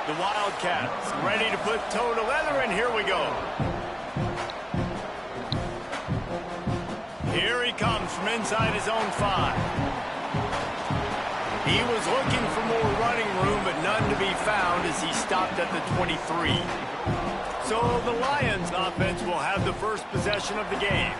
The Wildcats ready to put toe to leather, and here we go. Here he comes from inside his own 5. He was looking for more running room, but none to be found as he stopped at the 23. So the Lions offense will have the first possession of the game.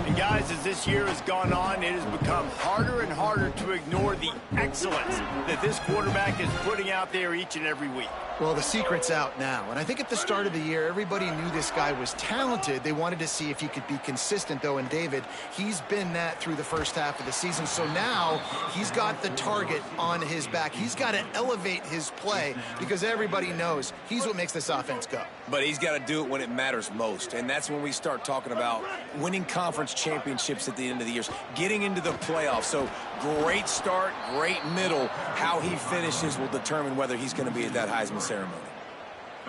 And guys, as this year has gone on, it has become harder and harder to ignore the excellence that this quarterback is putting out there each and every week. Well, the secret's out now, and I think at the start of the year, everybody knew this guy was talented. They wanted to see if he could be consistent, though, and David, he's been that through the first half of the season. So now he's got the target on his back. He's got to elevate his play because everybody knows he's what makes this offense go. But he's got to do it when it matters most, and that's when we start talking about winning conference championships at the end of the year, getting into the playoffs. So great start, great middle. How he finishes will determine whether he's going to be at that Heisman ceremony.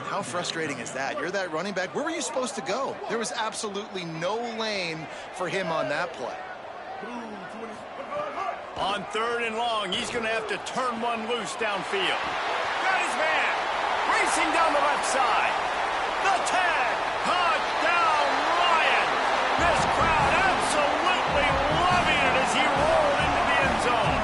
How frustrating is that? You're that running back. Where were you supposed to go? There was absolutely no lane for him on that play. On 3rd and long, he's going to have to turn one loose downfield. Got his man racing down the left side. The tag, touchdown Lion. This crowd absolutely loving it as he rolled into the end zone.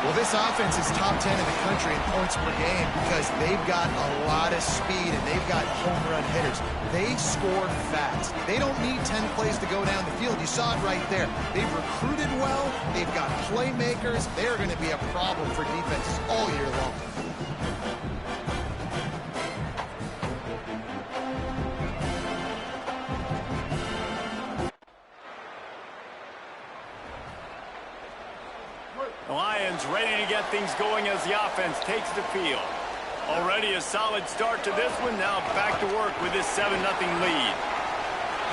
Well, this offense is top 10 in the country in points per game because they've got a lot of speed and they've got home run hitters. They score fast. They don't need 10 plays to go down the field. You saw it right there. They've recruited well. They've got playmakers. They're going to be a problem for defenses all year long. The Lions ready to get things going as the offense takes the field. Already a solid start to this one. Now back to work with this 7-0 lead.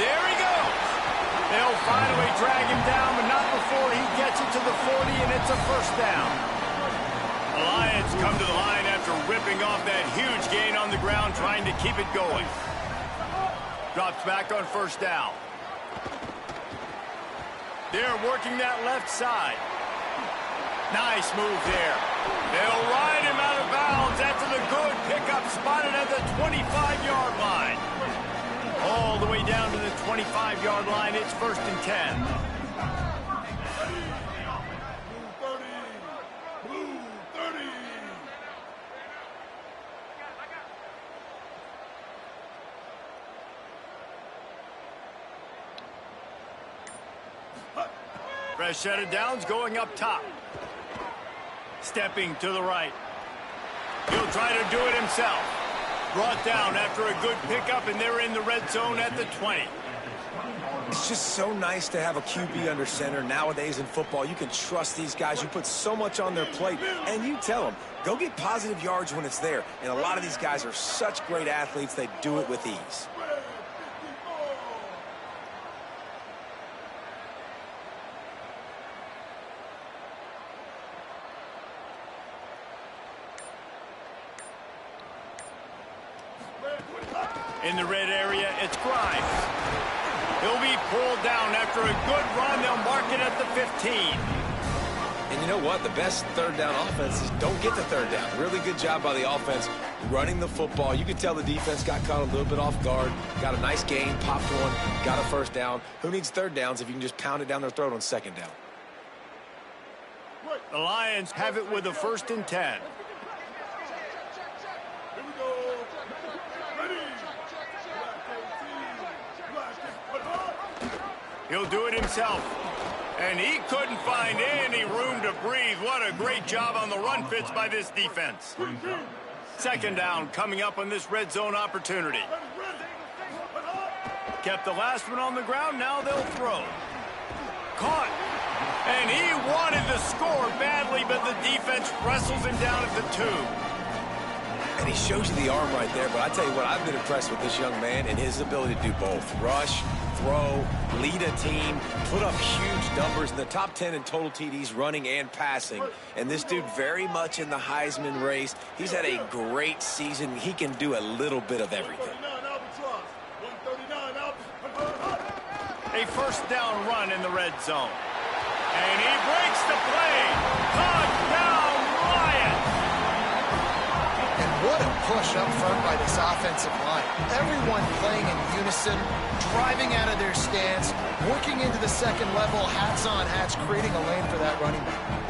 There he goes. They'll finally drag him down, but not before he gets it to the 40, and it's a first down. The Lions come to the line after ripping off that huge gain on the ground, trying to keep it going. Drops back on first down. They're working that left side. Nice move there. They'll ride him out of bounds after the good pickup spotted at the 25-yard line. All the way down to the 25-yard line. It's 1st and 10. Blue 30. Fresh set of downs going up top. Stepping to the right. He'll try to do it himself. Brought down after a good pickup, and they're in the red zone at the 20. It's just so nice to have a QB under center. Nowadays in football, you can trust these guys. You put so much on their plate, and you tell them, go get positive yards when it's there. And a lot of these guys are such great athletes, they do it with ease. In the red area, it's Grimes. He'll be pulled down after a good run. They'll mark it at the 15. And you know what? The best third down offenses don't get the third down. Really good job by the offense running the football. You can tell the defense got caught a little bit off guard. Got a nice gain, popped one, got a first down. Who needs third downs if you can just pound it down their throat on second down? The Lions have it with a 1st and 10. He'll do it himself. And he couldn't find any room to breathe. What a great job on the run fits by this defense. 2nd down coming up on this red zone opportunity. Kept the last one on the ground. Now they'll throw. Caught. And he wanted to score badly, but the defense wrestles him down at the 2. And he shows you the arm right there, but I tell you what, I've been impressed with this young man and his ability to do both. Rush, throw, lead a team, put up huge numbers in the top 10 in total TDs running and passing. And this dude very much in the Heisman race. He's had a great season. He can do a little bit of everything. A 1st down run in the red zone. And he breaks the play. Touchdown, Lions! And rush up front by this offensive line. Everyone playing in unison, driving out of their stance, working into the second level, hats on hats, creating a lane for that running back.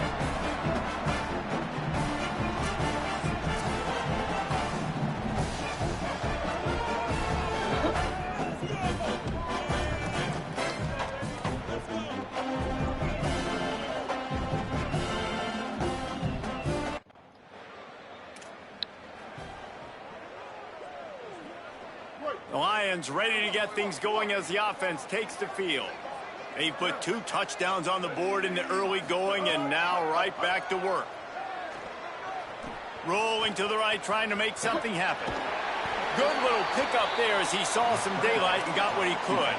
The Lions ready to get things going as the offense takes the field. They put 2 touchdowns on the board in the early going and now right back to work. Rolling to the right, trying to make something happen. Good little pickup there as he saw some daylight and got what he could.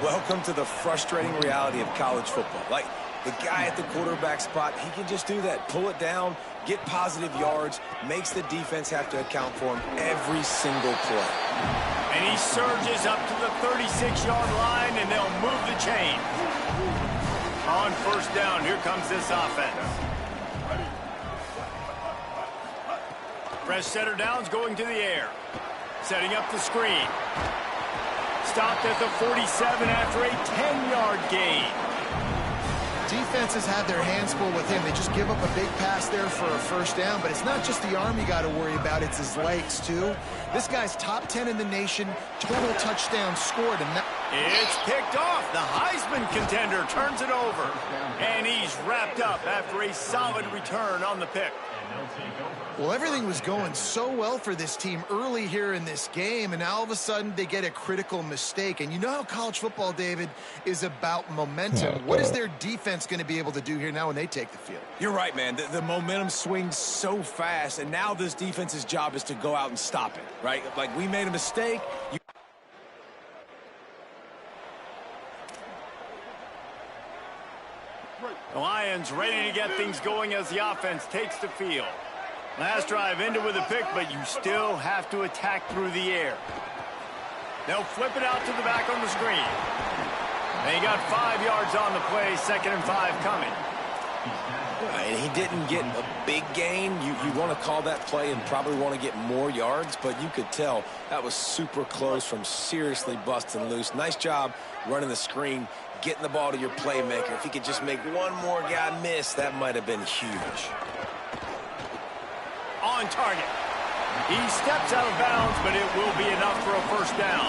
Welcome to the frustrating reality of college football. Like, the guy at the quarterback spot, he can just do that. Pull it down, get positive yards, makes the defense have to account for him every single play. And he surges up to the 36-yard line, and they'll move the chain. On first down, here comes this offense. Fresh setter downs going to the air. Setting up the screen. Stopped at the 47 after a 10-yard gain. Defenses have their hands full with him. They just give up a big pass there for a first down, but it's not just the arm you got to worry about, it's his legs too. This guy's top 10 in the nation, total touchdowns scored. And it's picked off. The Heisman contender turns it over. And he's wrapped up after a solid return on the pick. Well, everything was going so well for this team early here in this game, and now all of a sudden they get a critical mistake. And you know how college football, David, is about momentum. What is their defense going to be able to do here now when they take the field? You're right, man. The momentum swings so fast, and now this defense's job is to go out and stop it, right? Like, we made a mistake. The Lions ready to get things going as the offense takes the field. Last drive ended with a pick, but you still have to attack through the air. They'll flip it out to the back on the screen. They got 5 yards on the play, 2nd and 5 coming. And he didn't get a big gain. You want to call that play and probably want to get more yards, but you could tell that was super close from seriously busting loose. Nice job running the screen, getting the ball to your playmaker. If he could just make one more guy miss, that might have been huge. On target. He steps out of bounds, but it will be enough for a first down.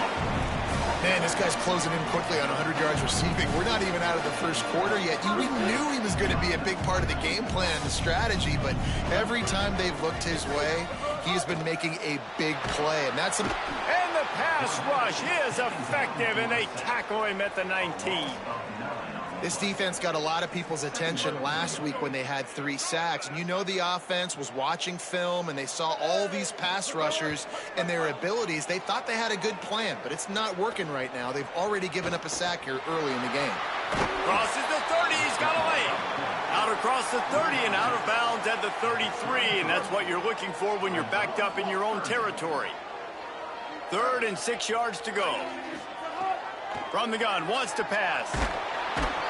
Man, this guy's closing in quickly on 100 yards receiving. We're not even out of the first quarter yet. We knew he was going to be a big part of the game plan and the strategy, but every time they've looked his way, he has been making a big play. And that's And the pass rush is effective, and they tackle him at the 19. This defense got a lot of people's attention last week when they had 3 sacks. And you know the offense was watching film, and they saw all these pass rushers and their abilities. They thought they had a good plan, but it's not working right now. They've already given up a sack here early in the game. Crosses the 30. He's got a lane. Out across the 30 and out of bounds at the 33, and that's what you're looking for when you're backed up in your own territory. 3rd and 6 yards to go. From the gun, wants to pass.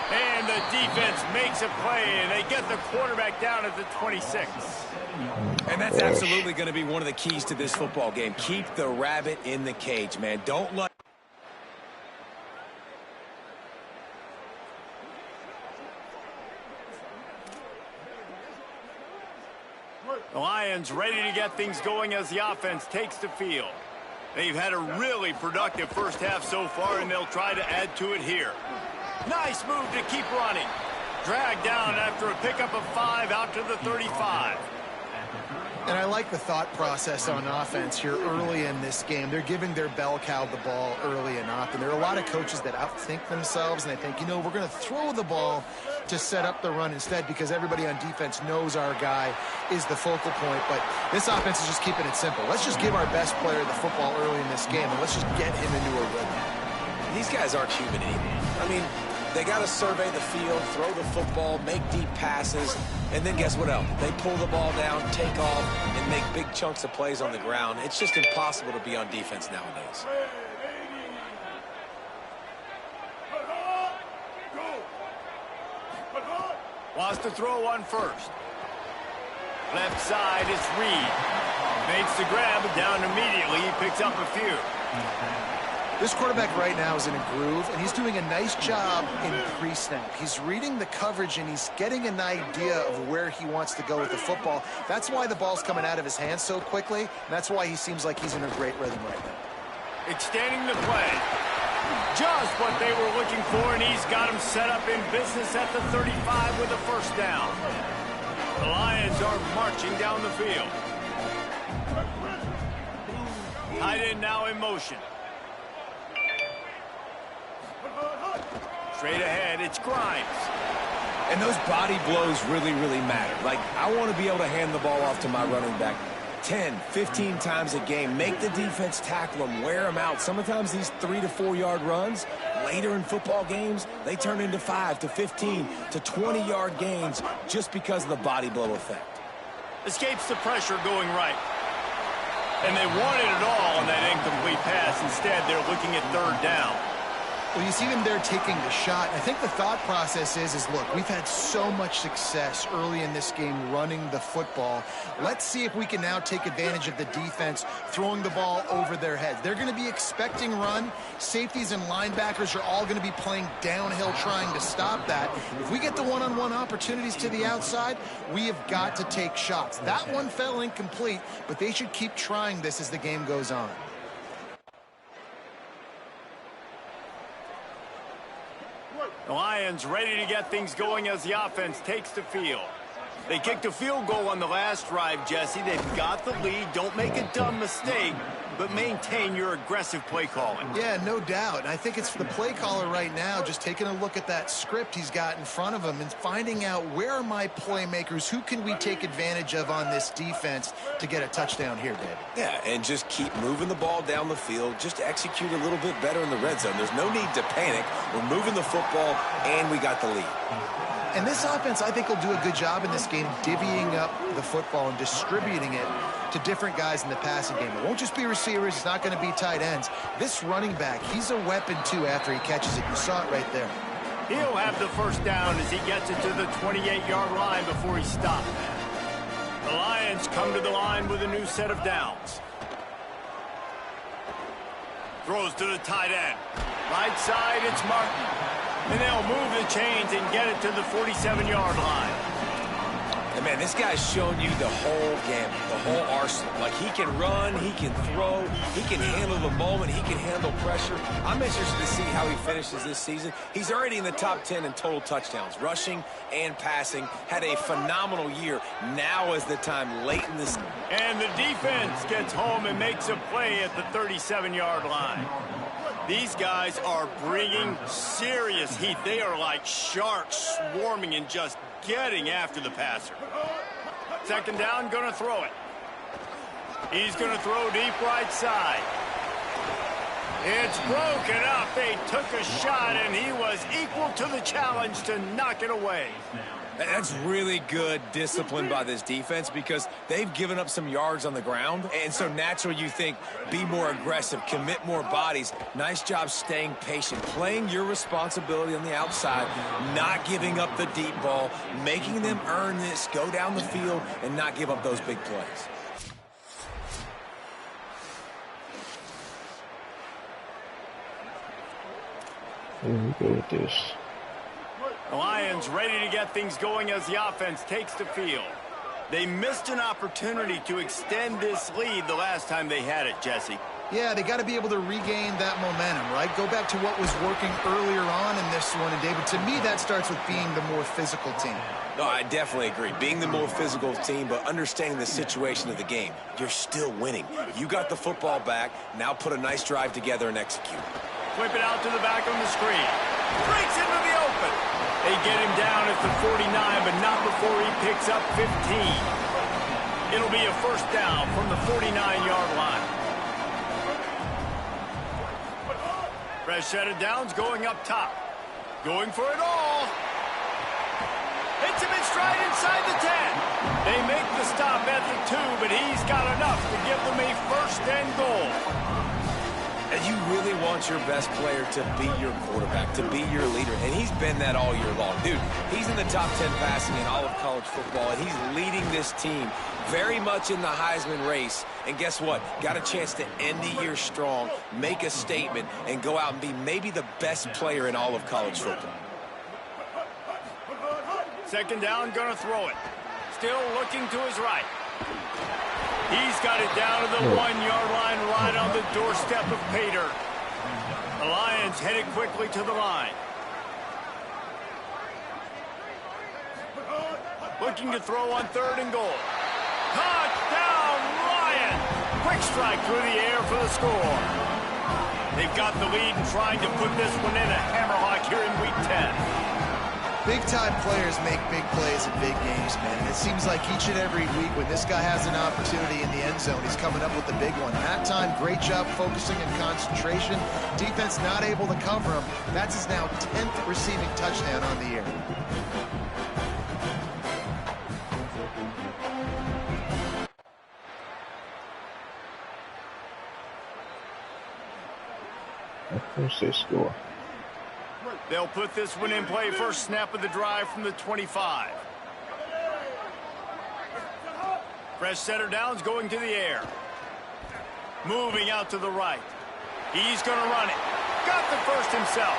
And the defense makes a play, and they get the quarterback down at the 26. And that's absolutely going to be one of the keys to this football game. Keep the rabbit in the cage, man. Don't let... The Lions ready to get things going as the offense takes the field. They've had a really productive first half so far, and they'll try to add to it here. Nice move to keep running. Dragged down after a pickup of 5 out to the 35. And I like the thought process on offense here early in this game. They're giving their bell cow the ball early and often. There are a lot of coaches that outthink themselves, and they think, you know, we're going to throw the ball to set up the run instead because everybody on defense knows our guy is the focal point. But this offense is just keeping it simple. Let's just give our best player the football early in this game, and let's just get him into a rhythm. These guys aren't human anymore. I mean, they got to survey the field, throw the football, make deep passes, and then guess what else? They pull the ball down, take off, and make big chunks of plays on the ground. It's just impossible to be on defense nowadays. Wants to throw one first. Left side is Reed. Makes the grab, down immediately. He picks up a few. This quarterback right now is in a groove, and he's doing a nice job in pre-snap. He's reading the coverage, and he's getting an idea of where he wants to go with the football. That's why the ball's coming out of his hands so quickly, and that's why he seems like he's in a great rhythm right now. Extending the play. Just what they were looking for, and he's got him set up in business at the 35 with a first down. The Lions are marching down the field. Tight end now in motion. Straight ahead, it's Grimes. And those body blows really, really matter. Like, I want to be able to hand the ball off to my running back 10, 15 times a game. Make the defense tackle them, wear them out. Sometimes these 3 to 4 yard runs, later in football games, they turn into 5 to 15 to 20 yard gains just because of the body blow effect. Escapes the pressure going right. And they wanted it all on that incomplete pass. Instead, they're looking at third down. Well, you see them there taking the shot. I think the thought process is look, we've had so much success early in this game running the football. Let's see if we can now take advantage of the defense throwing the ball over their heads. They're going to be expecting run. Safeties and linebackers are all going to be playing downhill trying to stop that. If we get the one-on-one opportunities to the outside, we have got to take shots. That one fell incomplete, but they should keep trying this as the game goes on. The Lions ready to get things going as the offense takes the field. They kicked a field goal on the last drive, Jesse. They've got the lead. Don't make a dumb mistake, but maintain your aggressive play calling. Yeah, no doubt. And I think it's the play caller right now just taking a look at that script he's got in front of him and finding out where are my playmakers, who can we take advantage of on this defense to get a touchdown here, David. Yeah, and just keep moving the ball down the field. Just execute a little bit better in the red zone. There's no need to panic. We're moving the football, and we got the lead. And this offense, I think, will do a good job in this game divvying up the football and distributing it to different guys in the passing game. It won't just be receivers. It's not going to be tight ends. This running back, he's a weapon, too, after he catches it. You saw it right there. He'll have the first down as he gets it to the 28-yard line before he stopped. The Lions come to the line with a new set of downs. Throws to the tight end. Right side, it's Martin. And they'll move the chains and get it to the 47-yard line. And, man, this guy's showing you the whole gamut, the whole arsenal. Like, he can run, he can throw, he can handle the moment, he can handle pressure. I'm interested to see how he finishes this season. He's already in the top 10 in total touchdowns, rushing and passing. Had a phenomenal year. Now is the time late in this. And the defense gets home and makes a play at the 37-yard line. These guys are bringing serious heat. They are like sharks swarming and just getting after the passer. Second down, going to throw it. He's going to throw deep right side. It's broken up. They took a shot, and he was equal to the challenge to knock it away. That's really good discipline by this defense because they've given up some yards on the ground. And so naturally you think, be more aggressive, commit more bodies. Nice job staying patient, playing your responsibility on the outside, not giving up the deep ball, making them earn this, go down the field, and not give up those big plays. Go with this. The Lions ready to get things going as the offense takes the field. They missed an opportunity to extend this lead the last time they had it, Jesse. Yeah, they got to be able to regain that momentum, right? Go back to what was working earlier on in this one. And, David, to me, that starts with being the more physical team. No, I definitely agree. Being the more physical team, but understanding the situation of the game. You're still winning. You got the football back. Now put a nice drive together and execute. Flip it out to the back on the screen. Breaks into the open. They get him down at the 49, but not before he picks up 15. It'll be a first down from the 49-yard line. Fresh set of downs going up top. Going for it all. Hits him in stride inside the 10. They make the stop at the 2, but he's got enough to give them a first and goal. And you really want your best player to be your quarterback, to be your leader. And he's been that all year long. Dude, he's in the top 10 passing in all of college football, and he's leading this team very much in the Heisman race. And guess what? Got a chance to end the year strong, make a statement, and go out and be maybe the best player in all of college football. Second down, gonna throw it. Still looking to his right. He's got it down to the 1-yard line, right on the doorstep of pay dirt. The Lions headed quickly to the line. Looking to throw on 3rd and goal. Touchdown, Lions! Quick strike through the air for the score. They've got the lead and trying to put this one in a hammerlock here in Week 10. Big-time players make big plays in big games, man. And it seems like each and every week when this guy has an opportunity in the end zone, he's coming up with the big one. That time, great job focusing and concentration. Defense not able to cover him. That's his now 10th receiving touchdown on the year. Of course they score. They'll put this one in play. First snap of the drive from the 25. Fresh setter downs going to the air. Moving out to the right. He's going to run it. Got the first himself.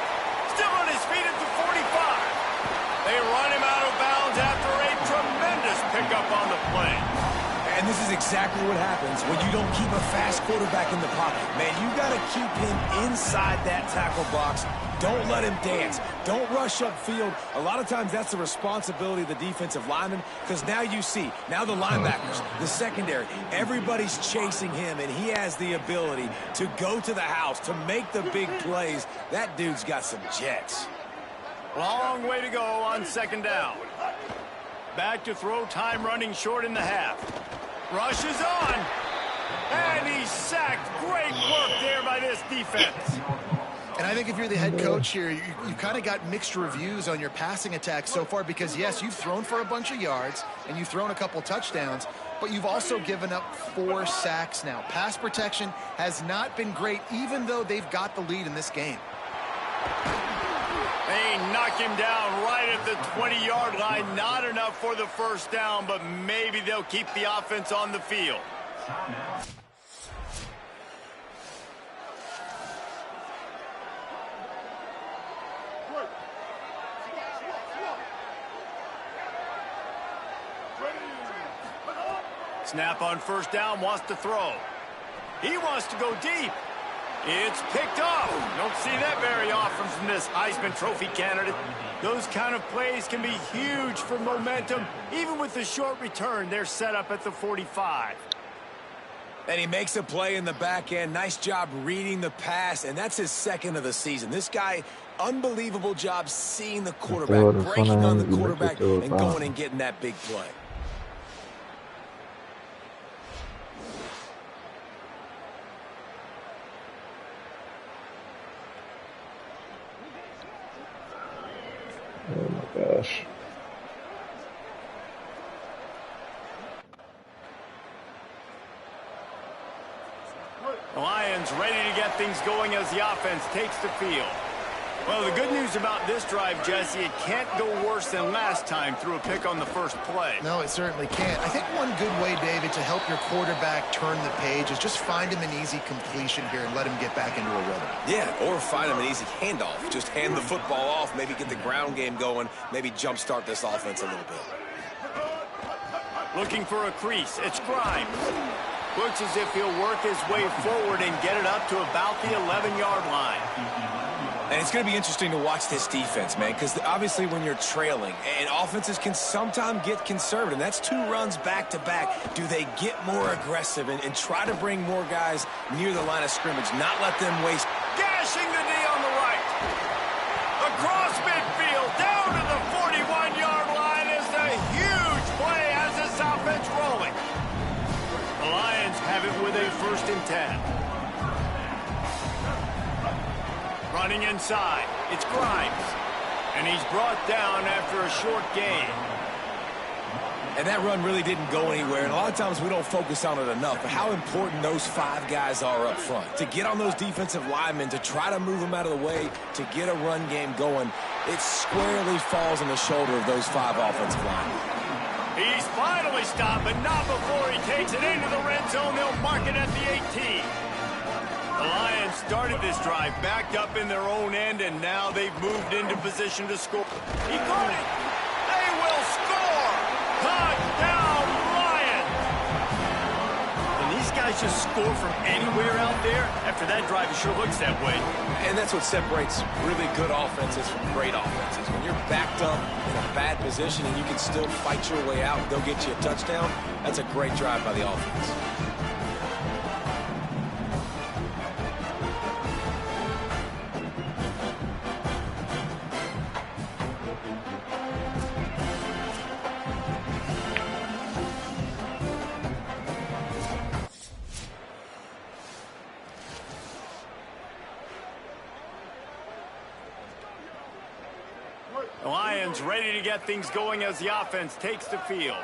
Still on his feet at the 45. They run him out of bounds after a tremendous pickup on the play. And this is exactly what happens when you don't keep a fast quarterback in the pocket. Man, you got to keep him inside that tackle box. Don't let him dance. Don't rush upfield. A lot of times that's the responsibility of the defensive lineman, because now you see, now the linebackers, the secondary, everybody's chasing him, and he has the ability to go to the house, to make the big plays. That dude's got some jets. Long way to go on 2nd down. Back to throw, time running short in the half. Rushes on. And he's sacked. Great work there by this defense. And I think if you're the head coach here, you've kind of got mixed reviews on your passing attack so far, because, yes, you've thrown for a bunch of yards and you've thrown a couple touchdowns, but you've also given up 4 sacks now. Pass protection has not been great, even though they've got the lead in this game. They knock him down right at the 20-yard line. Not enough for the first down, but maybe they'll keep the offense on the field. Snap on first down, wants to throw. He wants to go deep. It's picked off. Don't see that very often from this Heisman Trophy candidate. Those kind of plays can be huge for momentum. Even with the short return, they're set up at the 45. And he makes a play in the back end. Nice job reading the pass, and that's his 2nd of the season. This guy, unbelievable job seeing the quarterback, breaking on the quarterback, and going and getting that big play. Oh my gosh. The Lions ready to get things going as the offense takes the field. Well, the good news about this drive, Jesse, it can't go worse than last time through a pick on the first play. No, it certainly can't. I think one good way, David, to help your quarterback turn the page is just find him an easy completion here and let him get back into a rhythm. Yeah, or find him an easy handoff. Just hand the football off, maybe get the ground game going, maybe jumpstart this offense a little bit. Looking for a crease. It's Grimes. Looks as if he'll work his way forward and get it up to about the 11-yard line. And it's going to be interesting to watch this defense, man, because obviously when you're trailing, and offenses can sometimes get conservative, and that's 2 runs back-to-back. Do they get more aggressive and try to bring more guys near the line of scrimmage, not let them waste? Gashing the knee on the right. Across midfield, down to the 41-yard line is a huge play as this offense rolling. The Lions have it with a 1st and 10. Running inside, it's Grimes. And he's brought down after a short gain. And that run really didn't go anywhere, and a lot of times we don't focus on it enough, but how important those 5 guys are up front. To get on those defensive linemen, to try to move them out of the way, to get a run game going, it squarely falls on the shoulder of those 5 offensive linemen. He's finally stopped, but not before he takes it into the red zone. They'll mark it at the 18. The Lions started this drive backed up in their own end, and now they've moved into position to score. He got it. They will score. Touchdown, Lions. And these guys just score from anywhere out there. After that drive, it sure looks that way. And that's what separates really good offenses from great offenses. When you're backed up in a bad position and you can still fight your way out and go get you a touchdown, that's a great drive by the offense. The Lions ready to get things going as the offense takes the field.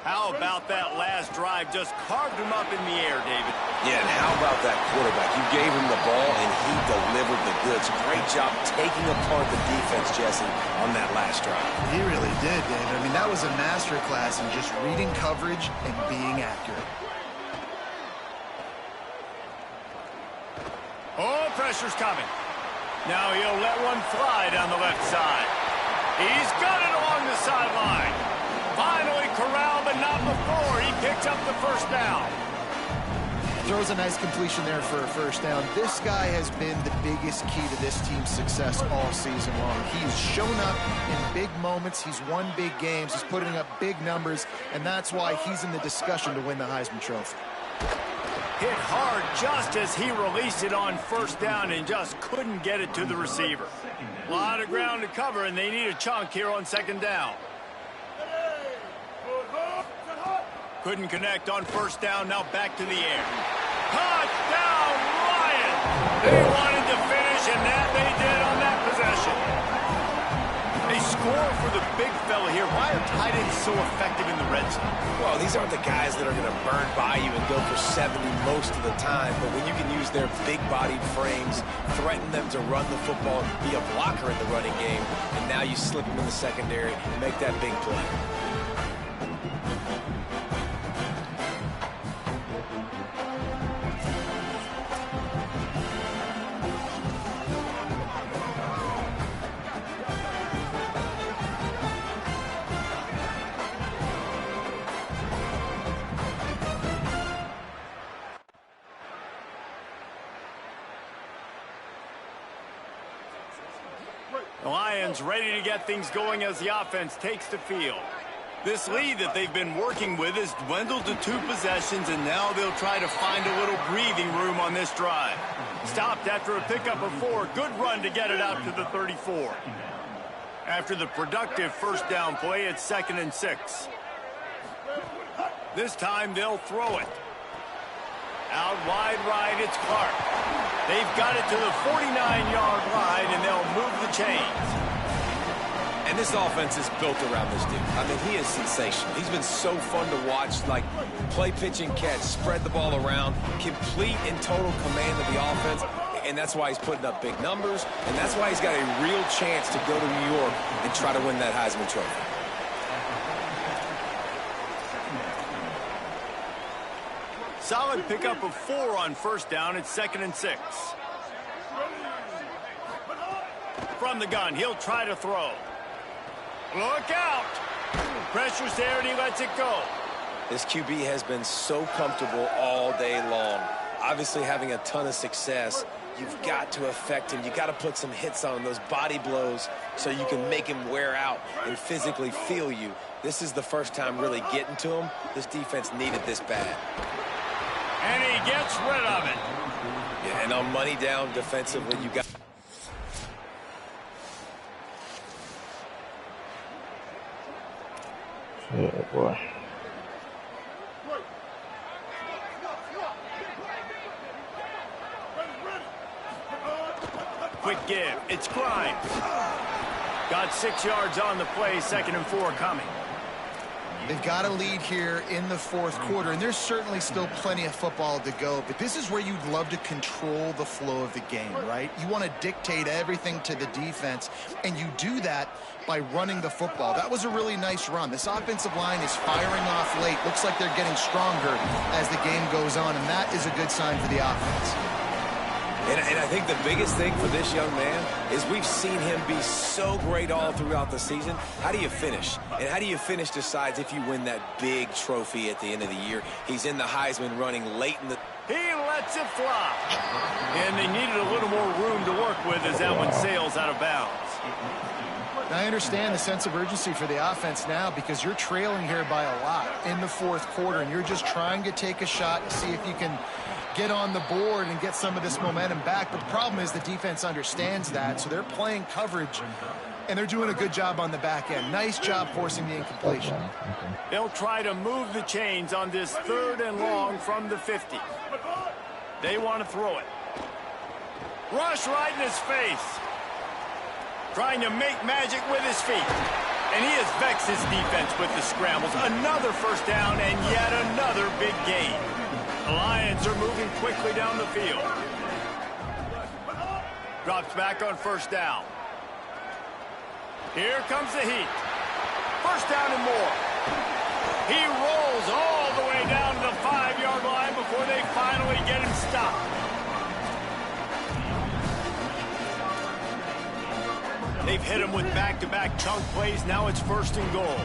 How about that last drive? Just carved him up in the air, David. Yeah, and how about that quarterback? You gave him the ball, and he delivered the goods. Great job taking apart the defense, Jesse, on that last drive. He really did, David. I mean, that was a masterclass in just reading coverage and being accurate. Oh, pressure's coming. Now he'll let one fly down the left side. He's got it along the sideline. Finally corralled, but not before. He picks up the first down. Throws a nice completion there for a first down. This guy has been the biggest key to this team's success all season long. He's shown up in big moments. He's won big games. He's putting up big numbers, and that's why he's in the discussion to win the Heisman Trophy. Hit hard just as he released it on first down and just couldn't get it to the receiver. A lot of ground to cover, and they need a chunk here on second down. Couldn't connect on first down, now back to the air. Touchdown, Lions! They wanted to finish, and that they did on that possession. They score for the big fella here. Why are tight ends so effective in the red zone? Well, these aren't the guys that are going to burn by you and go for 70 most of the time, but when you can use their big-bodied frames, threaten them to run the football, be a blocker in the running game, and now you slip them in the secondary and make that big play. The Lions ready to get things going as the offense takes the field. This lead that they've been working with has dwindled to 2 possessions, and now they'll try to find a little breathing room on this drive. Stopped after a pickup of 4. Good run to get it out to the 34. After the productive first down play, it's 2nd and 6. This time they'll throw it. Out wide right, it's Clark. They've got it to the 49-yard line, and they'll move the chains. And this offense is built around this dude. I mean, he is sensational. He's been so fun to watch, like play, pitch, and catch, spread the ball around, complete and total command of the offense. And that's why he's putting up big numbers, and that's why he's got a real chance to go to New York and try to win that Heisman Trophy. Solid pickup of 4 on first down. It's 2nd and 6. From the gun, he'll try to throw. Look out! Pressure's there, and he lets it go. This QB has been so comfortable all day long. Obviously having a ton of success. You've got to affect him. You've got to put some hits on him, those body blows, so you can make him wear out and physically feel you. This is the first time really getting to him. This defense needed this bad. And he gets rid of it. Yeah, and on money down defensively, you got... Oh, boy. Quick give. It's Grimes. Got 6 yards on the play. 2nd and 4 coming. They've got a lead here in the fourth quarter, and there's certainly still plenty of football to go, but this is where you'd love to control the flow of the game, right? You want to dictate everything to the defense, and you do that by running the football. That was a really nice run. This offensive line is firing off late. Looks like they're getting stronger as the game goes on, and that is a good sign for the offense. And I think the biggest thing for this young man is we've seen him be so great all throughout the season. How do you finish? And how do you finish decides if you win that big trophy at the end of the year. He's in the Heisman running late in the... He lets it fly. And they needed a little more room to work with as that one sails out of bounds. I understand the sense of urgency for the offense now because you're trailing here by a lot in the fourth quarter, and you're just trying to take a shot to see if you can get on the board and get some of this momentum back. But the problem is the defense understands that, so they're playing coverage, and they're doing a good job on the back end. Nice job forcing the incompletion. They'll try to move the chains on this 3rd and long from the 50. They want to throw it. Rush right in his face. Trying to make magic with his feet. And he has vexed his defense with the scrambles. Another first down and yet another big gain. The Lions are moving quickly down the field. Drops back on first down. Here comes the heat. First down and more. He rolls all the way down to the 5-yard line before they finally get him stopped. They've hit him with back-to-back chunk plays. Now it's 1st and goal.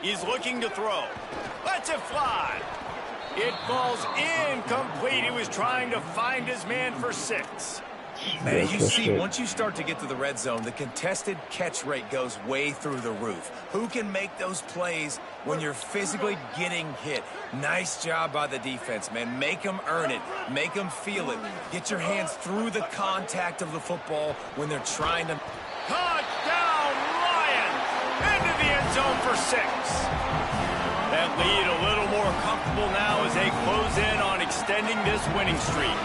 He's looking to throw. Lets it fly. It falls incomplete. He was trying to find his man for 6. Man, you see, once you start to get to the red zone, the contested catch rate goes way through the roof. Who can make those plays when you're physically getting hit? Nice job by the defense, man. Make them earn it. Make them feel it. Get your hands through the contact of the football when they're trying to... Touchdown, Lions! Into the end zone for 6. That lead a little more comfortable now as they close in on extending this winning streak.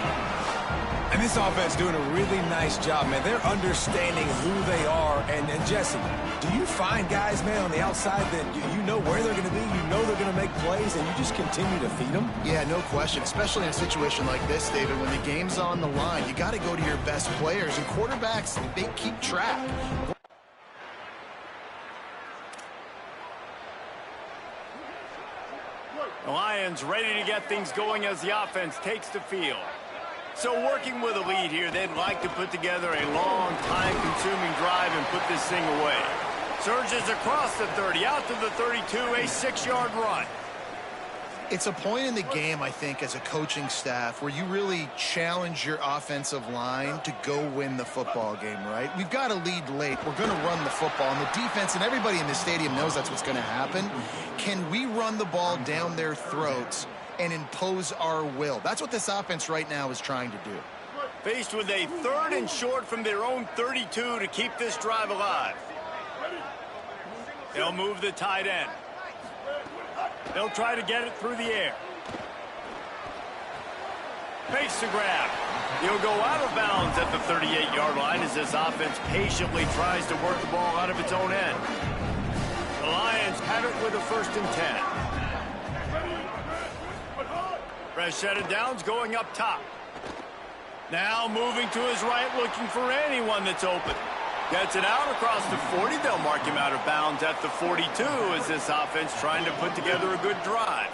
And this offense doing a really nice job, man. They're understanding who they are. And Jesse, do you find guys, man, on the outside that you know where they're going to be, you know they're going to make plays, and you just continue to feed them? Yeah, no question, especially in a situation like this, David, when the game's on the line. You got to go to your best players, and quarterbacks, they keep track. The Lions ready to get things going as the offense takes the field. So working with a lead here, they'd like to put together a long, time-consuming drive and put this thing away. Surges across the 30, out to the 32, a 6-yard run. It's a point in the game, I think, as a coaching staff where you really challenge your offensive line to go win the football game, right? We've got a lead late. We're going to run the football, and the defense and everybody in the stadium knows that's what's going to happen. Can we run the ball down their throats and impose our will? That's what this offense right now is trying to do. Faced with a 3rd and short from their own 32 to keep this drive alive. They'll move the tight end. They'll try to get it through the air. Fakes the grab. He'll go out of bounds at the 38-yard line as this offense patiently tries to work the ball out of its own end. The Lions have it with a 1st and 10. Fresh set of downs going up top. Now moving to his right, looking for anyone that's open. Gets it out across the 40. They'll mark him out of bounds at the 42 as this offense trying to put together a good drive.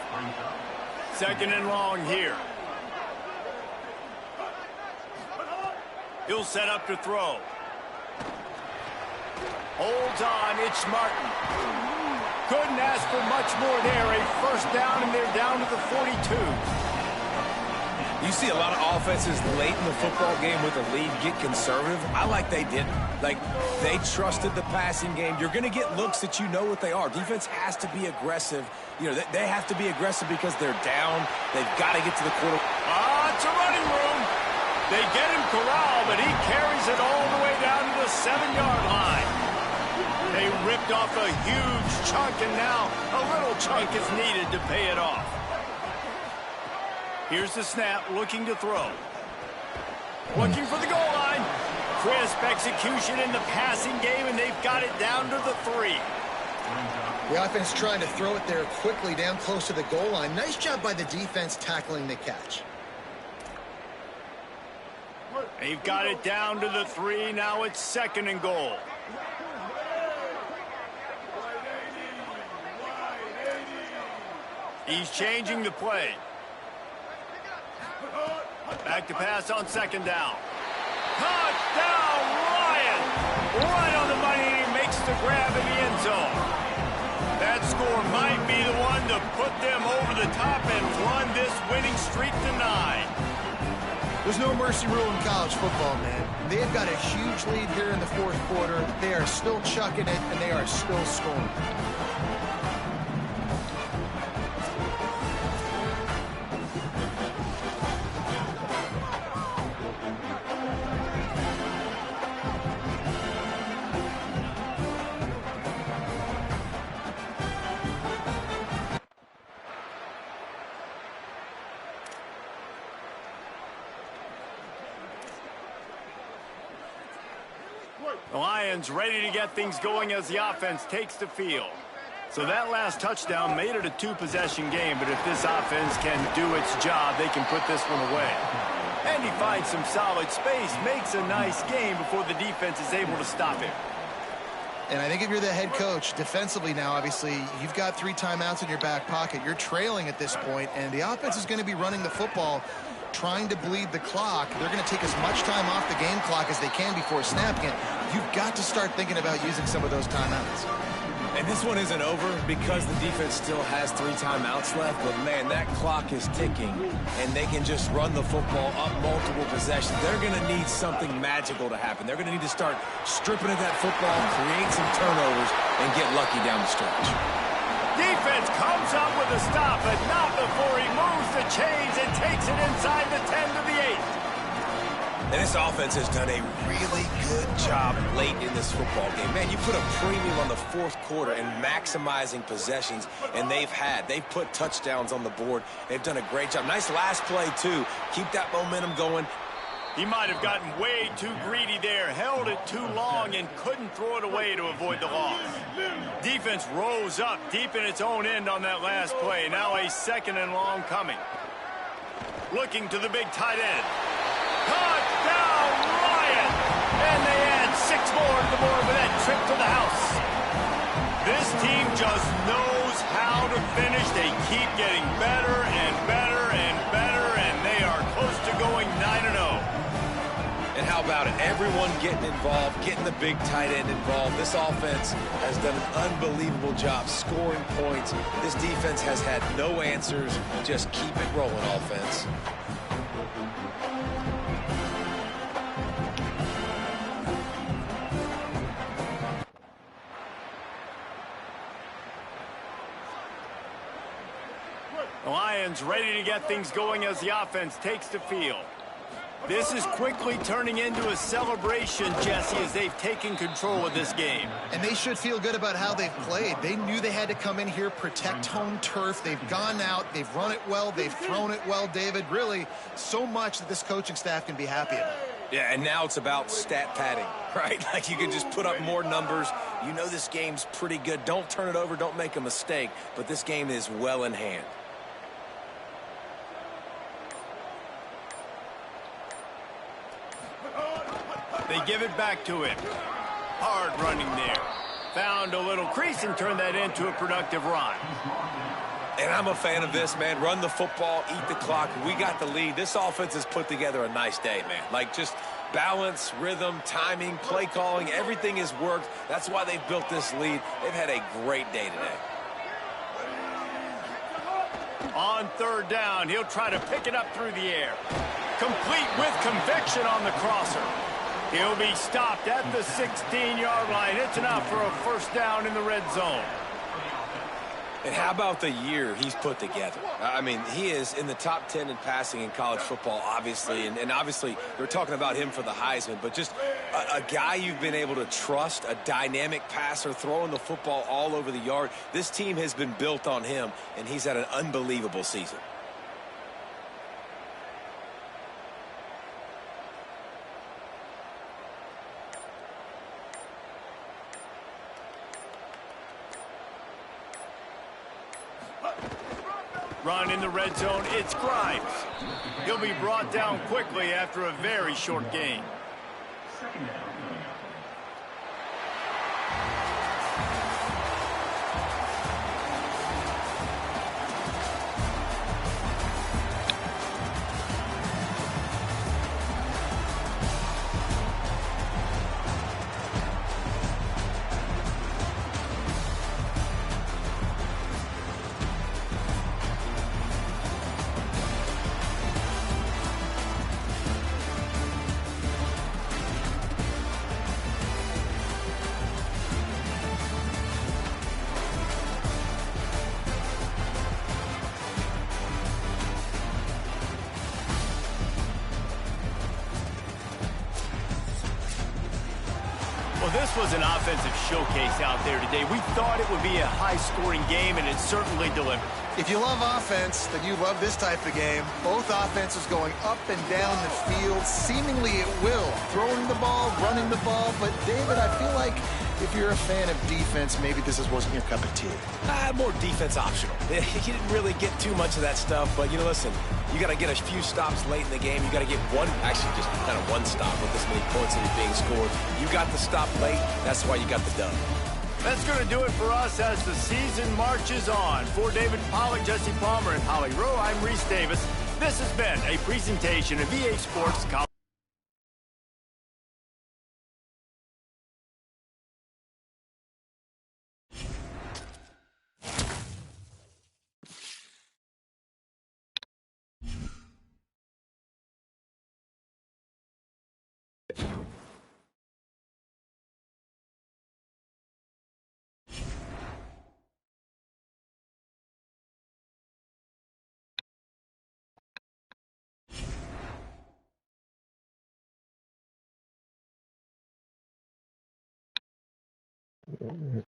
2nd and long here. He'll set up to throw. Holds on, it's Martin. Couldn't ask for much more there. A 1st down, and they're down to the 42. You see a lot of offenses late in the football game with a lead get conservative. I like they didn't. Like, they trusted the passing game. You're going to get looks that you know what they are. Defense has to be aggressive. You know, they have to be aggressive because they're down. They've got to get to the quarter. It's a running room. They get him corralled, but he carries it all the way down to the 7-yard line. They ripped off a huge chunk, and now a little chunk is needed to pay it off. Here's the snap, looking to throw. Looking for the goal line. Crisp execution in the passing game, and they've got it down to the 3. The offense trying to throw it there quickly down close to the goal line. Nice job by the defense tackling the catch. They've got it down to the 3. Now it's 2nd and goal. He's changing the play. Back to pass on 2nd down. Touchdown, Ryan! Right on the money, and he makes the grab in the end zone. That score might be the one to put them over the top and run this winning streak to 9. There's no mercy rule in college football, man. They've got a huge lead here in the 4th quarter. They are still chucking it, and they are still scoring. The Lions ready to get things going as the offense takes the field. So that last touchdown made it a 2-possession game, but if this offense can do its job, they can put this one away. And he finds some solid space, makes a nice game before the defense is able to stop him. And I think if you're the head coach, defensively now, obviously, you've got 3 timeouts in your back pocket. You're trailing at this point, and the offense is going to be running the football, trying to bleed the clock. They're going to take as much time off the game clock as they can before snapping it. You've got to start thinking about using some of those timeouts. And this one isn't over because the defense still has 3 timeouts left. But, man, that clock is ticking, and they can just run the football up multiple possessions. They're going to need something magical to happen. They're going to need to start stripping at that football, create some turnovers, and get lucky down the stretch. Defense comes up with a stop, but not before he moves the chains and takes it inside the 10 to the 8. And this offense has done a really good job late in this football game. Man, you put a premium on the 4th quarter and maximizing possessions, and they've put touchdowns on the board. They've done a great job. Nice last play, too. Keep that momentum going. He might have gotten way too greedy there, held it too long, and couldn't throw it away to avoid the loss. Defense rose up deep in its own end on that last play. Now a 2nd and long coming. Looking to the big tight end. Touchdown, Ryan! And they add 6 more to the board with that trip to the house. This team just knows how to finish. They keep getting better and better and better, and they are close to going 9-0. And how about it? Everyone getting involved, getting the big tight end involved. This offense has done an unbelievable job scoring points. This defense has had no answers. Just keep it rolling, offense. The Lions ready to get things going as the offense takes the field. This is quickly turning into a celebration, Jesse, as they've taken control of this game. And they should feel good about how they've played. They knew they had to come in here, protect home turf. They've gone out, they've run it well, they've thrown it well, David. Really, so much that this coaching staff can be happy about. Yeah, and now it's about stat padding, right? Like you can just put up more numbers. You know this game's pretty good. Don't turn it over, don't make a mistake, but this game is well in hand. They give it back to him. Hard running there. Found a little crease and turned that into a productive run. And I'm a fan of this, man. Run the football, eat the clock. We got the lead. This offense has put together a nice day, man. Like just balance, rhythm, timing, play calling, everything has worked. That's why they've built this lead. They've had a great day today. On 3rd down, he'll try to pick it up through the air. Complete with conviction on the crosser. He'll be stopped at the 16-yard line. It's enough for a 1st down in the red zone. And how about the year he's put together? I mean, he is in the top 10 in passing in college football, obviously. And obviously, we're talking about him for the Heisman. But just a guy you've been able to trust, a dynamic passer, throwing the football all over the yard. This team has been built on him, and he's had an unbelievable season. Run in the red zone, it's Grimes. He'll be brought down quickly after a very short gain. Second down. Well, this was an offensive showcase out there today. We thought it would be a high-scoring game, and it certainly delivered. If you love offense, then you love this type of game. Both offenses going up and down the field, seemingly at will. Throwing the ball, running the ball. But, David, I feel like if you're a fan of defense, maybe this wasn't your cup of tea. More defense optional. You didn't really get too much of that stuff, but, listen, you got to get a few stops late in the game. You got to get actually just kind of one stop with this many points that are being scored. You got the stop late. That's why you got the dub. That's going to do it for us as the season marches on. For David Pollack, Jesse Palmer, and Holly Rowe, I'm Reese Davis. This has been a presentation of EA Sports College. All right.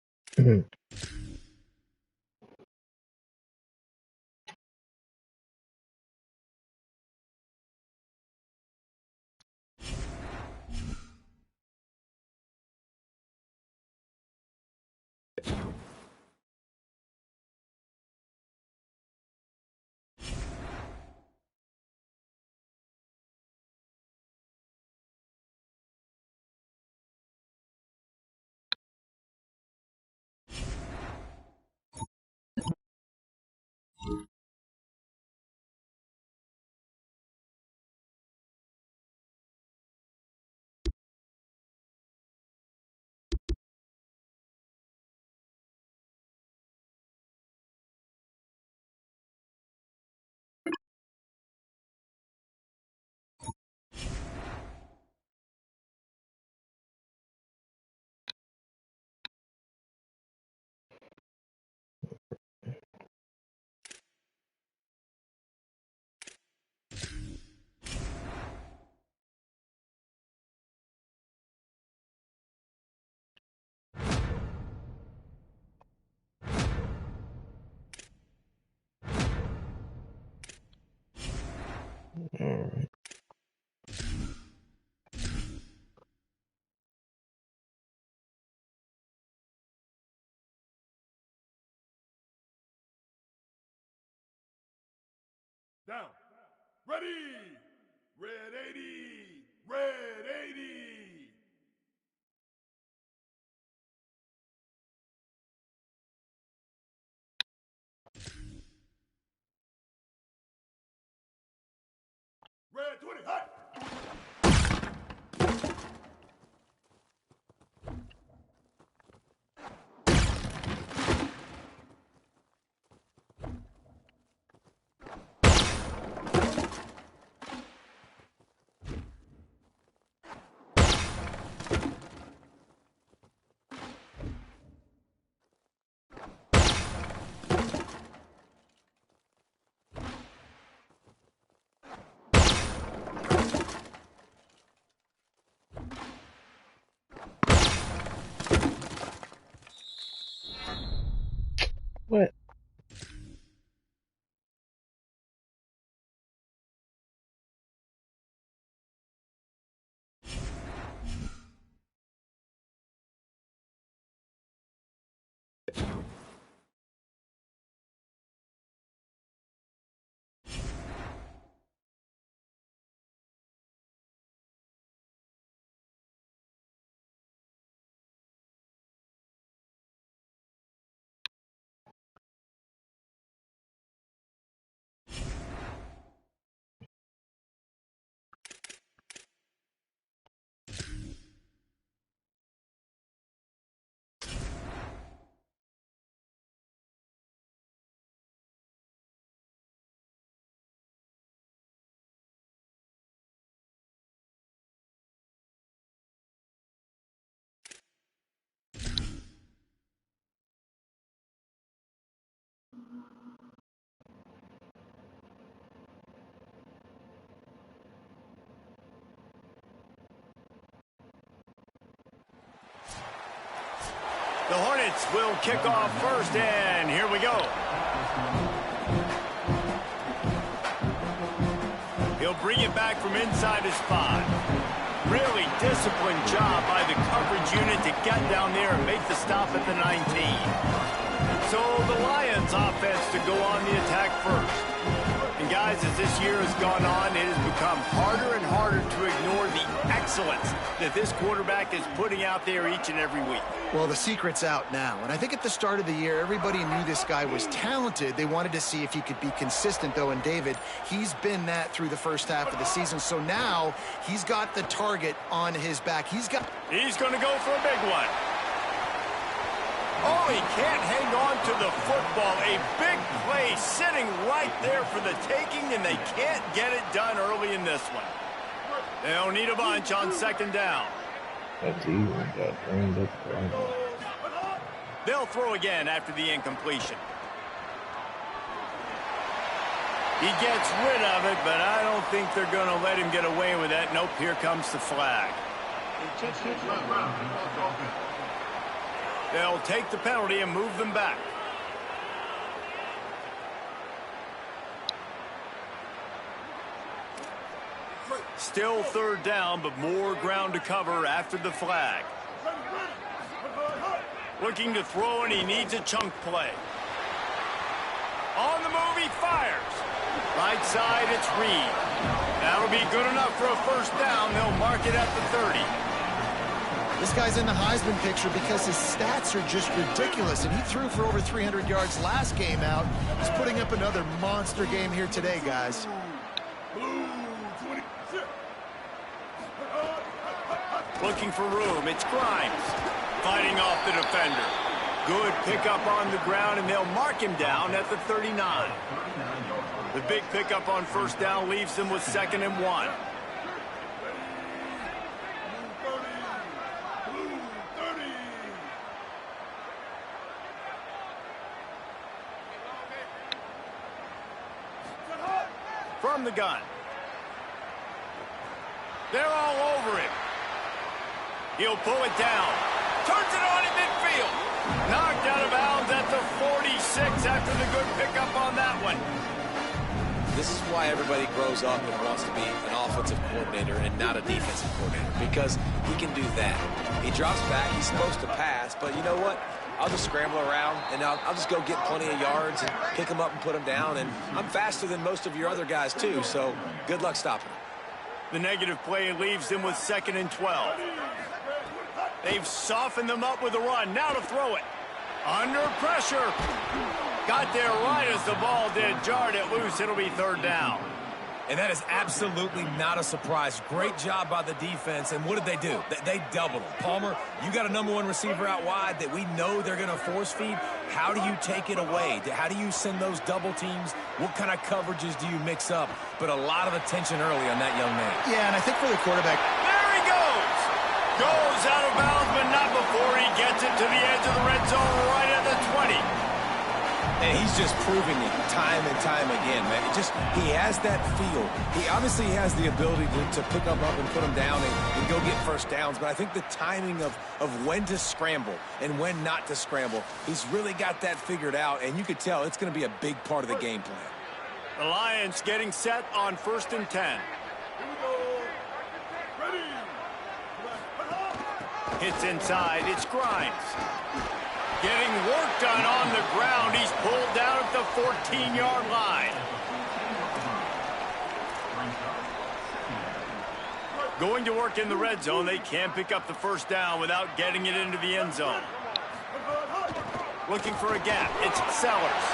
Down. Ready. Red 80. Red 80. Red 20. Hot. What? Giants will kick off first, and here we go. He'll bring it back from inside his 5. Really disciplined job by the coverage unit to get down there and make the stop at the 19. So the Lions offense to go on the attack first. And guys, as this year has gone on, it has become harder and harder to ignore the excellence that this quarterback is putting out there each and every week. Well, the secret's out now, and I think at the start of the year, everybody knew this guy was talented. They wanted to see if he could be consistent, though, and David, he's been that through the first half of the season. So now he's got the target on his back. He's going to go for a big one. Oh, he can't hang on to the football. A big play sitting right there for the taking, and they can't get it done early in this one. They'll need a bunch on second down. That's even got burned up. They'll throw again after the incompletion. He gets rid of it, but I don't think they're going to let him get away with that. Nope, here comes the flag. They'll take the penalty and move them back. Still third down, but more ground to cover after the flag. Looking to throw, and he needs a chunk play. On the move, he fires. Right side, it's Reed. That'll be good enough for a first down. They'll mark it at the 30. This guy's in the Heisman picture because his stats are just ridiculous, and he threw for over 300 yards last game out. He's putting up another monster game here today, guys. Looking for room, it's Grimes. Fighting off the defender. Good pickup on the ground, and they'll mark him down at the 39. The big pickup on first down leaves them with 2nd and 1. From the gun. They're all over him. He'll pull it down. Turns it on in midfield. Knocked out of bounds at the 46 after the good pickup on that one. This is why everybody grows up and wants to be an offensive coordinator and not a defensive coordinator, because he can do that. He drops back, he's supposed to pass, but you know what? I'll just scramble around, and I'll just go get plenty of yards and pick them up and put them down, and I'm faster than most of your other guys too, so good luck stopping him. The negative play leaves them with 2nd and 12. They've softened them up with a run. Now to throw it. Under pressure. Got there right as the ball did. Jarred it loose. It'll be 3rd down. And that is absolutely not a surprise. Great job by the defense. And what did they do? They doubled him. Palmer, you got a #1 receiver out wide that we know they're going to force feed. How do you take it away? How do you send those double teams? What kind of coverages do you mix up? But a lot of attention early on that young man. Yeah, and I think for the quarterback, there he goes. Goes out of bounds, but not before he gets it to the edge of the red zone right at the 20. And he's just proving it time and time again, man. He has that feel. He obviously has the ability to pick up and put them down and go get first downs. But I think the timing of when to scramble and when not to scramble, he's really got that figured out. And you could tell it's going to be a big part of the game plan. The Lions getting set on 1st and 10. Hits inside. It's Grimes. Getting work done on the ground. He's pulled down at the 14-yard line. Going to work in the red zone. They can't pick up the first down without getting it into the end zone. Looking for a gap. It's Sellers.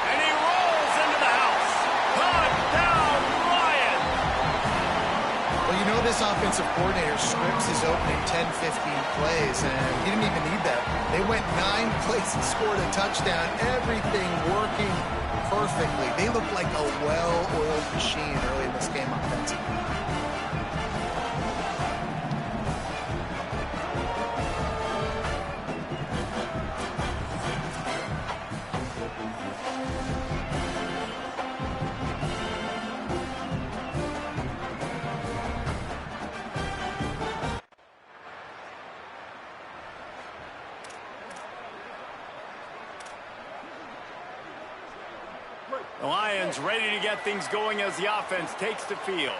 And he rolls into the house. Touchdown, Lions! well, you know this offensive coordinator scripts his opening 10, 15 plays, and he didn't even need that. They went 9 plays and scored a touchdown. Everything working perfectly. They look like a well-oiled machine early in this game offensively. The Lions ready to get things going as the offense takes the field.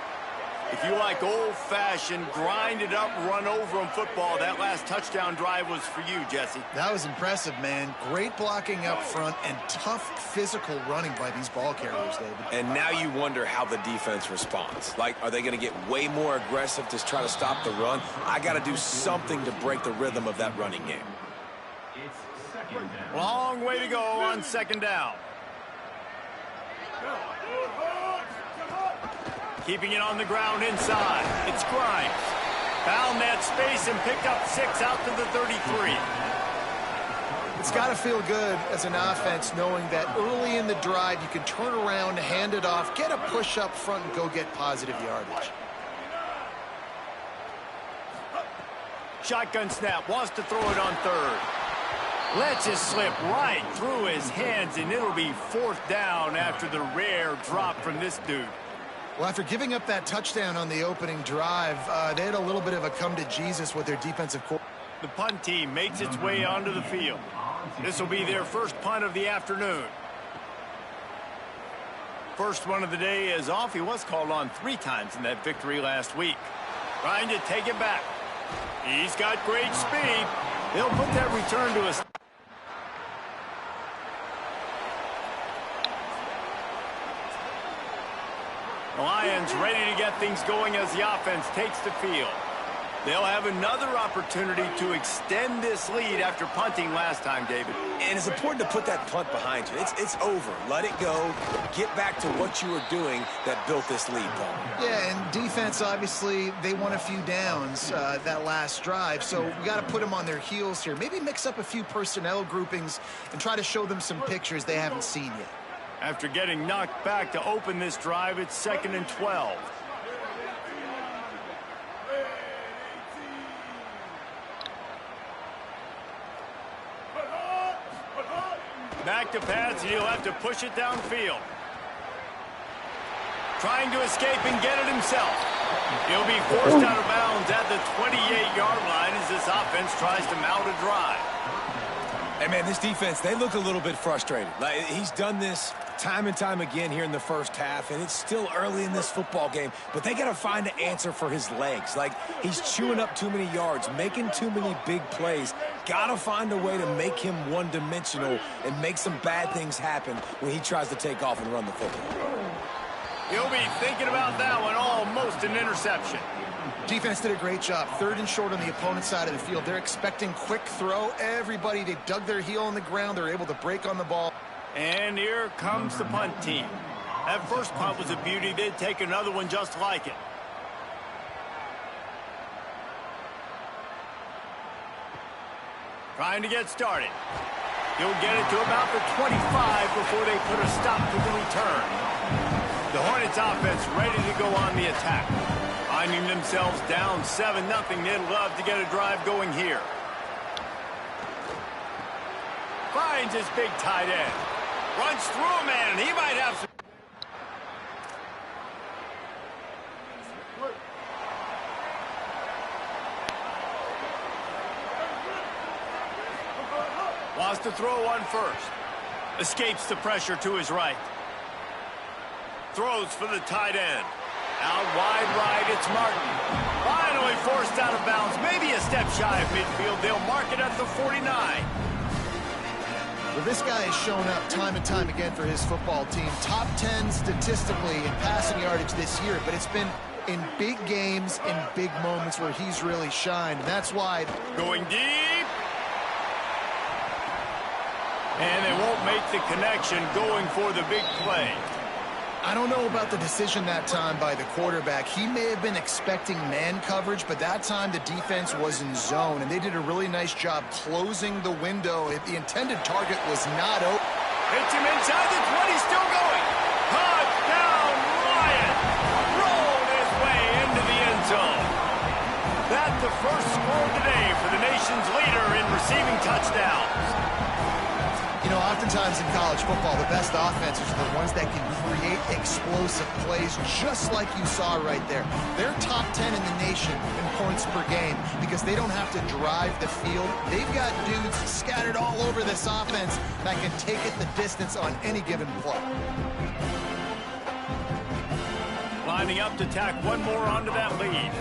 If you like old-fashioned, grind-it-up, run-over-'em football, that last touchdown drive was for you, Jesse. That was impressive, man. Great blocking up front and tough physical running by these ball carriers, David. And now you wonder how the defense responds. Like, are they going to get way more aggressive to try to stop the run? I got to do something to break the rhythm of that running game. Long way to go on second down. Keeping it on the ground inside. It's Grimes. Found that space and picked up 6 out to the 33. It's got to feel good as an offense knowing that early in the drive you can turn around, hand it off, get a push up front, and go get positive yardage. Shotgun snap. Wants to throw it on third. Lets it slip right through his hands, and it'll be 4th down after the rare drop from this dude. Well, after giving up that touchdown on the opening drive, they had a little bit of a come-to-Jesus with their defensive core. The punt team makes its way onto the field. This will be their first punt of the afternoon. First one of the day is off. He was called on 3 times in that victory last week. Trying to take it back. He's got great speed. They'll put that return to us. The Lions ready to get things going as the offense takes the field. They'll have another opportunity to extend this lead after punting last time, David. And it's important to put that punt behind you. It's over. Let it go. Get back to what you were doing that built this lead, Paul. Yeah, and defense, obviously, they won a few downs that last drive, so we got to put them on their heels here. Maybe mix up a few personnel groupings and try to show them some pictures they haven't seen yet. After getting knocked back to open this drive, it's 2nd and 12. Back to pass, and he'll have to push it downfield. Trying to escape and get it himself. He'll be forced out of bounds at the 28-yard line as this offense tries to mount a drive. Hey, man, this defense, they look a little bit frustrated. Like, he's done this time and time again here in the first half, and it's still early in this football game, but they got to find an answer for his legs. Like, he's chewing up too many yards, making too many big plays. Got to find a way to make him one-dimensional and make some bad things happen when he tries to take off and run the football. He'll be thinking about that one, almost an interception. Defense did a great job. 3rd and short on the opponent's side of the field. They're expecting quick throw. Everybody, they dug their heel on the ground. They're able to break on the ball. And here comes the punt team. That first punt was a beauty. They'd take another one just like it. Trying to get started. He'll get it to about the 25 before they put a stop to the return. The Hornets offense ready to go on the attack. Finding themselves down 7-0, they'd love to get a drive going here. Finds his big tight end. Runs through a man, and he might have some... Wants to throw one first. Escapes the pressure to his right. Throws for the tight end. Out wide right, it's Martin. Finally forced out of bounds. Maybe a step shy of midfield. They'll mark it at the 49. Well, this guy has shown up time and time again for his football team. Top 10 statistically in passing yardage this year, but it's been in big games, in big moments where he's really shined. And that's why... Going deep. And they won't make the connection going for the big play. I don't know about the decision that time by the quarterback. He may have been expecting man coverage, but that time the defense was in zone, and they did a really nice job closing the window. The intended target was not open. Hits him inside the 20, still going. Touchdown, Lions! Rolled his way into the end zone. That's the first score today for the nation's leader in receiving touchdowns. You know, Oftentimes in college football, the best offenses are the ones that can create explosive plays, just like you saw right there. They're top 10 in the nation in points per game because they don't have to drive the field. They've got dudes scattered all over this offense that can take it the distance on any given play. Lining up to tack one more onto that lead.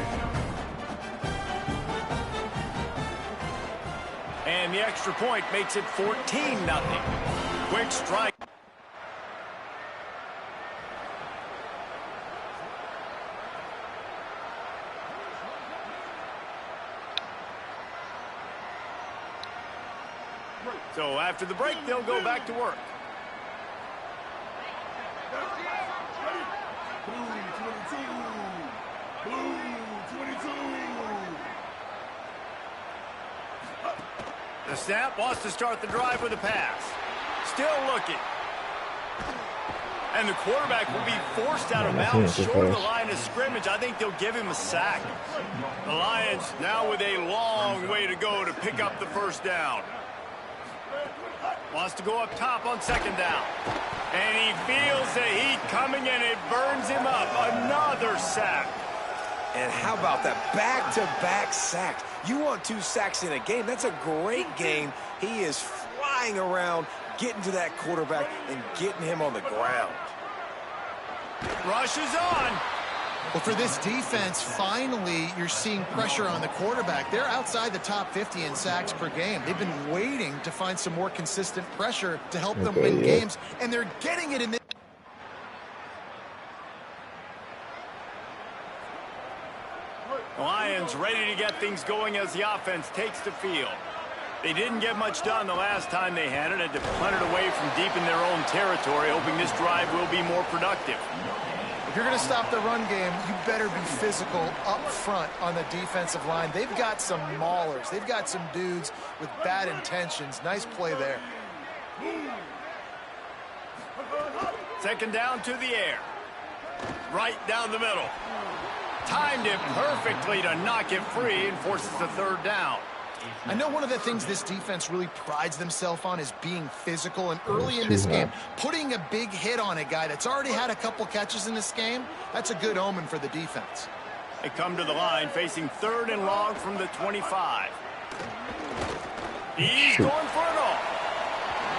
And the extra point makes it 14-0. Quick strike. So after the break, they'll go back to work. The snap wants to start the drive with a pass. Still looking. And the quarterback will be forced out of bounds short of the line of scrimmage. I think they'll give him a sack. The Lions now with a long way to go to pick up the first down. Wants to go up top on second down. And he feels the heat coming and it burns him up. Another sack. And how about that back-to-back sacks? You want 2 sacks in a game. That's a great game. He is flying around, getting to that quarterback and getting him on the ground. Rush is on. Well, for this defense, finally, you're seeing pressure on the quarterback. They're outside the top 50 in sacks per game. They've been waiting to find some more consistent pressure to help them win games, and they're getting it in this. The Lions ready to get things going as the offense takes the field. They didn't get much done the last time they had it, and to punt it away from deep in their own territory, hoping this drive will be more productive. If you're going to stop the run game, you better be physical up front on the defensive line. They've got some maulers. They've got some dudes with bad intentions. Nice play there. Second down to the air. Right down the middle. Timed it perfectly to knock it free and forces the third down. I know one of the things this defense really prides themselves on is being physical, and early in this game, putting a big hit on a guy that's already had a couple catches in this game, that's a good omen for the defense. They come to the line facing third and long from the 25. He's going for it all.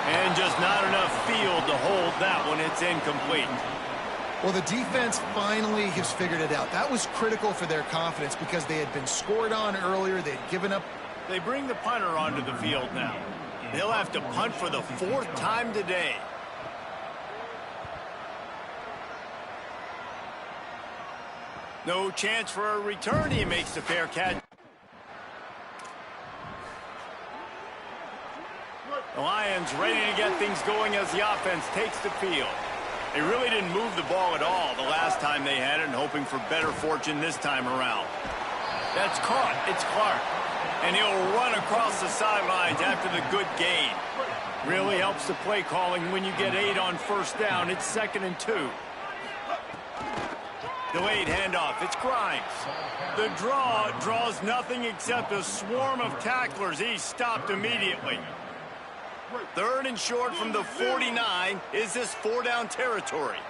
And just not enough field to hold that one. It's incomplete. Well, the defense finally has figured it out. That was critical for their confidence because they had been scored on earlier. They had given up. They bring the punter onto the field now. They'll have to punt for the 4th time today. No chance for a return. He makes the fair catch. The Lions ready to get things going as the offense takes the field. They really didn't move the ball at all the last time they had it, and hoping for better fortune this time around. That's caught. It's Clark. And he'll run across the sidelines after the good gain. Really helps the play calling when you get 8 on first down. It's 2nd and 2. Delayed handoff. It's Grimes. The draw draws nothing except a swarm of tacklers. He's stopped immediately. 3rd and short from the 49. Is this 4-down territory?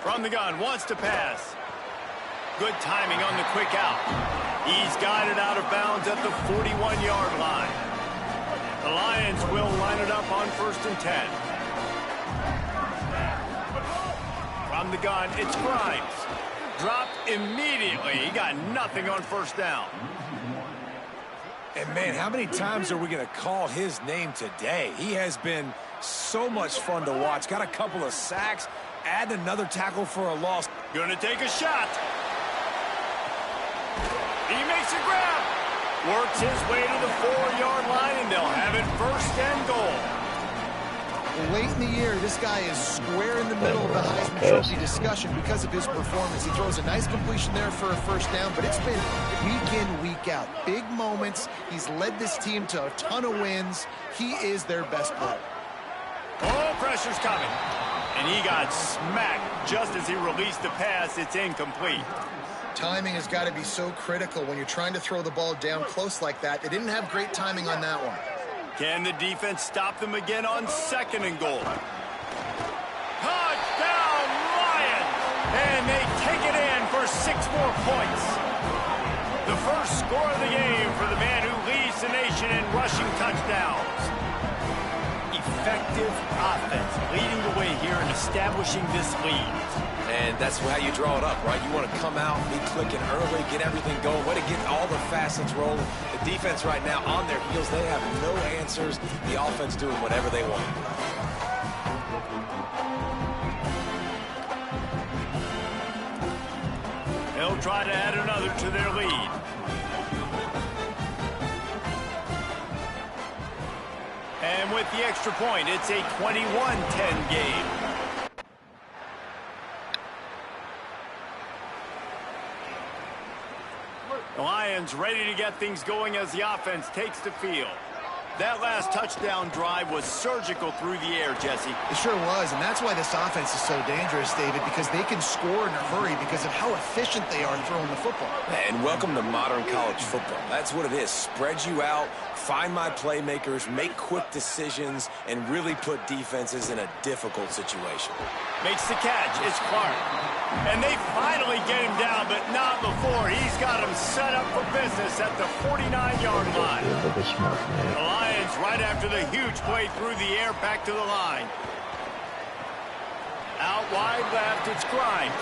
From the gun, wants to pass. Good timing on the quick out. He's got it out of bounds at the 41-yard line. The Lions will line it up on 1st and 10. From the gun, it's Grimes. Dropped immediately. He got nothing on first down. And, man, how many times are we going to call his name today? He has been so much fun to watch. Got a couple of sacks, add another tackle for a loss. Going to take a shot. He makes a grab. Works his way to the 4-yard line, and they'll have it 1st and goal. Late in the year, this guy is square in the middle of the Heisman Trophy discussion because of his performance. He throws a nice completion there for a first down, but it's been week in, week out. Big moments. He's led this team to a ton of wins. He is their best player. Oh, pressure's coming. And he got smacked just as he released the pass. It's incomplete. Timing has got to be so critical when you're trying to throw the ball down close like that. They didn't have great timing on that one. Can the defense stop them again on 2nd and goal? Touchdown, Lions! And they take it in for 6 more points. The first score of the game for the man who leads the nation in rushing touchdowns. Effective offense leading the way here and establishing this lead. And that's how you draw it up, right? You want to come out, be clicking early, get everything going, way to get all the facets rolling. The defense right now on their heels, they have no answers. The offense doing whatever they want. They'll try to add another to their lead. And with the extra point, it's a 21-10 game. The Lions ready to get things going as the offense takes the field. That last touchdown drive was surgical through the air, Jesse. It sure was, and that's why this offense is so dangerous, David, because they can score in a hurry because of how efficient they are throwing the football. And welcome to modern college football. That's what it is. Spread you out, find my playmakers, make quick decisions, and really put defenses in a difficult situation. Makes the catch. It's Clark. And they finally get him down, but not before. He's got him set up for business at the 49-yard line. The Lions right after the huge play through the air back to the line. Out wide left, it's Grimes.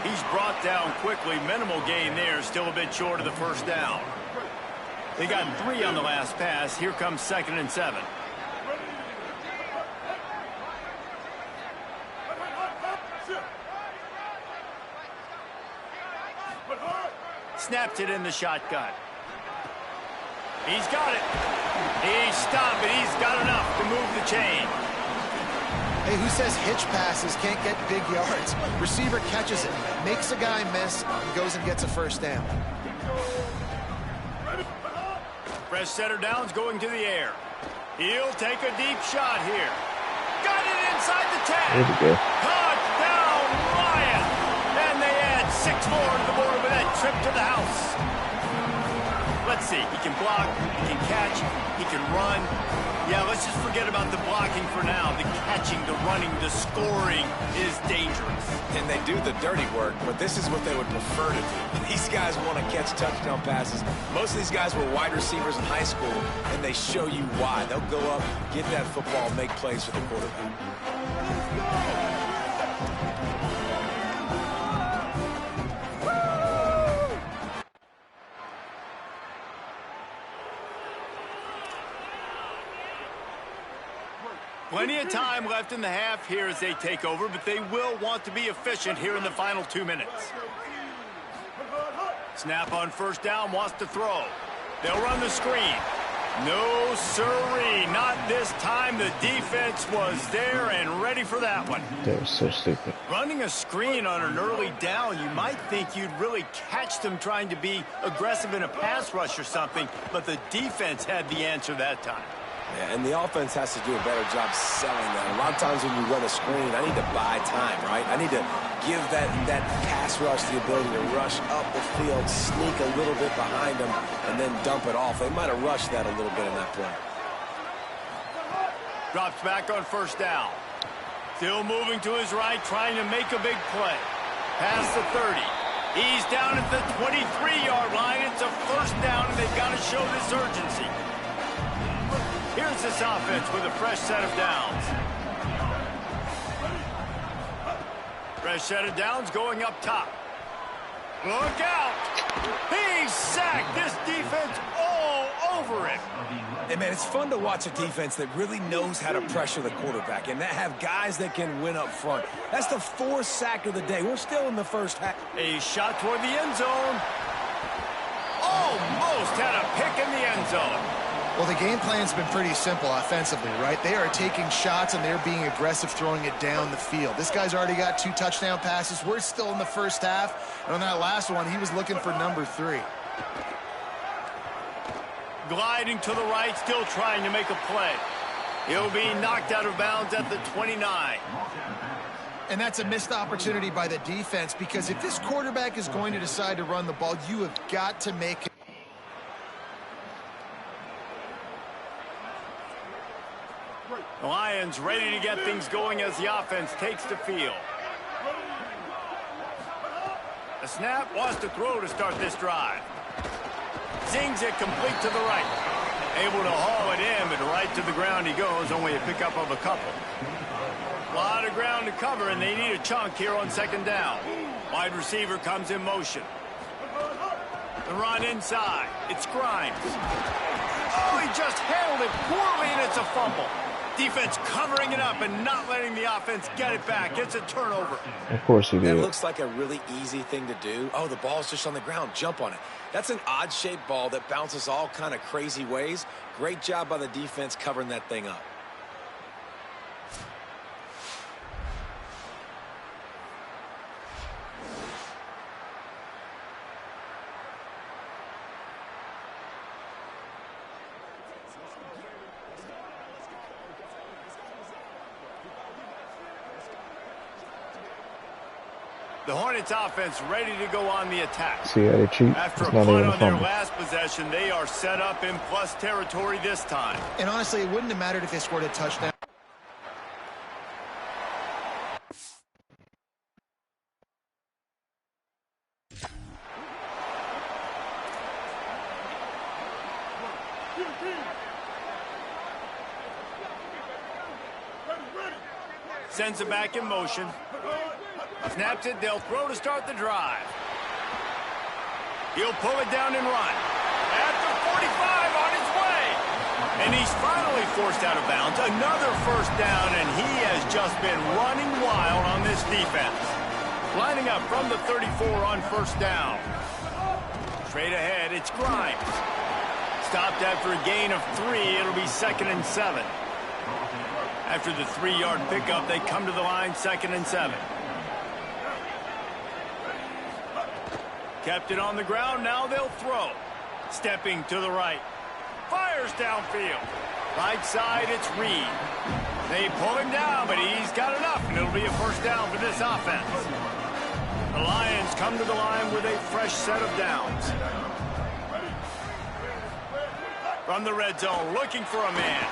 He's brought down quickly. Minimal gain there, still a bit short of the first down. They got 3 on the last pass. Here comes 2nd and 7. Snapped it in the shotgun. He's got it. He stopped it. He's got enough to move the chain. Hey, who says hitch passes can't get big yards? Receiver catches it, makes a guy miss, and goes and gets a first down. Fresh setter downs going to the air. He'll take a deep shot here. Got it inside the 10. There we go. Touchdown, Lions! And they add 6 more to the board with that trip to the house. Let's see. He can block, he can catch, he can run. Yeah, let's just forget about the blocking for now. The catching, the running, the scoring is dangerous. And they do the dirty work, but this is what they would prefer to do. These guys want to catch touchdown passes. Most of these guys were wide receivers in high school, and they show you why. They'll go up, get that football, make plays for the quarterback. Plenty of time left in the half here as they take over, but they will want to be efficient here in the final 2 minutes. Snap on first down, wants to throw. They'll run the screen. No siree, not this time. The defense was there and ready for that one. That was so stupid. Running a screen on an early down, you might think you'd really catch them trying to be aggressive in a pass rush or something, but the defense had the answer that time. Yeah, and the offense has to do a better job selling that. A lot of times when you run a screen, I need to buy time, right? I need to give that pass rush the ability to rush up the field, sneak a little bit behind them, and then dump it off. They might have rushed that a little bit in that play. Drops back on first down. Still moving to his right, trying to make a big play. Past the 30. He's down at the 23-yard line. It's a first down, and they've got to show this urgency. Here's this offense with a fresh set of downs. Fresh set of downs going up top. Look out! He's sacked. This defense all over him. Hey, man, it's fun to watch a defense that really knows how to pressure the quarterback and that have guys that can win up front. That's the 4th sack of the day. We're still in the first half. A shot toward the end zone. Almost had a pick in the end zone. Well, the game plan's been pretty simple offensively, right? They are taking shots, and they're being aggressive throwing it down the field. This guy's already got 2 touchdown passes. We're still in the first half. And on that last one, he was looking for number 3. Gliding to the right, still trying to make a play. He'll be knocked out of bounds at the 29. And that's a missed opportunity by the defense, because if this quarterback is going to decide to run the ball, you have got to make it. The Lions ready to get things going as the offense takes the field. The snap wants to throw to start this drive. Zings it complete to the right. Able to haul it in, but right to the ground he goes, only a pickup of a couple. A lot of ground to cover, and they need a chunk here on second down. Wide receiver comes in motion. The run inside. It's Grimes. Oh, he just handled it poorly, and it's a fumble. Defense covering it up and not letting the offense get it back. It's a turnover. Of course he did. That looks like a really easy thing to do. Oh, the ball's just on the ground. Jump on it. That's an odd-shaped ball that bounces all kind of crazy ways. Great job by the defense covering that thing up. The Hornets offense ready to go on the attack. See how they cheat? After a It's not punt even a on their fumble. last possession, they are set up in plus territory this time. And honestly, it wouldn't have mattered if they scored a touchdown. Sends it back in motion. Snaps it, they'll throw to start the drive. He'll pull it down and run. At the 45 on his way. And he's finally forced out of bounds. Another first down, and he has just been running wild on this defense. Lining up from the 34 on first down. Straight ahead, it's Grimes. Stopped after a gain of 3. It'll be 2nd and 7. After the 3-yard pickup, they come to the line, 2nd and 7. Kept it on the ground, now they'll throw. Stepping to the right. Fires downfield. Right side, it's Reed. They pull him down, but he's got enough, and it'll be a first down for this offense. The Lions come to the line with a fresh set of downs. From the red zone, looking for a man.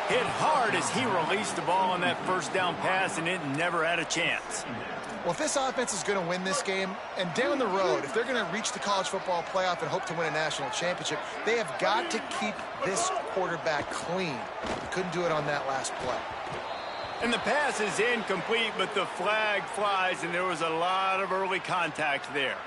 Hit hard as he released the ball on that first down pass, and it never had a chance. Well, if this offense is going to win this game, and down the road, if they're going to reach the college football playoff and hope to win a national championship, they have got to keep this quarterback clean. He couldn't do it on that last play. And the pass is incomplete, but the flag flies, and there was a lot of early contact there.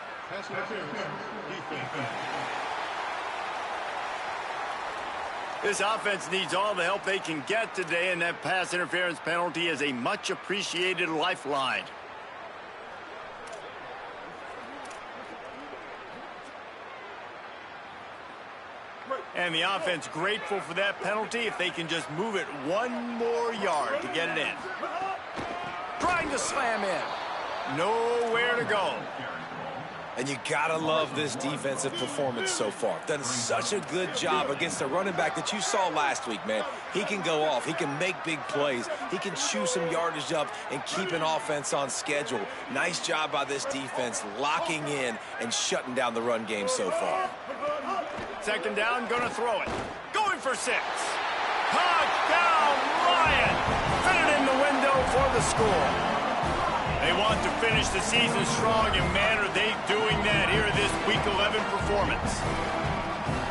This offense needs all the help they can get today, and that pass interference penalty is a much-appreciated lifeline. And the offense grateful for that penalty if they can just move it one more yard to get it in. Trying to slam in. Nowhere to go. And you gotta love this defensive performance so far. Done such a good job against a running back that you saw last week, man. He can go off. He can make big plays. He can chew some yardage up and keep an offense on schedule. Nice job by this defense locking in and shutting down the run game so far. Second down, gonna throw it. Going for 6. Touchdown, Lion! Fit it in the window for the score. They want to finish the season strong, and man, are they doing that here in this Week 11 performance.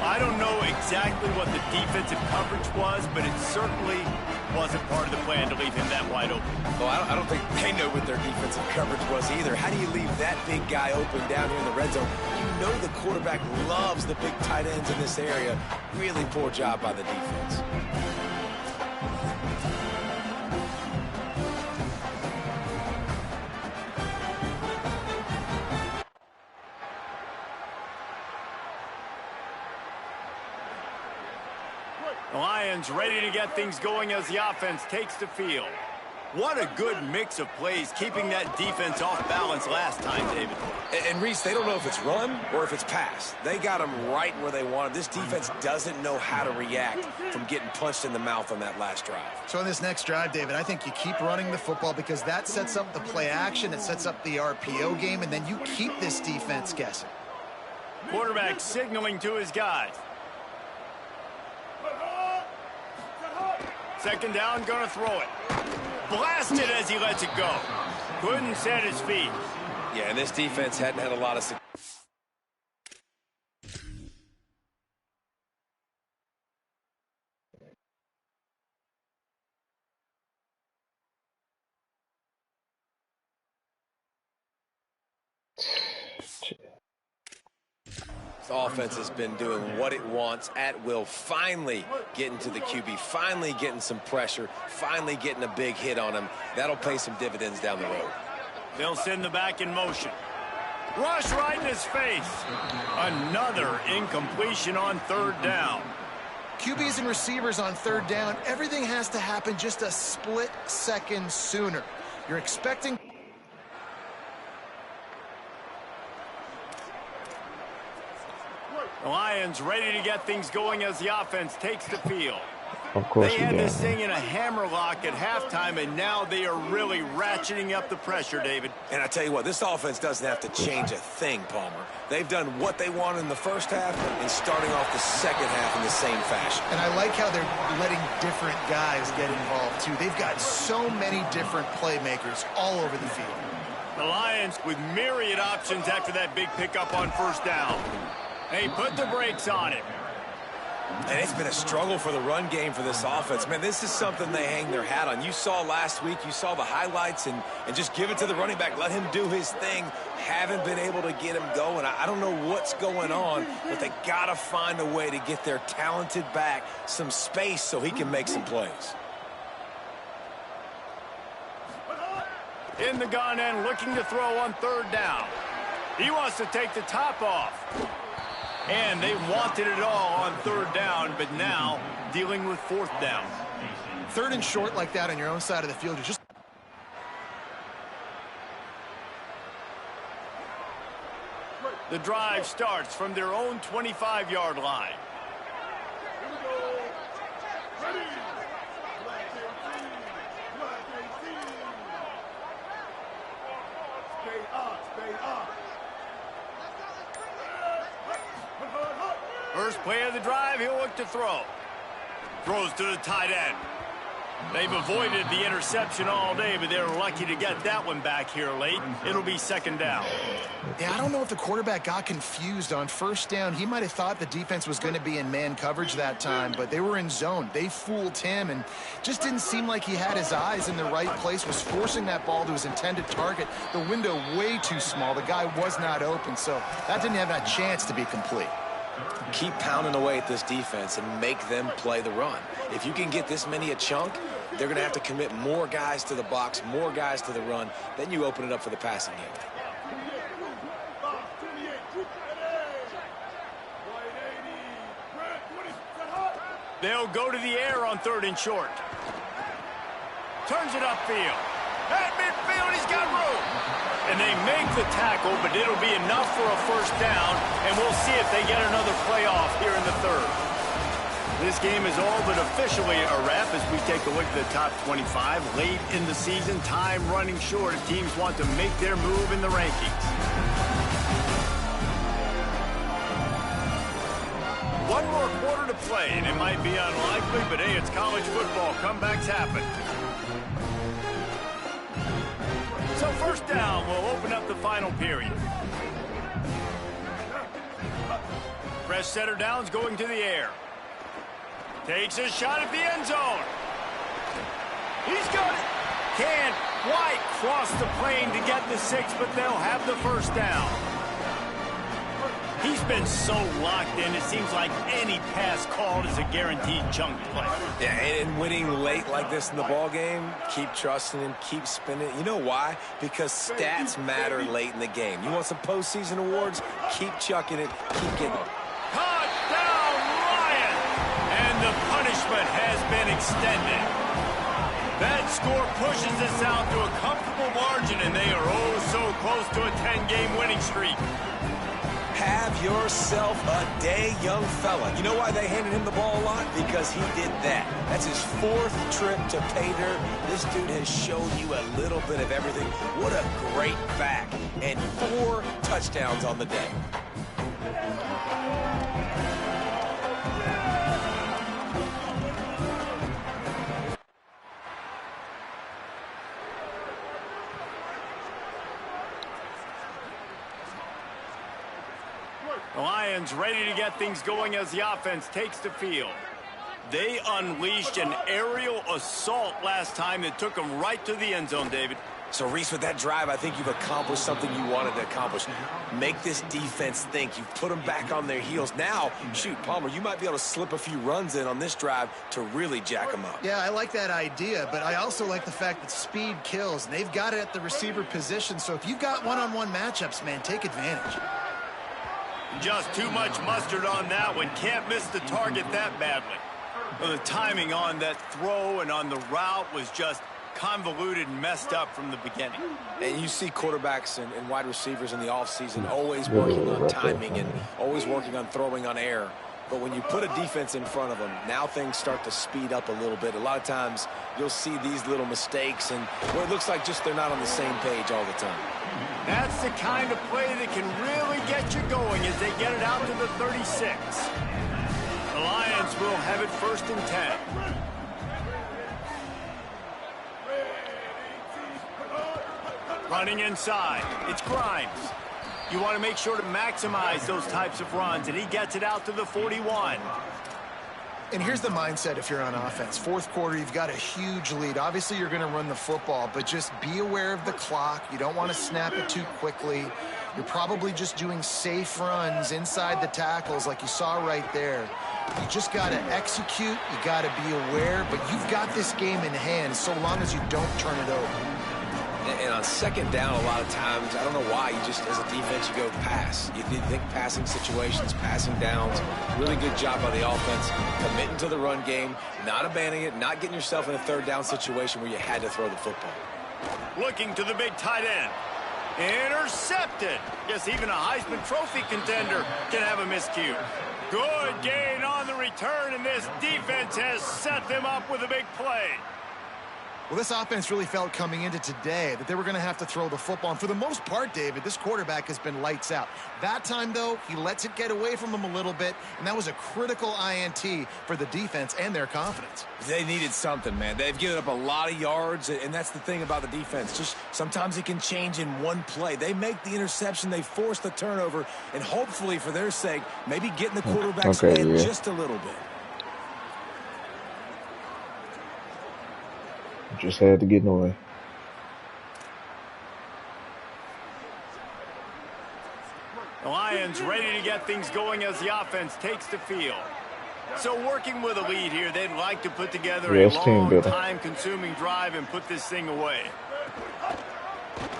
I don't know exactly what the defensive coverage was, but it certainly wasn't part of the plan to leave him that wide open. Well, I don't think they know what their defensive coverage was either. How do you leave that big guy open down here in the red zone? You know the quarterback loves the big tight ends in this area. Really poor job by the defense. The Lions ready to get things going as the offense takes the field. What a good mix of plays, keeping that defense off balance last time, David. And Reese, they don't know if it's run or if it's pass. They got them right where they want them. This defense doesn't know how to react from getting punched in the mouth on that last drive. So in this next drive, David, I think you keep running the football because that sets up the play action, it sets up the RPO game, and then you keep this defense guessing. Quarterback signaling to his guys. Second down, gonna throw it. Blasted as he lets it go. Couldn't set his feet. Yeah, and this defense hadn't had a lot of success. This offense has been doing what it wants at will, finally getting to the QB, finally getting some pressure, finally getting a big hit on him. That'll pay some dividends down the road. They'll send the back in motion. Rush right in his face. Another incompletion on third down. QBs and receivers on third down, everything has to happen just a split second sooner. You're expecting... The Lions ready to get things going as the offense takes the field. Of course They we had got this it. thing in a hammerlock at halftime, and now they are really ratcheting up the pressure, David. And I tell you what, this offense doesn't have to change a thing, Palmer. They've done what they wanted in the first half and starting off the second half in the same fashion. And I like how they're letting different guys get involved, too. They've got so many different playmakers all over the field. The Lions with myriad options after that big pickup on first down. They put the brakes on it. And it's been a struggle for the run game for this offense. Man, this is something they hang their hat on. You saw last week, you saw the highlights, and just give it to the running back. Let him do his thing. Haven't been able to get him going. I don't know what's going on, but they got to find a way to get their talented back some space so he can make some plays. In the gun and looking to throw on third down. He wants to take the top off. And they wanted it all on third down, but now dealing with fourth down. Third and short like that on your own side of the field, you're just... The drive starts from their own 25-yard line. Here we go. Ready. Black 18. Black 18. Stay up. Stay up. First play of the drive, he'll look to throw. Throws to the tight end. They've avoided the interception all day, but they're lucky to get that one back here late. It'll be second down. Yeah, I don't know if the quarterback got confused on first down. He might have thought the defense was going to be in man coverage that time, but they were in zone. They fooled him and just didn't seem like he had his eyes in the right place, was forcing that ball to his intended target. The window way too small. The guy was not open, so that didn't have a chance to be complete. Keep pounding away at this defense and make them play the run. If you can get this many a chunk, they're going to have to commit more guys to the box, more guys to the run. Then you open it up for the passing game. They'll go to the air on third and short. Turns it upfield. At midfield, he's got room. And they make the tackle, but it'll be enough for a first down, and we'll see if they get another playoff here in the third. This game is all but officially a wrap as we take a look at the top 25. Late in the season, time running short as teams want to make their move in the rankings. One more quarter to play, and it might be unlikely, but hey, it's college football. Comebacks happen. So first down, we'll open up the final period. Fresh setter down's going to the air. Takes a shot at the end zone. He's got it. Can't quite cross the plane to get the 6, but they'll have the first down. He's been so locked in, it seems like any pass called is a guaranteed chunk play. Yeah, and winning late like this in the ball game, keep trusting him, keep spinning. You know why? Because stats matter late in the game. You want some postseason awards? Keep chucking it, keep getting it. Touchdown, Lions! And the punishment has been extended. That score pushes this out to a comfortable margin, and they are oh so close to a 10-game winning streak. Have yourself a day, young fella. You know why they handed him the ball a lot? Because he did that. That's his 4th trip to pay dirt. This dude has shown you a little bit of everything. What a great back. And 4 touchdowns on the day. The Lions ready to get things going as the offense takes the field. They unleashed an aerial assault last time that took them right to the end zone, David. So, Reese, with that drive, I think you've accomplished something you wanted to accomplish. Make this defense think. You've put them back on their heels. Now, shoot, Palmer, you might be able to slip a few runs in on this drive to really jack them up. Yeah, I like that idea, but I also like the fact that speed kills, and they've got it at the receiver position. So if you've got one-on-one matchups, man, take advantage. Just too much mustard on that one. Can't miss the target that badly. Well, the timing on that throw and on the route was just convoluted and messed up from the beginning. And you see quarterbacks and wide receivers in the offseason always working on timing and always working on throwing on air. But when you put a defense in front of them, now things start to speed up a little bit. A lot of times you'll see these little mistakes and where it looks like just they're not on the same page all the time. That's the kind of play that can really get you going as they get it out to the 36. The Lions will have it 1st and 10. Running inside. It's Grimes. You want to make sure to maximize those types of runs, and he gets it out to the 41. And here's the mindset if you're on offense. 4th quarter, you've got a huge lead. Obviously, you're going to run the football, but just be aware of the clock. You don't want to snap it too quickly. You're probably just doing safe runs inside the tackles like you saw right there. You just got to execute. You got to be aware, but you've got this game in hand so long as you don't turn it over. And on 2nd down, a lot of times, I don't know why, you just, as a defense, you go pass. You think passing situations, passing downs. Really good job by the offense, committing to the run game, not abandoning it, not getting yourself in a 3rd down situation where you had to throw the football. Looking to the big tight end. Intercepted. Guess even a Heisman Trophy contender can have a miscue. Good gain on the return, and this defense has set them up with a big play. Well, this offense really felt coming into today that they were going to have to throw the football. And for the most part, David, this quarterback has been lights out. That time, though, he lets it get away from him a little bit, and that was a critical INT for the defense and their confidence. They needed something, man. They've given up a lot of yards, and that's the thing about the defense. Just sometimes it can change in one play. They make the interception, they force the turnover, and hopefully, for their sake, maybe get in the quarterback's head just a little bit. Just had to get in the way. The Lions ready to get things going as the offense takes the field. So working with a lead here, they'd like to put together a long, time-consuming drive and put this thing away.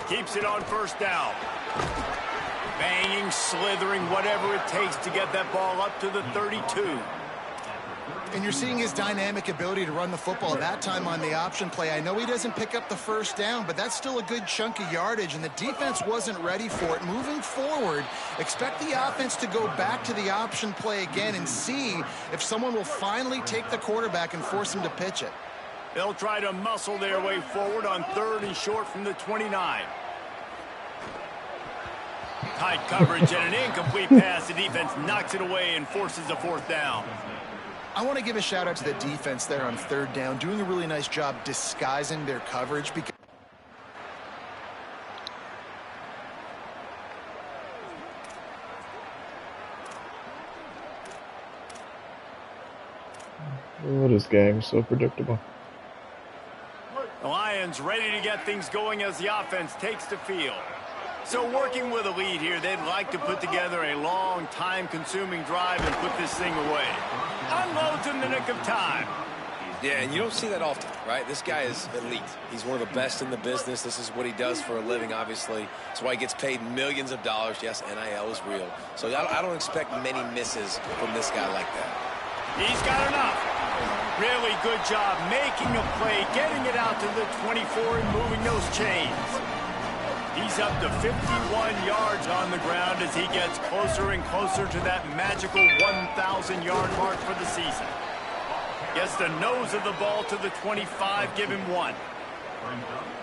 Keeps it on 1st down. Banging, slithering, whatever it takes to get that ball up to the 32. And you're seeing his dynamic ability to run the football that time on the option play. I know he doesn't pick up the 1st down, but that's still a good chunk of yardage, and the defense wasn't ready for it. Moving forward, expect the offense to go back to the option play again and see if someone will finally take the quarterback and force him to pitch it. They'll try to muscle their way forward on 3rd and short from the 29. Tight coverage and an incomplete pass. The defense knocks it away and forces a 4th down. I want to give a shout-out to the defense there on 3rd down, doing a really nice job disguising their coverage. Because oh, this game is so predictable. The Lions ready to get things going as the offense takes the field. So working with a lead here, they'd like to put together a long, time-consuming drive and put this thing away. Unloads in the nick of time. Yeah, and you don't see that often, right? This guy is elite. He's one of the best in the business. This is what he does for a living, obviously. That's why he gets paid millions of dollars. Yes, NIL is real. So I don't expect many misses from this guy like that. He's got enough. Really good job making a play, getting it out to the 24 and moving those chains. He's up to 51 yards on the ground as he gets closer and closer to that magical 1,000-yard mark for the season. Gets the nose of the ball to the 25, give him 1.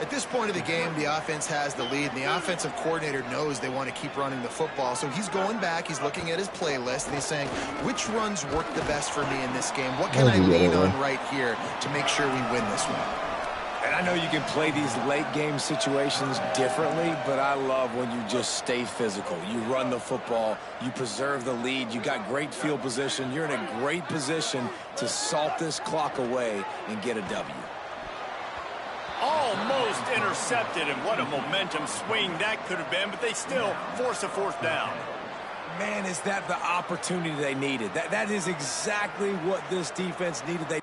At this point of the game, the offense has the lead, and the offensive coordinator knows they want to keep running the football. So he's going back, he's looking at his playlist, and he's saying, which runs work the best for me in this game? What can I lean on right here to make sure we win this one? And I know you can play these late-game situations differently, but I love when you just stay physical. You run the football, you preserve the lead, you got great field position, you're in a great position to salt this clock away and get a W. Almost intercepted, and what a momentum swing that could have been, but they still force a 4th down. Man, is that the opportunity they needed. That is exactly what this defense needed. The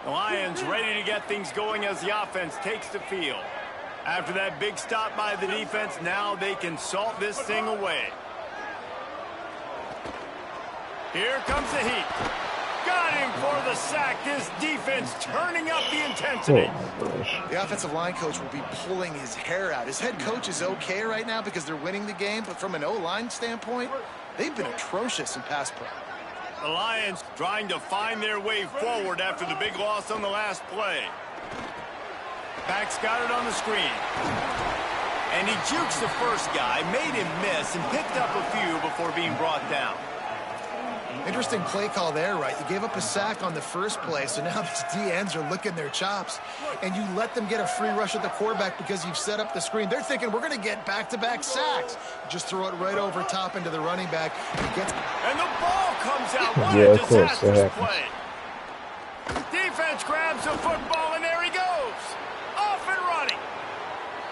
Lions ready to get things going as the offense takes the field. After that big stop by the defense, now they can salt this thing away. Here comes the heat. Got him for the sack. This defense turning up the intensity. The offensive line coach will be pulling his hair out. His head coach is okay right now because they're winning the game, but from an O-line standpoint, they've been atrocious in pass pro. The Lions trying to find their way forward after the big loss on the last play. Back's got it on the screen. And he jukes the first guy, made him miss, and picked up a few before being brought down. Interesting play call there, right? You gave up a sack on the first play, so now these D-ends are licking their chops, and you let them get a free rush at the quarterback because you've set up the screen. They're thinking, we're going to get back-to-back sacks. Just throw it right over top into the running back. And the ball comes out. What a disastrous play. Defense grabs the football, and there he goes. Off and running.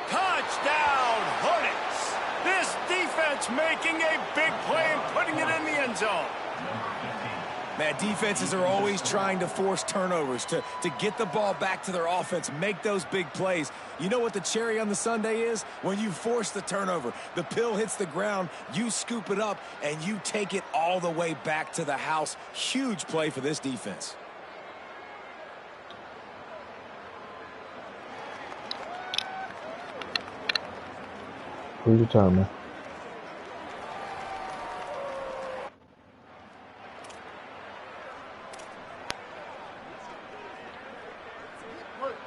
Touchdown, Hornets. This defense making a big play and putting it in the end zone. Man, defenses are always trying to force turnovers to get the ball back to their offense, make those big plays. You know what the cherry on the sundae is? When you force the turnover, the pill hits the ground, you scoop it up, and you take it all the way back to the house. Huge play for this defense. Who's your timer?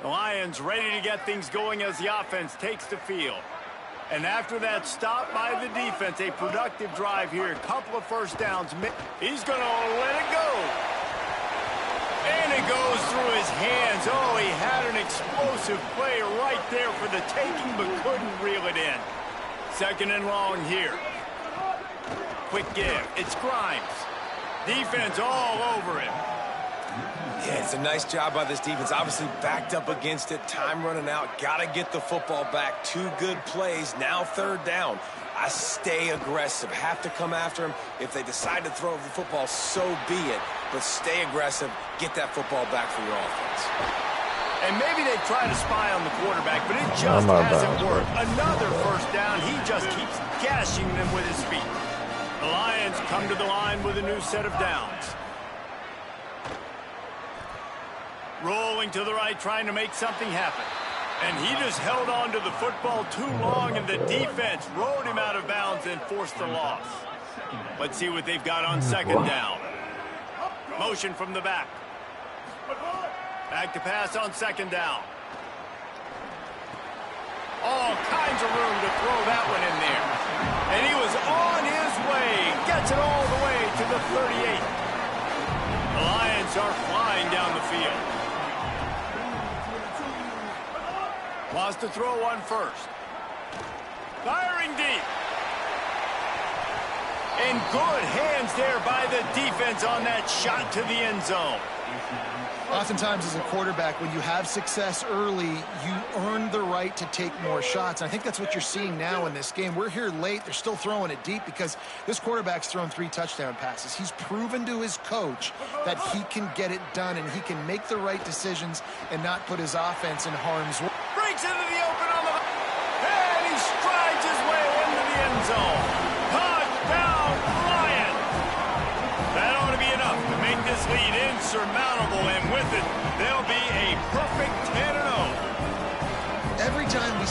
The Lions ready to get things going as the offense takes the field. And after that stop by the defense, a productive drive here, a couple of first downs. He's going to let it go. And it goes through his hands. Oh, he had an explosive play right there for the taking, but couldn't reel it in. 2nd and long here. Quick give. It's Grimes. Defense all over him. Yeah, it's a nice job by this defense. Obviously backed up against it. Time running out. Got to get the football back. 2 good plays. Now 3rd down. I stay aggressive. Have to come after him. If they decide to throw the football, so be it. But stay aggressive. Get that football back for your offense. And maybe they try to spy on the quarterback, but it just hasn't worked. Another first down. He just keeps gashing them with his feet. The Lions come to the line with a new set of downs. Rolling to the right, trying to make something happen. And he just held on to the football too long, and the defense rode him out of bounds and forced the loss. Let's see what they've got on 2nd down. Motion from the back. Back to pass on 2nd down. All kinds of room to throw that one in there. And he was on his way. Gets it all the way to the 38. The Lions are flying down the field. Wants to throw one first. Firing deep. And good hands there by the defense on that shot to the end zone. Oftentimes as a quarterback, when you have success early, you earn the right to take more shots. And I think that's what you're seeing now in this game. We're here late. They're still throwing it deep because this quarterback's thrown 3 touchdown passes. He's proven to his coach that he can get it done and he can make the right decisions and not put his offense in harm's way. Breaks into the open on the... And he strides his way into the end zone.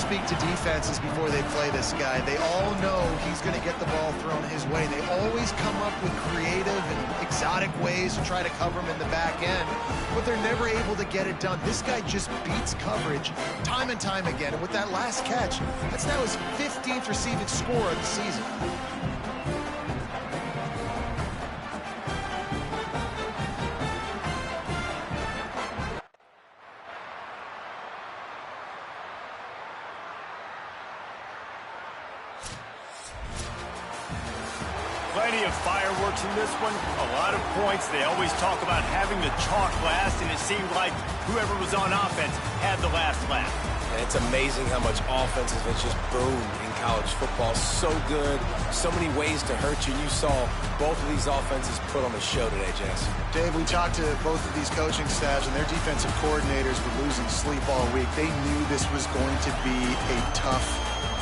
speak to defenses before they play this guy. They all know he's going to get the ball thrown his way. They always come up with creative and exotic ways to try to cover him in the back end, but they're never able to get it done. This guy just beats coverage time and time again, and with that last catch, that's now his 15th receiving score of the season. Plenty of fireworks in this one, a lot of points. They always talk about having the chalk last, and it seemed like whoever was on offense had the last laugh. And it's amazing how much offense has just boomed in college football. So good, so many ways to hurt you. You saw both of these offenses put on the show today, Jess. Dave, we talked to both of these coaching staffs, and their defensive coordinators were losing sleep all week. They knew this was going to be a tough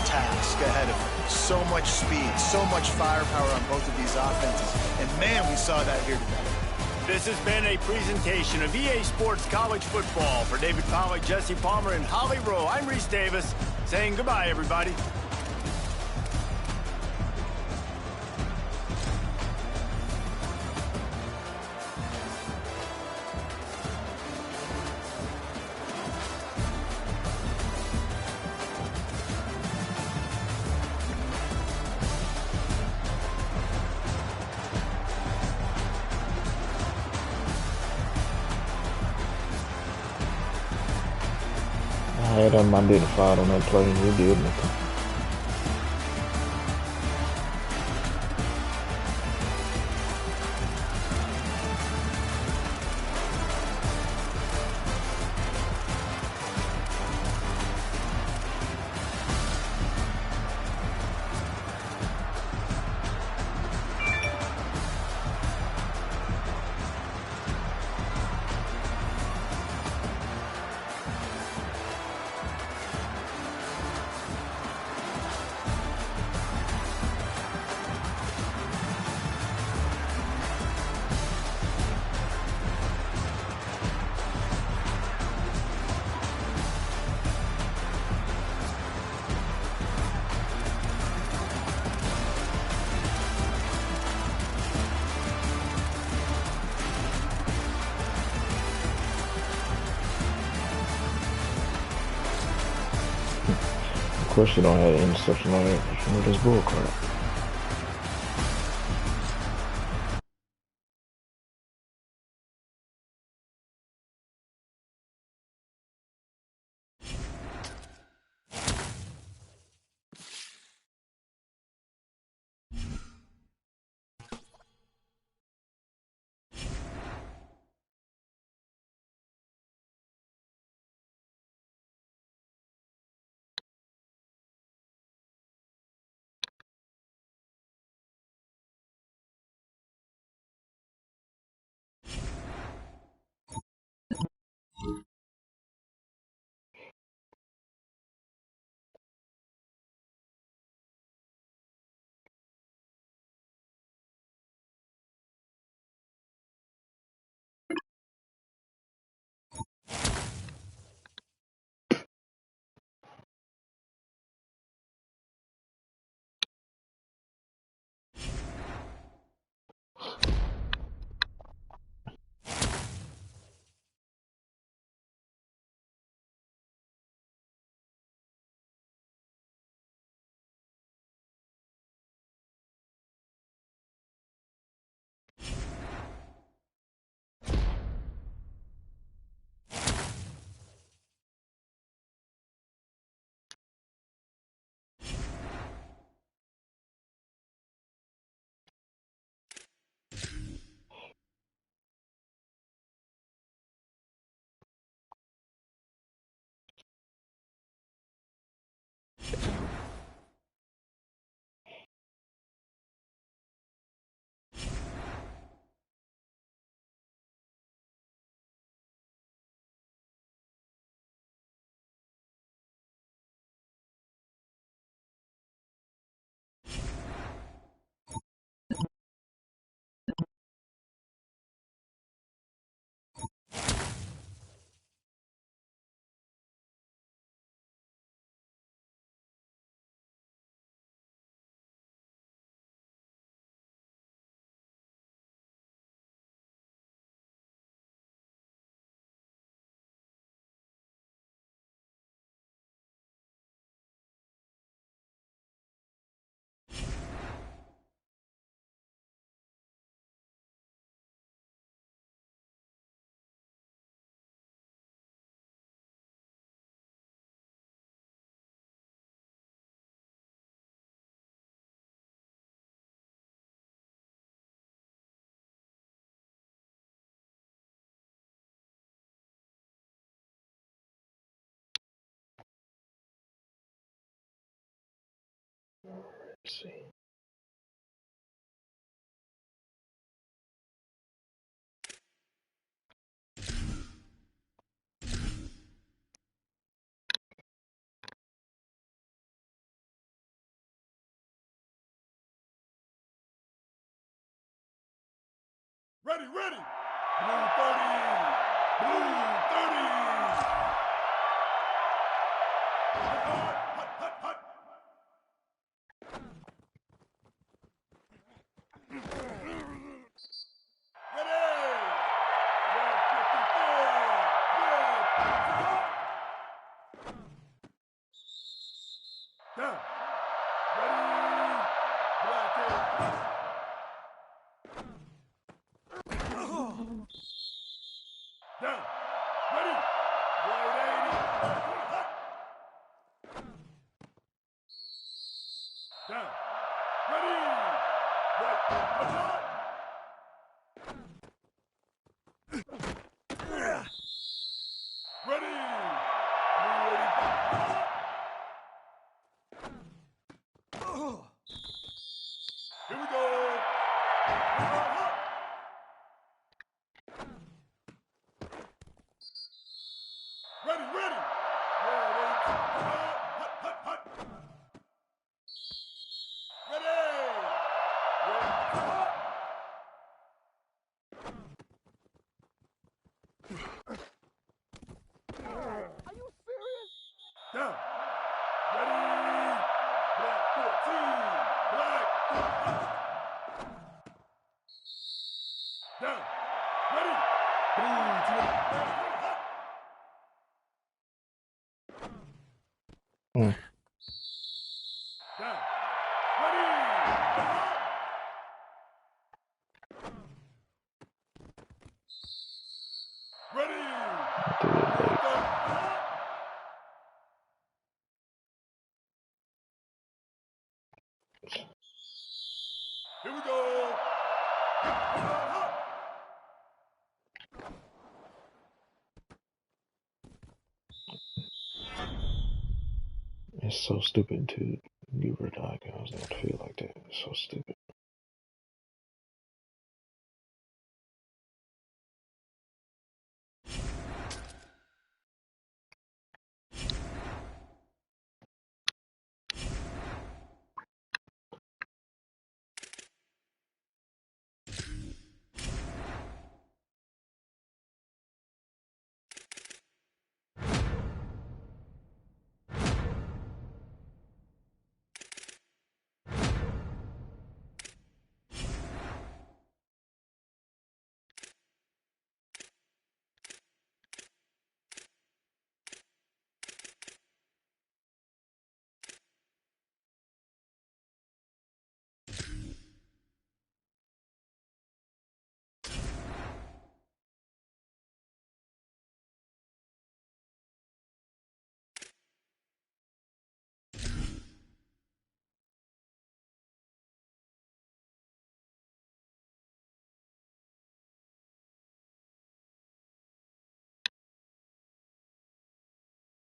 task ahead of them. So much speed, so much firepower on both of these offenses. And man, we saw that here today. This has been a presentation of EA Sports College Football. For David Pollack, Jesse Palmer, and Holly Rowe, I'm Reese Davis, saying goodbye, everybody. I had unidentified on that play and he did nothing. Of course you don't have an interception on it. You know, this bull crap. Let's see. Ready, ready. Blue 30. Blue 30. Hut, hut, hut, hut. Ready. Red 54. Red 54. Down. Ready. Black and down. Ready. 180. Hut. Down. Ready. Right. Hut. Ready. 185. Here we go. Hut. Ready, ready. Red 8. Hut, hut, hut. Ready. Red, hut. Are you serious? Down. Ready. Black 14. Black. Hut. Down. Ready. Blue 20. Hut. Hmm. Down. Ready. Hut. Ready. Do it late. Hut. Here we go. Hut. It's so stupid to give her the icons that feel like that. It's so stupid.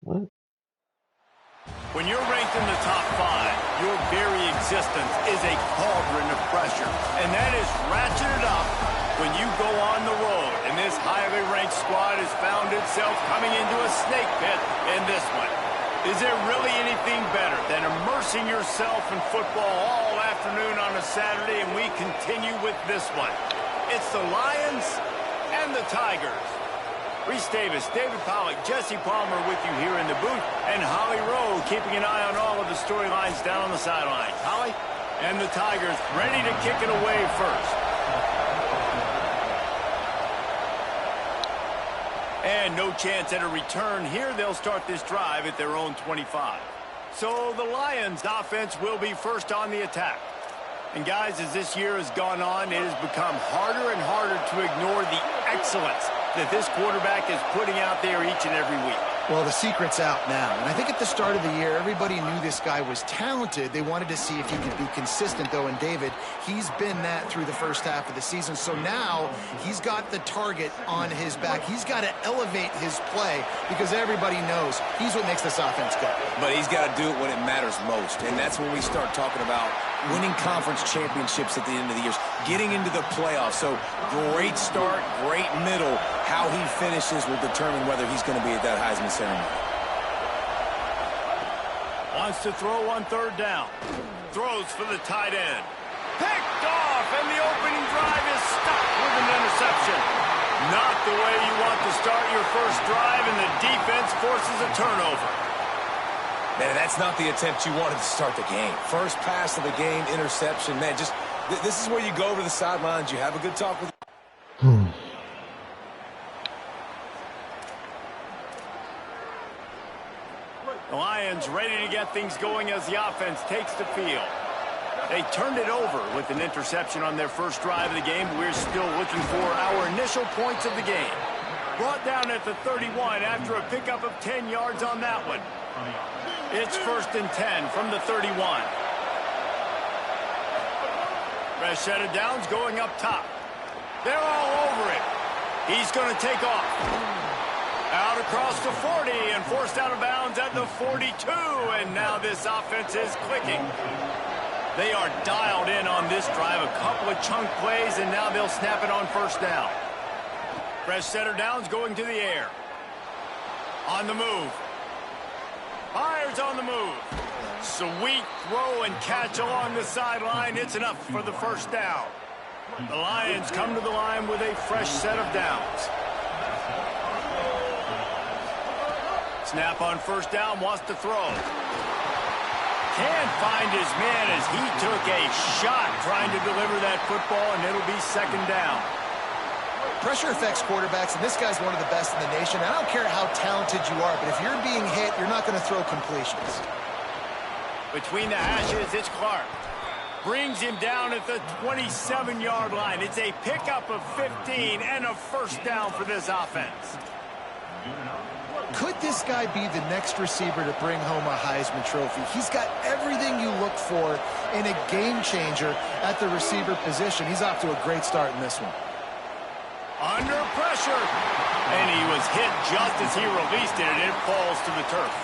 What? When you're ranked in the top 5, your very existence is a cauldron of pressure. And that is ratcheted up when you go on the road. And this highly ranked squad has found itself coming into a snake pit in this one. Is there really anything better than immersing yourself in football all afternoon on a Saturday? And we continue with this one. It's the Lions and the Tigers. Reese Davis, David Pollock, Jesse Palmer with you here in the booth, and Holly Rowe keeping an eye on all of the storylines down on the sideline. Holly? And the Tigers ready to kick it away first. And no chance at a return here. They'll start this drive at their own 25. So the Lions' offense will be first on the attack. And guys, as this year has gone on, it has become harder and harder to ignore the excellence that this quarterback is putting out there each and every week. Well, the secret's out now. And I think at the start of the year, everybody knew this guy was talented. They wanted to see if he could be consistent, though. And David, he's been that through the first half of the season. So now he's got the target on his back. He's got to elevate his play because everybody knows he's what makes this offense go. But he's got to do it when it matters most. And that's when we start talking about winning conference championships at the end of the years, getting into the playoffs. So great start, great middle. How he finishes will determine whether he's going to be at that Heisman ceremony. Wants to throw on third down. Throws for the tight end. Picked off, and the opening drive is stopped with an interception. Not the way you want to start your first drive, and the defense forces a turnover. Man, that's not the attempt you wanted to start the game. First pass of the game, interception. Man, just this is where you go over the sidelines. You have a good talk with The Lions ready to get things going as the offense takes the field. They turned it over with an interception on their first drive of the game. We're still looking for our initial points of the game. Brought down at the 31 after a pickup of 10 yards on that one. It's 1st and 10 from the 31. Fresh set of downs going up top. They're all over it. He's going to take off. Out across the 40 and forced out of bounds at the 42. And now this offense is clicking. They are dialed in on this drive. A couple of chunk plays, and now they'll snap it on first down. Fresh set of downs going to the air. On the move. Fires on the move. Sweet throw and catch along the sideline. It's enough for the first down. The Lions come to the line with a fresh set of downs. Snap on first down, wants to throw. Can't find his man as he took a shot trying to deliver that football, and it'll be 2nd down. Pressure affects quarterbacks, and this guy's one of the best in the nation. I don't care how talented you are, but if you're being hit, you're not going to throw completions. Between the hashes, it's Clark. Brings him down at the 27-yard line. It's a pickup of 15 and a first down for this offense. Could this guy be the next receiver to bring home a Heisman Trophy? He's got everything you look for in a game changer at the receiver position. He's off to a great start in this one. Under pressure. And he was hit just as he released it, and it falls to the turf.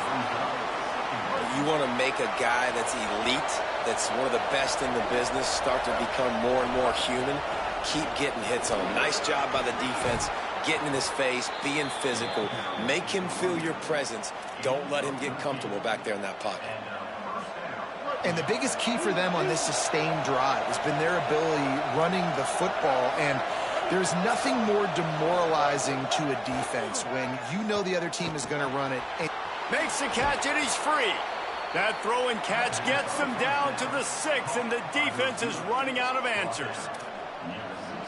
You want to make a guy that's elite, that's one of the best in the business, start to become more and more human. Keep getting hits on him. Nice job by the defense. Getting in his face, being physical. Make him feel your presence. Don't let him get comfortable back there in that pocket. And the biggest key for them on this sustained drive has been their ability running the football. And there's nothing more demoralizing to a defense when you know the other team is going to run it. Makes the catch, and he's free. That throw and catch gets them down to the 6, and the defense is running out of answers.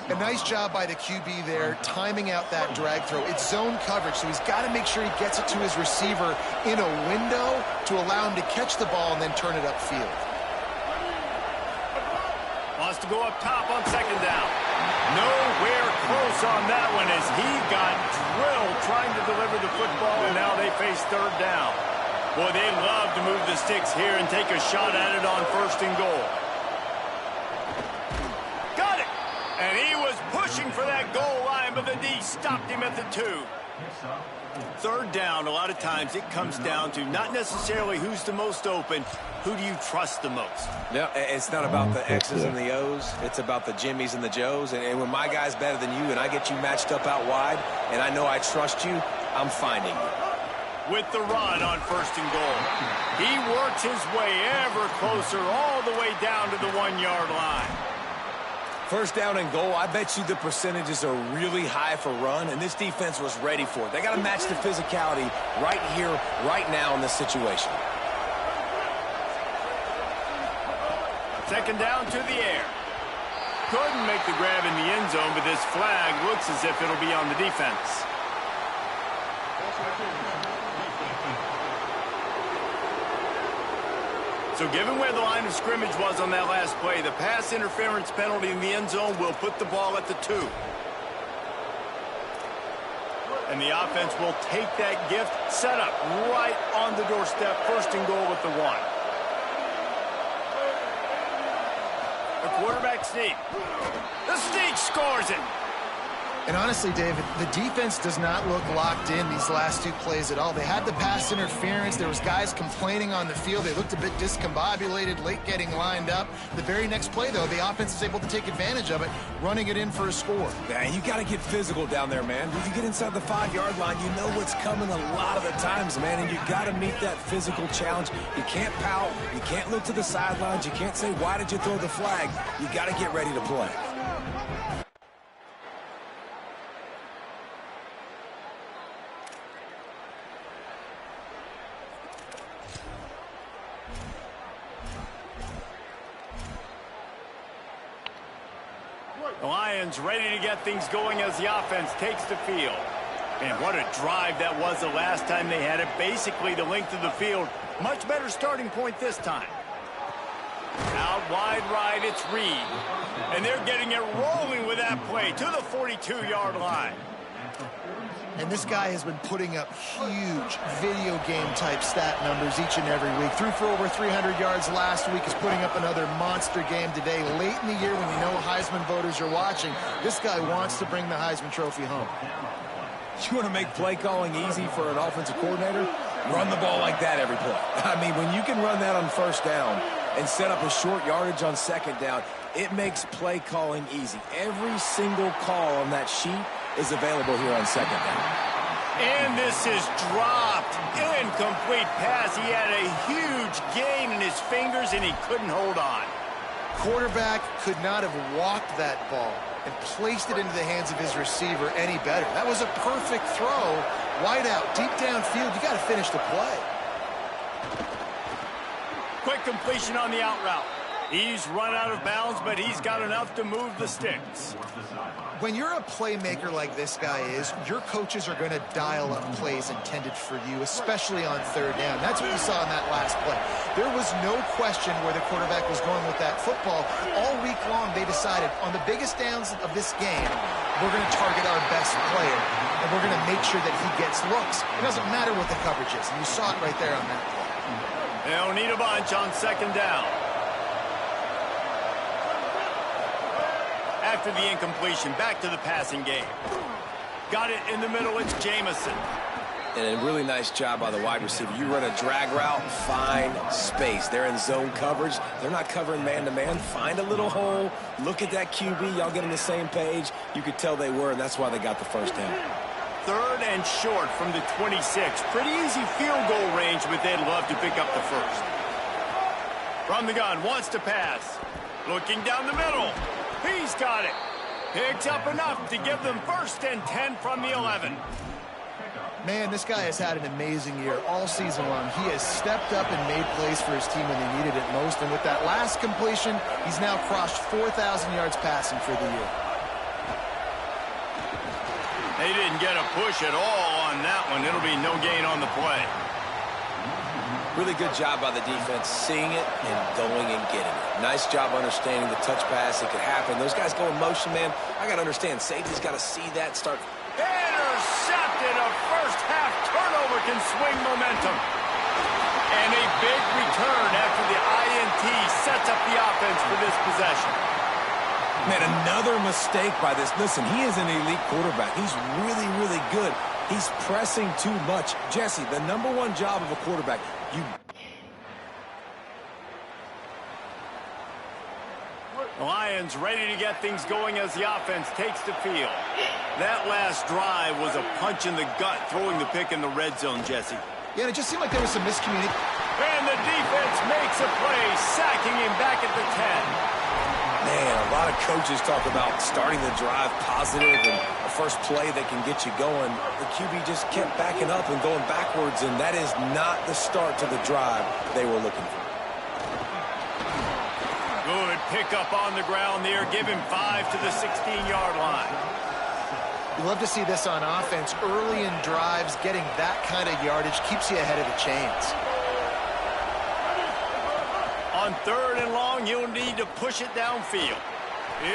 A nice job by the QB there, timing out that drag throw. It's zone coverage, so he's got to make sure he gets it to his receiver in a window to allow him to catch the ball and then turn it upfield. Wants to go up top on 2nd down. Nowhere close on that one as he got drilled trying to deliver the football, and now they face 3rd down. Boy, they love to move the sticks here and take a shot at it on 1st and goal. And he was pushing for that goal line, but the D stopped him at the 2. 3rd down, a lot of times it comes down to not necessarily who's the most open, who do you trust the most? No, it's not about the X's and the O's. It's about the Jimmies and the Joes. And when my guy's better than you and I get you matched up out wide and I know I trust you, I'm finding you. With the run on 1st and goal. He works his way ever closer all the way down to the 1-yard line. 1st down and goal, I bet you the percentages are really high for run, and this defense was ready for it. They got to match the physicality right here, right now in this situation. 2nd down to the air. Couldn't make the grab in the end zone, but this flag looks as if it'll be on the defense. So given where the line of scrimmage was on that last play, the pass interference penalty in the end zone will put the ball at the 2. And the offense will take that gift, set up right on the doorstep, first and goal with the 1. The quarterback sneak. The sneak scores it. And honestly, David, the defense does not look locked in these last 2 plays at all. They had the pass interference. There was guys complaining on the field. They looked a bit discombobulated, late getting lined up. The very next play, though, the offense is able to take advantage of it, running it in for a score. Man, you got to get physical down there, man. When you get inside the 5-yard line, you know what's coming a lot of the times, man, and you got to meet that physical challenge. You can't pout. You can't look to the sidelines. You can't say, why did you throw the flag? You got to get ready to play. The Lions ready to get things going as the offense takes the field. And what a drive that was the last time they had it. Basically the length of the field. Much better starting point this time. Out wide right, it's Reed. And they're getting it rolling with that play to the 42-yard line. And this guy has been putting up huge video game type stat numbers each and every week. Threw for over 300 yards last week. Is putting up another monster game today. Late in the year when you know Heisman voters are watching, this guy wants to bring the Heisman Trophy home. You want to make play calling easy for an offensive coordinator? Run the ball like that every play. I mean, when you can run that on first down and set up a short yardage on second down, it makes play calling easy. Every single call on that sheet is available here on second down. And this is dropped. Incomplete pass. He had a huge gain in his fingers, and he couldn't hold on. Quarterback could not have walked that ball and placed it into the hands of his receiver any better. That was a perfect throw. Wide out, deep downfield. You got to finish the play. Quick completion on the out route. He's run out of bounds, but he's got enough to move the sticks. When you're a playmaker like this guy is, your coaches are going to dial up plays intended for you, especially on third down. That's what you saw in that last play. There was no question where the quarterback was going with that football. All week long, they decided on the biggest downs of this game, we're going to target our best player, and we're going to make sure that he gets looks. It doesn't matter what the coverage is, and you saw it right there on that play. They don't need a bunch on second down. After the incompletion, back to the passing game. Got it in the middle, it's Jamison. And a really nice job by the wide receiver. You run a drag route, find space. They're in zone coverage. They're not covering man-to-man. Find a little hole. Look at that QB. Y'all get on the same page. You could tell they were, and that's why they got the first down. Third and short from the 26. Pretty easy field goal range, but they'd love to pick up the first. From the gun, wants to pass. Looking down the middle. He's got it. Picks up enough to give them first and 10 from the 11. Man, this guy has had an amazing year all season long. He has stepped up and made plays for his team when they needed it most. And with that last completion, he's now crossed 4,000 yards passing for the year. They didn't get a push at all on that one. It'll be no gain on the play. Really good job by the defense, seeing it and going and getting it. Nice job understanding the touch pass. It could happen. Those guys go in motion, man. I got to understand. Safety's got to see that start. Intercepted. A first-half turnover can swing momentum. And a big return after the INT sets up the offense for this possession. Man, another mistake by this. Listen, he is an elite quarterback. He's really, really good. He's pressing too much. Jesse, the #1 job of a quarterback, The Lions ready to get things going as the offense takes the field. That last drive was a punch in the gut, throwing the pick in the red zone, Jesse. Yeah, it just seemed like there was some miscommunication. And the defense makes a play, sacking him back at the 10. Man, a lot of coaches talk about starting the drive positive and a first play that can get you going. The QB just kept backing up and going backwards, and that is not the start to the drive they were looking for. Good pickup on the ground there. Give him 5 to the 16-yard line. You love to see this on offense. Early in drives, getting that kind of yardage keeps you ahead of the chains. On third and long, you'll need to push it downfield.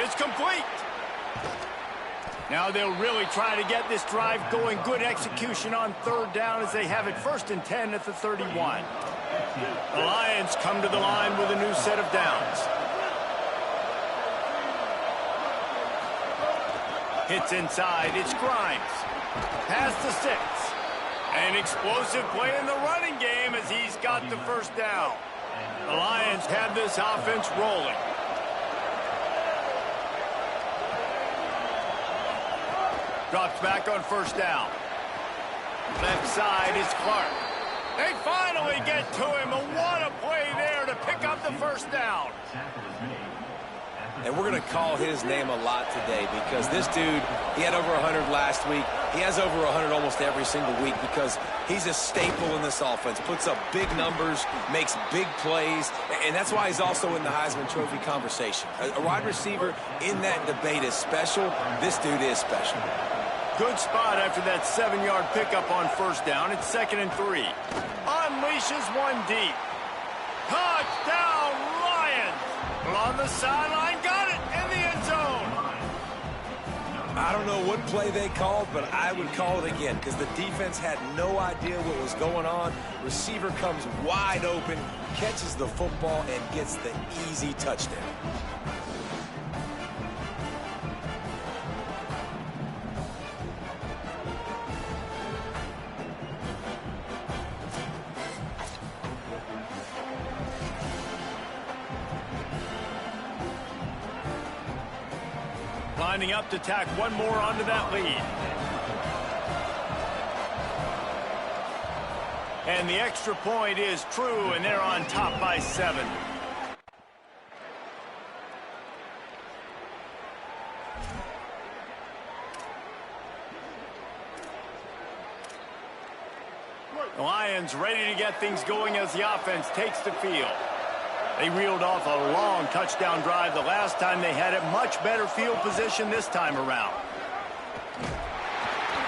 It's complete. Now they'll really try to get this drive going. Good execution on third down as they have it 1st and 10 at the 31. The Lions come to the line with a new set of downs. Hits inside. It's Grimes. Past the 6. An explosive play in the running game as he's got the 1st down. The Lions have this offense rolling. Drops back on 1st down. Left side is Clark. They finally get to him. What a play there to pick up the 1st down. And we're going to call his name a lot today because this dude, he had over 100 last week. He has over 100 almost every single week because he's a staple in this offense. Puts up big numbers, makes big plays, and that's why he's also in the Heisman Trophy conversation. A wide receiver in that debate is special. This dude is special. Good spot after that 7-yard pickup on 1st down. It's 2nd and 3. Unleashes one deep. Touchdown, Lions! On the sideline, got it in the end zone. I don't know what play they called, but I would call it again because the defense had no idea what was going on. Receiver comes wide open, catches the football, and gets the easy touchdown. Lining up to tack one more onto that lead. And the extra point is true, and they're on top by 7. The Lions ready to get things going as the offense takes the field. They reeled off a long touchdown drive the last time they had it. Much better field position this time around.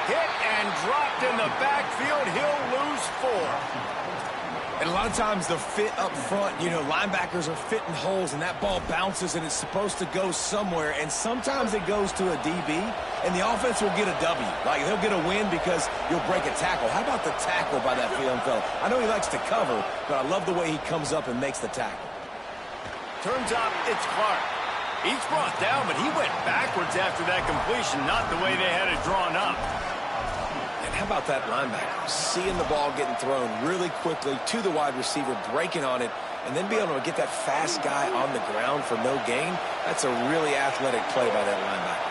Hit and dropped in the backfield. He'll lose 4. And a lot of times the fit up front, you know, linebackers are fitting holes and that ball bounces and it's supposed to go somewhere. And sometimes it goes to a DB and the offense will get a W. Like they'll get a win because you'll break a tackle. How about the tackle by that young fella? I know he likes to cover, but I love the way he comes up and makes the tackle. Turns out it's Clark. He's brought down, but he went backwards after that completion, not the way they had it drawn up. And how about that linebacker? Seeing the ball getting thrown really quickly to the wide receiver, breaking on it, and then being able to get that fast guy on the ground for no gain. That's a really athletic play by that linebacker.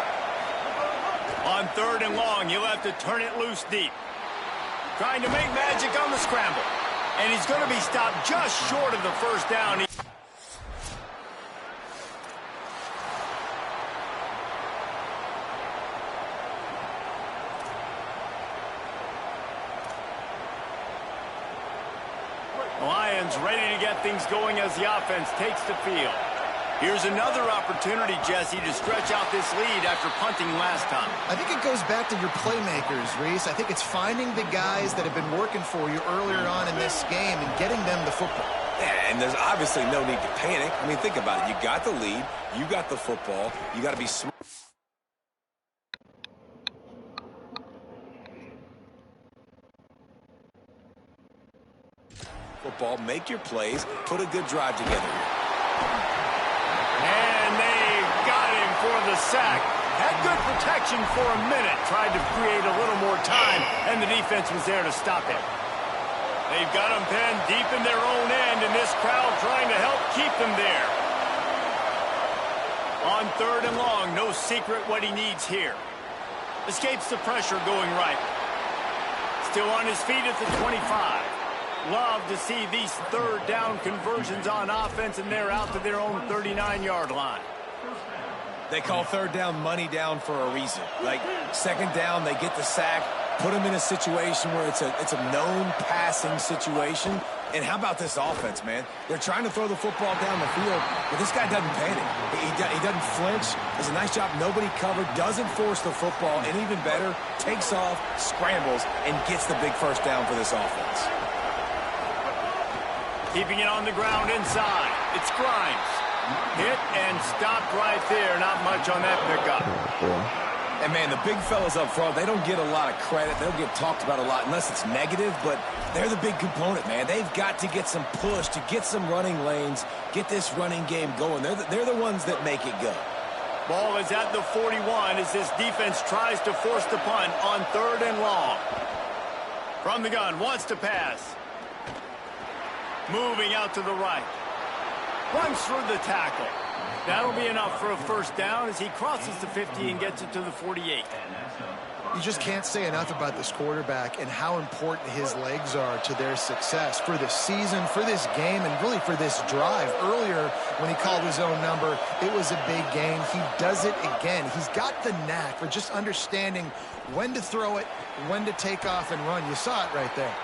On 3rd and long, he'll have to turn it loose deep. Trying to make magic on the scramble. And he's going to be stopped just short of the 1st down. Lions ready to get things going as the offense takes the field. Here's another opportunity, Jesse, to stretch out this lead after punting last time. I think it goes back to your playmakers, Reese. I think it's finding the guys that have been working for you earlier on in this game and getting them the football. Yeah, and there's obviously no need to panic. I mean, think about it. You got the lead. You got the football. You got to be smart. Football, make your plays, put a good drive together. And they got him for the sack. Had good protection for a minute. Tried to create a little more time, and the defense was there to stop him. They've got him pinned deep in their own end, and this crowd trying to help keep them there. On 3rd and long, no secret what he needs here. Escapes the pressure going right. Still on his feet at the 25. Love to see these 3rd down conversions on offense, and they're out to their own 39-yard line. They call 3rd down money down for a reason. Like 2nd down, they get the sack, put them in a situation where it's a known passing situation. And how about this offense, man? They're trying to throw the football down the field, but this guy doesn't panic. He doesn't flinch. Does a nice job. Nobody covered. Doesn't force the football. And even better, takes off, scrambles, and gets the big 1st down for this offense. Keeping it on the ground inside. It's Grimes. Hit and stopped right there. Not much on that pickup. And, man, the big fellas up front, they don't get a lot of credit. They don't get talked about a lot unless it's negative, but they're the big component, man. They've got to get some push, to get some running lanes, get this running game going. They're the ones that make it go. Ball is at the 41 as this defense tries to force the punt on 3rd and long. From the gun, wants to pass. Moving out to the right. Runs through the tackle. That'll be enough for a first down as he crosses the 50 and gets it to the 48. You just can't say enough about this quarterback and how important his legs are to their success for this season, for this game, and really for this drive. Earlier, when he called his own number, it was a big gain. He does it again. He's got the knack for just understanding when to throw it, when to take off and run. You saw it right there.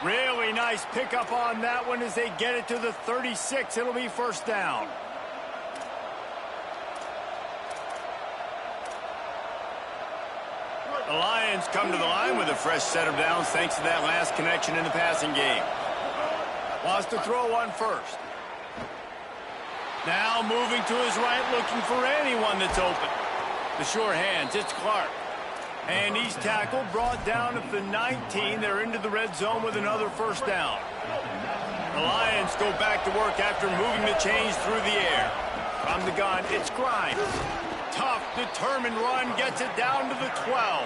Really nice pickup on that one as they get it to the 36. It'll be first down. The Lions come to the line with a fresh set of downs thanks to that last connection in the passing game. Wants to throw on first. Now moving to his right, looking for anyone that's open. The sure hands, it's Clark. And he's tackled, brought down at the 19. They're into the red zone with another first down. The Lions go back to work after moving the chains through the air. From the gun, it's Grimes. Tough, determined run, gets it down to the 12.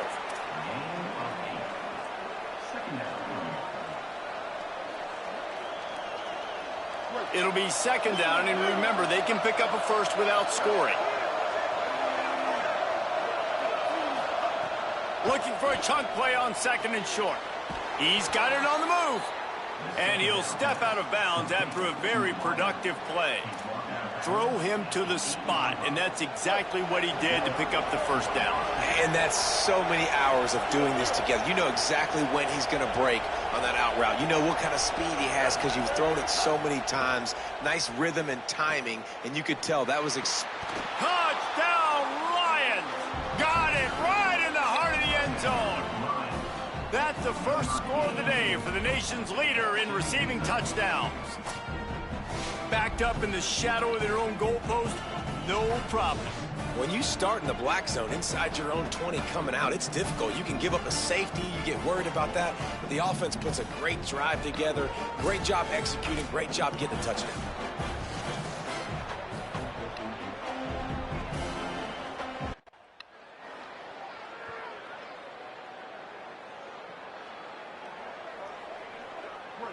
It'll be second down, and remember, they can pick up a first without scoring. Looking for a chunk play on 2nd and short. He's got it on the move. And he'll step out of bounds after a very productive play. Throw him to the spot, and that's exactly what he did to pick up the first down. And that's so many hours of doing this together. You know exactly when he's going to break on that out route. You know what kind of speed he has because you've thrown it so many times. Nice rhythm and timing, and you could tell that was... Touchdown, Lions! Got it right in the heart of the end zone. That's the first score of the day for the nation's leader in receiving touchdowns. Backed up in the shadow of their own goalpost, no problem. When you start in the black zone inside your own 20 coming out, it's difficult. You can give up a safety. You get worried about that. But the offense puts a great drive together. Great job executing. Great job getting a touchdown.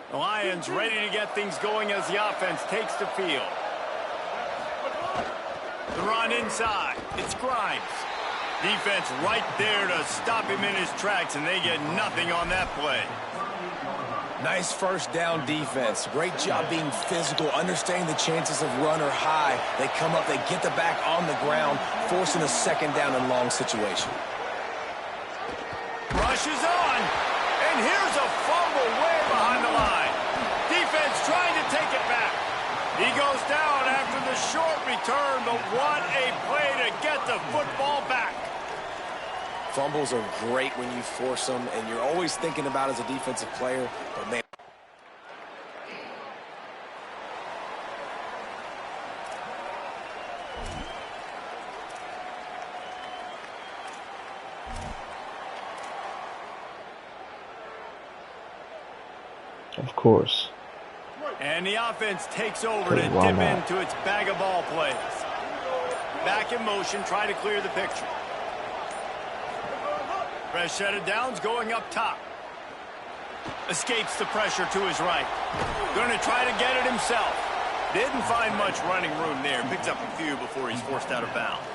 The Lions ready to get things going as the offense takes the field. The run inside. It's Grimes. Defense right there to stop him in his tracks, and they get nothing on that play. Nice first down defense. Great job being physical, understanding the chances of run are high. They come up, they get the back on the ground, forcing a second down and long situation. Rushes on, and here's a fumble way behind the line. Defense trying to take it back. He goes down after the short return, but what a play to get the football back. Fumbles are great when you force them, and you're always thinking about as a defensive player, but man. Of course. And the offense takes over to dip into its bag of ball plays. Back in motion, try to clear the picture. Fresh set of downs going up top. Escapes the pressure to his right. Going to try to get it himself. Didn't find much running room there. Picks up a few before he's forced out of bounds.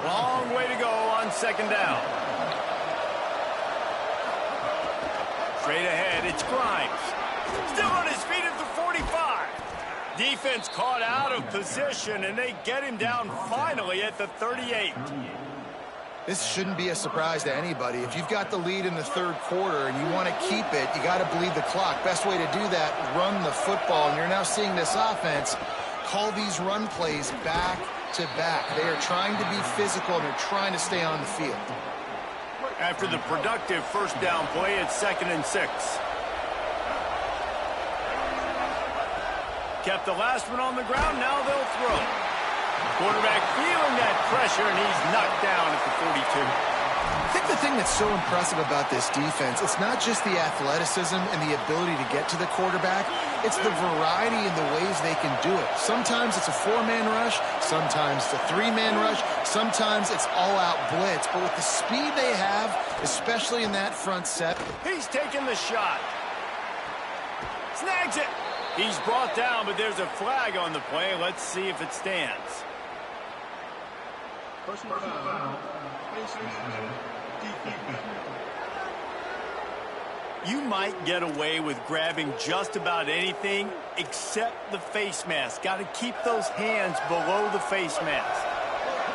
Long way to go on second down. Straight ahead, it's Grimes. Still on his feet at the 45. Defense caught out of position, and they get him down finally at the 38. This shouldn't be a surprise to anybody. If you've got the lead in the third quarter and you want to keep it, you got to bleed the clock. Best way to do that, run the football. And you're now seeing this offense call these run plays back to back. They are trying to be physical, and they're trying to stay on the field. After the productive first down play, it's 2nd and 6. Kept the last one on the ground, now they'll throw. Quarterback feeling that pressure. pressure, and he's knocked down at the 42. I think the thing that's so impressive about this defense, it's not just the athleticism and the ability to get to the quarterback, it's the variety in the ways they can do it. Sometimes it's a 4-man rush, sometimes it's a 3-man rush, sometimes it's all-out blitz. But with the speed they have, especially in that front set. He's taking the shot. Snags it. He's brought down, but there's a flag on the play. Let's see if it stands. Personal foul. You might get away with grabbing just about anything except the face mask. Got to keep those hands below the face mask.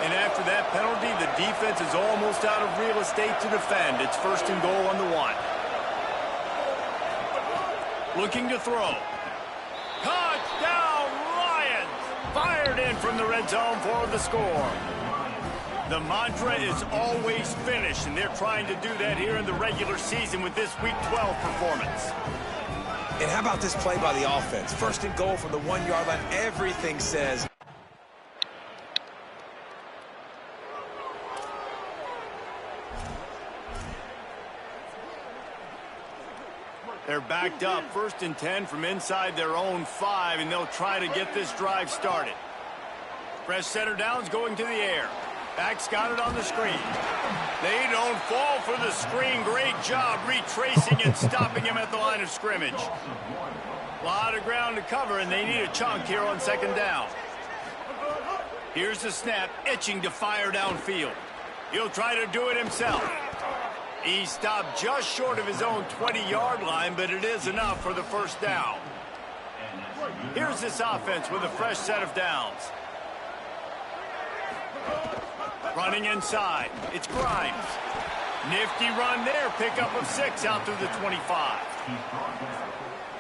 And after that penalty, the defense is almost out of real estate to defend. It's 1st and goal on the 1. Looking to throw. Touchdown, Lions! Fired in from the red zone for the score. The mantra is always finish, and they're trying to do that here in the regular season with this Week 12 performance. And how about this play by the offense? 1st and goal from the 1-yard line. Everything says. They're backed up, 1st and 10 from inside their own 5, and they'll try to get this drive started. Fresh center downs going to the air. Back's got it on the screen. They don't fall for the screen. Great job retracing and stopping him at the line of scrimmage. A lot of ground to cover, and they need a chunk here on 2nd down. Here's the snap, itching to fire downfield. He'll try to do it himself. He stopped just short of his own 20-yard line, but it is enough for the 1st down. Here's this offense with a fresh set of downs. Running inside, it's Grimes. Nifty run there, pickup of 6 out through the 25.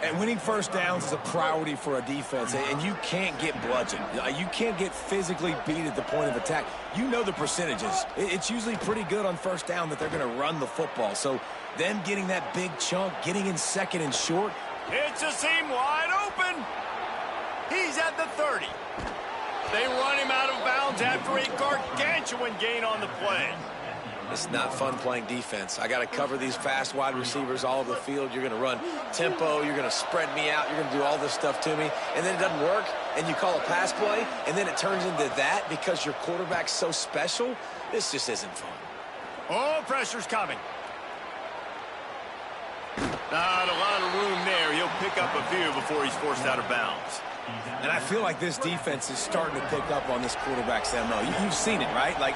And winning 1st downs is a priority for a defense, and you can't get bludgeoned. You can't get physically beat at the point of attack. You know the percentages. It's usually pretty good on 1st down that they're going to run the football. So them getting that big chunk, getting in 2nd and short. It's a seam wide open. He's at the 30. They run him out of bounds after a gargantuan gain on the play. It's not fun playing defense. I got to cover these fast wide receivers all over the field. You're going to run tempo. You're going to spread me out. You're going to do all this stuff to me. And then it doesn't work, and you call a pass play, and then it turns into that because your quarterback's so special. This just isn't fun. Oh, pressure's coming. Not a lot of room there. He'll pick up a few before he's forced out of bounds. And I feel like this defense is starting to pick up on this quarterback's MO. You've seen it, right? Like,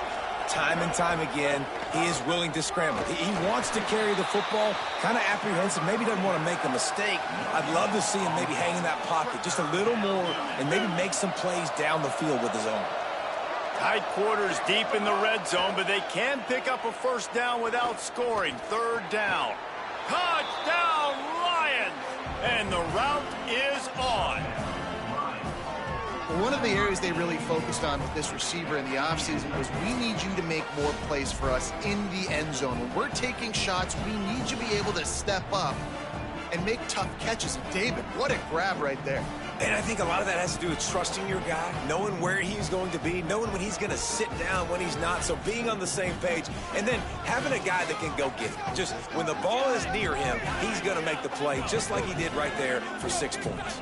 time and time again, he is willing to scramble. He wants to carry the football, kind of apprehensive, maybe doesn't want to make a mistake. I'd love to see him maybe hang in that pocket just a little more and maybe make some plays down the field with his own. Tight quarters deep in the red zone, but they can pick up a 1st down without scoring. 3rd down. Touchdown, Lions! And the route is on. One of the areas they really focused on with this receiver in the offseason was we need you to make more plays for us in the end zone. When we're taking shots, we need you to be able to step up and make tough catches. And David, what a grab right there. And I think a lot of that has to do with trusting your guy, knowing where he's going to be, knowing when he's going to sit down, when he's not. So being on the same page, and then having a guy that can go get it. Just when the ball is near him, he's going to make the play just like he did right there for 6 points.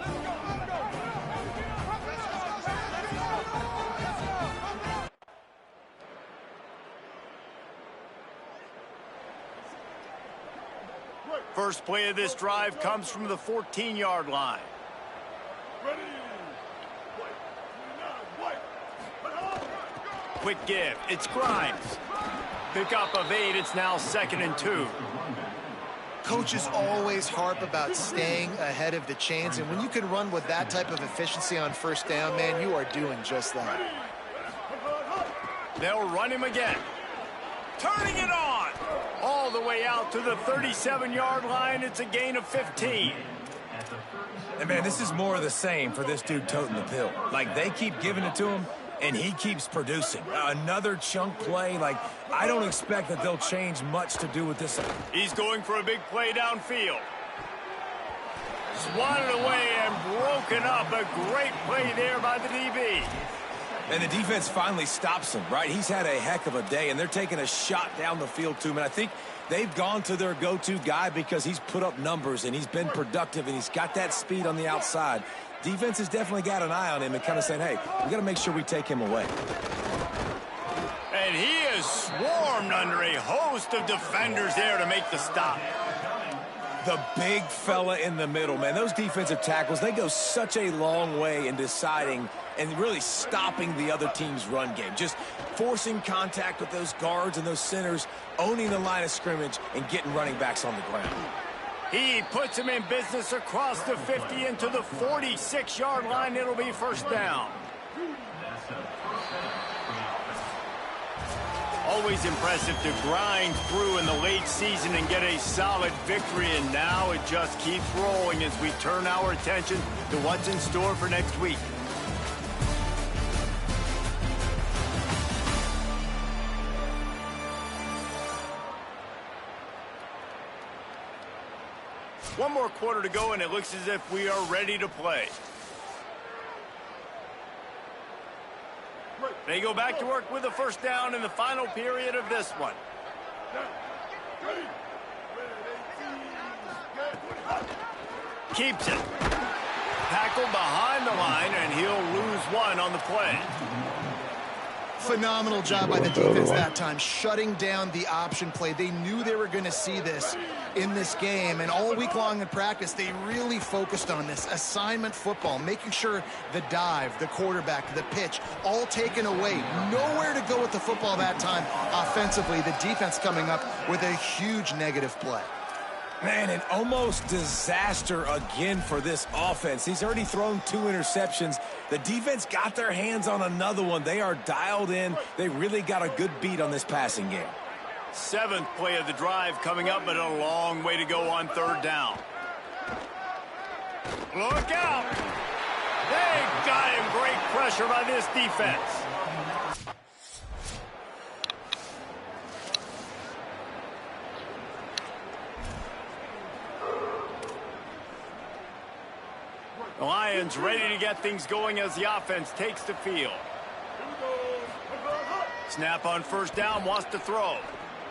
First play of this drive comes from the 14-yard line. Ready. Quick give. It's Grimes. Pickup of 8. It's now 2nd and 2. Coaches always harp about staying ahead of the chains, and when you can run with that type of efficiency on 1st down, man, you are doing just that. They'll run him again. Turning it on. All the way out to the 37-yard line. It's a gain of 15. And, man, this is more of the same for this dude toting the pill. Like, they keep giving it to him, and he keeps producing. Another chunk play. Like, I don't expect that they'll change much to do with this. He's going for a big play downfield. Swatted away and broken up. A great play there by the DB. And the defense finally stops him, right? He's had a heck of a day, and they're taking a shot down the field to him. And I think they've gone to their go-to guy because he's put up numbers, and he's been productive, and he's got that speed on the outside. Defense has definitely got an eye on him and kind of saying, hey, we got to make sure we take him away. And he is swarmed under a host of defenders there to make the stop. The big fella in the middle, man. Those defensive tackles, they go such a long way in deciding and really stopping the other team's run game. Just forcing contact with those guards and those centers, owning the line of scrimmage, and getting running backs on the ground. He puts him in business across the 50 into the 46-yard line. It'll be first down. Always impressive to grind through in the late season and get a solid victory, and now it just keeps rolling as we turn our attention to what's in store for next week. One more quarter to go, and it looks as if we are ready to play. They go back to work with a first down in the final period of this one. Keeps it. Tackled behind the line, and he'll lose one on the play. Phenomenal job by the defense that time, shutting down the option play. They knew they were going to see this in this game, and all week long in practice, they really focused on this assignment football, making sure the dive, the quarterback, the pitch, all taken away. Nowhere to go with the football that time offensively. The defense coming up with a huge negative play. Man, an almost disaster again for this offense. He's already thrown 2 interceptions. The defense got their hands on another one. They are dialed in. They really got a good beat on this passing game. 7th play of the drive coming up, but a long way to go on third down. Look out! They got him. Great pressure by this defense. The Lions ready to get things going as the offense takes the field. Snap on first down, wants to throw.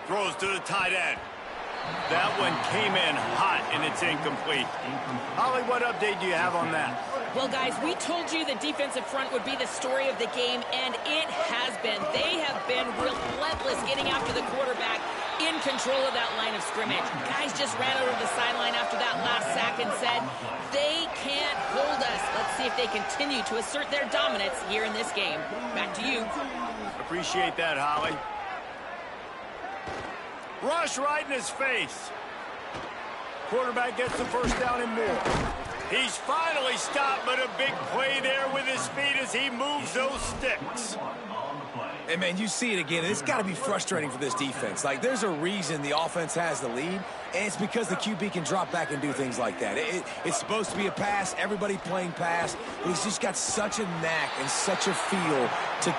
Throws to the tight end. That one came in hot, and it's incomplete. Holly, what update do you have on that? Well, guys, we told you the defensive front would be the story of the game, and it has been. They have been relentless getting after the quarterback, in control of that line of scrimmage. Guys just ran over the sideline after that last sack and said, they can't hold us. Let's see if they continue to assert their dominance here in this game. Back to you. Appreciate that, Holly. Rush right in his face. Quarterback gets the first down and more. He's finally stopped, but a big play there with his speed as he moves those sticks. And, man, you see it again. It's got to be frustrating for this defense. Like, there's a reason the offense has the lead, and it's because the QB can drop back and do things like that. It's supposed to be a pass, everybody playing pass, but he's just got such a knack and such a feel to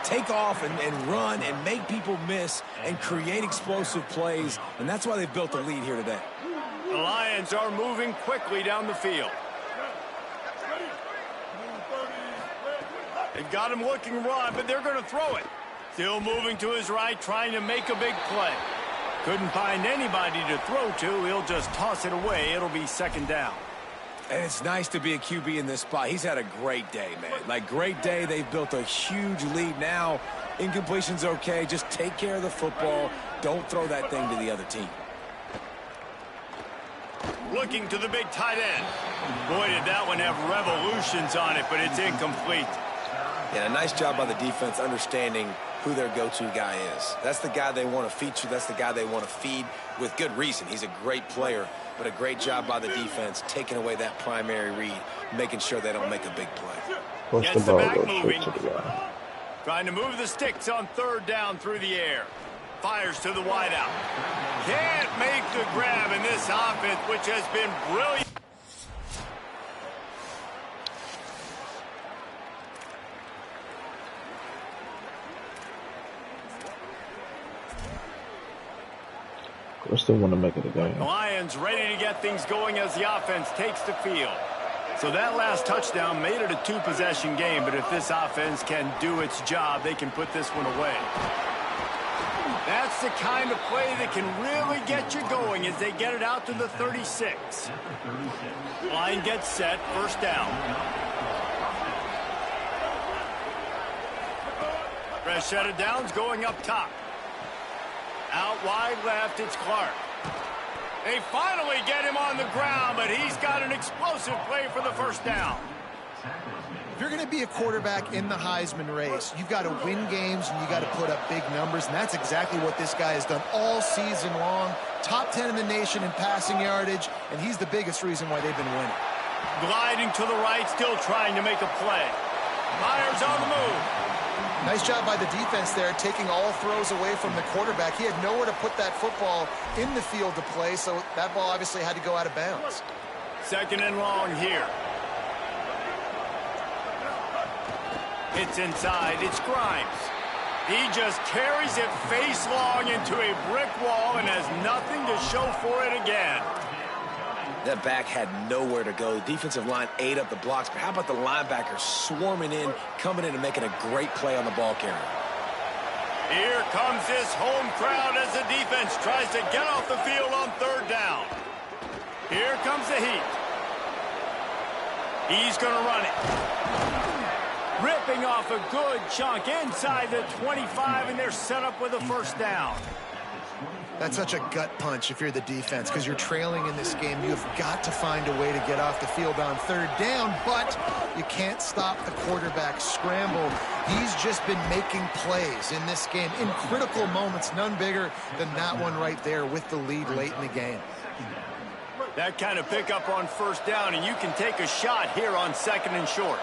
take off and run and make people miss and create explosive plays, and that's why they've built the lead here today. The Lions are moving quickly down the field. They've got him looking run, but they're going to throw it. Still moving to his right, trying to make a big play. Couldn't find anybody to throw to. He'll just toss it away. It'll be second down. And it's nice to be a QB in this spot. He's had a great day, man. Like, great day. They've built a huge lead now. Incompletion's okay. Just take care of the football. Don't throw that thing to the other team. Looking to the big tight end. Boy, did that one have revolutions on it, but it's incomplete. Yeah, a nice job by the defense understanding who their go-to guy is. That's the guy they want to feature. That's the guy they want to feed with good reason. He's a great player, but a great job by the defense taking away that primary read, making sure they don't make a big play. Gets the back moving. Trying to move the sticks on third down through the air. Fires to the wideout. Can't make the grab in this offense, which has been brilliant. I still want to make it a game. The Lions ready to get things going as the offense takes the field. So that last touchdown made it a two-possession game, but if this offense can do its job, they can put this one away. That's the kind of play that can really get you going as they get it out to the 36. Line gets set, first down. Fresh set of downs going up top. Out wide left, it's Clark. They finally get him on the ground, but he's got an explosive play for the first down. If you're going to be a quarterback in the Heisman race, you've got to win games and you got to put up big numbers, and that's exactly what this guy has done all season long. Top 10 in the nation in passing yardage, and he's the biggest reason why they've been winning. Gliding to the right, still trying to make a play. Myers on the move. Nice job by the defense there, taking all throws away from the quarterback. He had nowhere to put that football in the field to play, so that ball obviously had to go out of bounds. Second and long here. It's inside, it's Grimes. He just carries it face long into a brick wall and has nothing to show for it again. That back had nowhere to go. The defensive line ate up the blocks, but how about the linebacker swarming in, coming in and making a great play on the ball carrier? Here comes this home crowd as the defense tries to get off the field on third down. Here comes the heat. He's going to run it. Ripping off a good chunk inside the 25, and they're set up with a first down. That's such a gut punch if you're the defense, because you're trailing in this game. You've got to find a way to get off the field on third down, but you can't stop the quarterback scramble. He's just been making plays in this game in critical moments, none bigger than that one right there with the lead late in the game. That kind of pickup on first down, and you can take a shot here on second and short.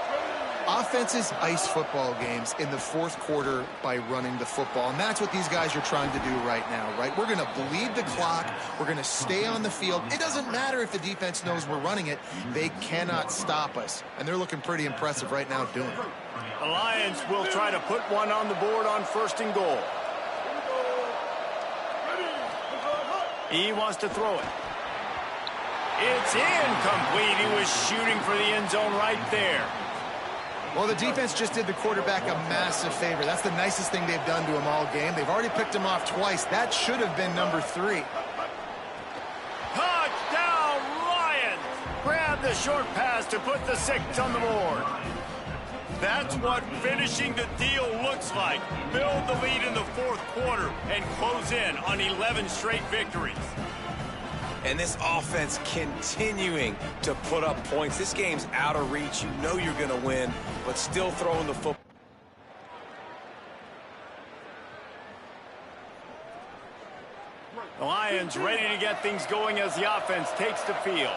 Offenses ice football games in the fourth quarter by running the football, and that's what these guys are trying to do right now, right? We're going to bleed the clock. We're going to stay on the field. It doesn't matter if the defense knows we're running it. They cannot stop us, and they're looking pretty impressive right now doing it. The Lions will try to put one on the board on first and goal. He wants to throw it. It's incomplete. He was shooting for the end zone right there. Well, the defense just did the quarterback a massive favor. That's the nicest thing they've done to him all game. They've already picked him off twice. That should have been number 3. Touchdown, Lions! Grab the short pass to put the 6 on the board. That's what finishing the deal looks like. Build the lead in the fourth quarter and close in on 11 straight victories. And this offense continuing to put up points. This game's out of reach. You know you're going to win, but still throwing the football. The Lions ready to get things going as the offense takes the field.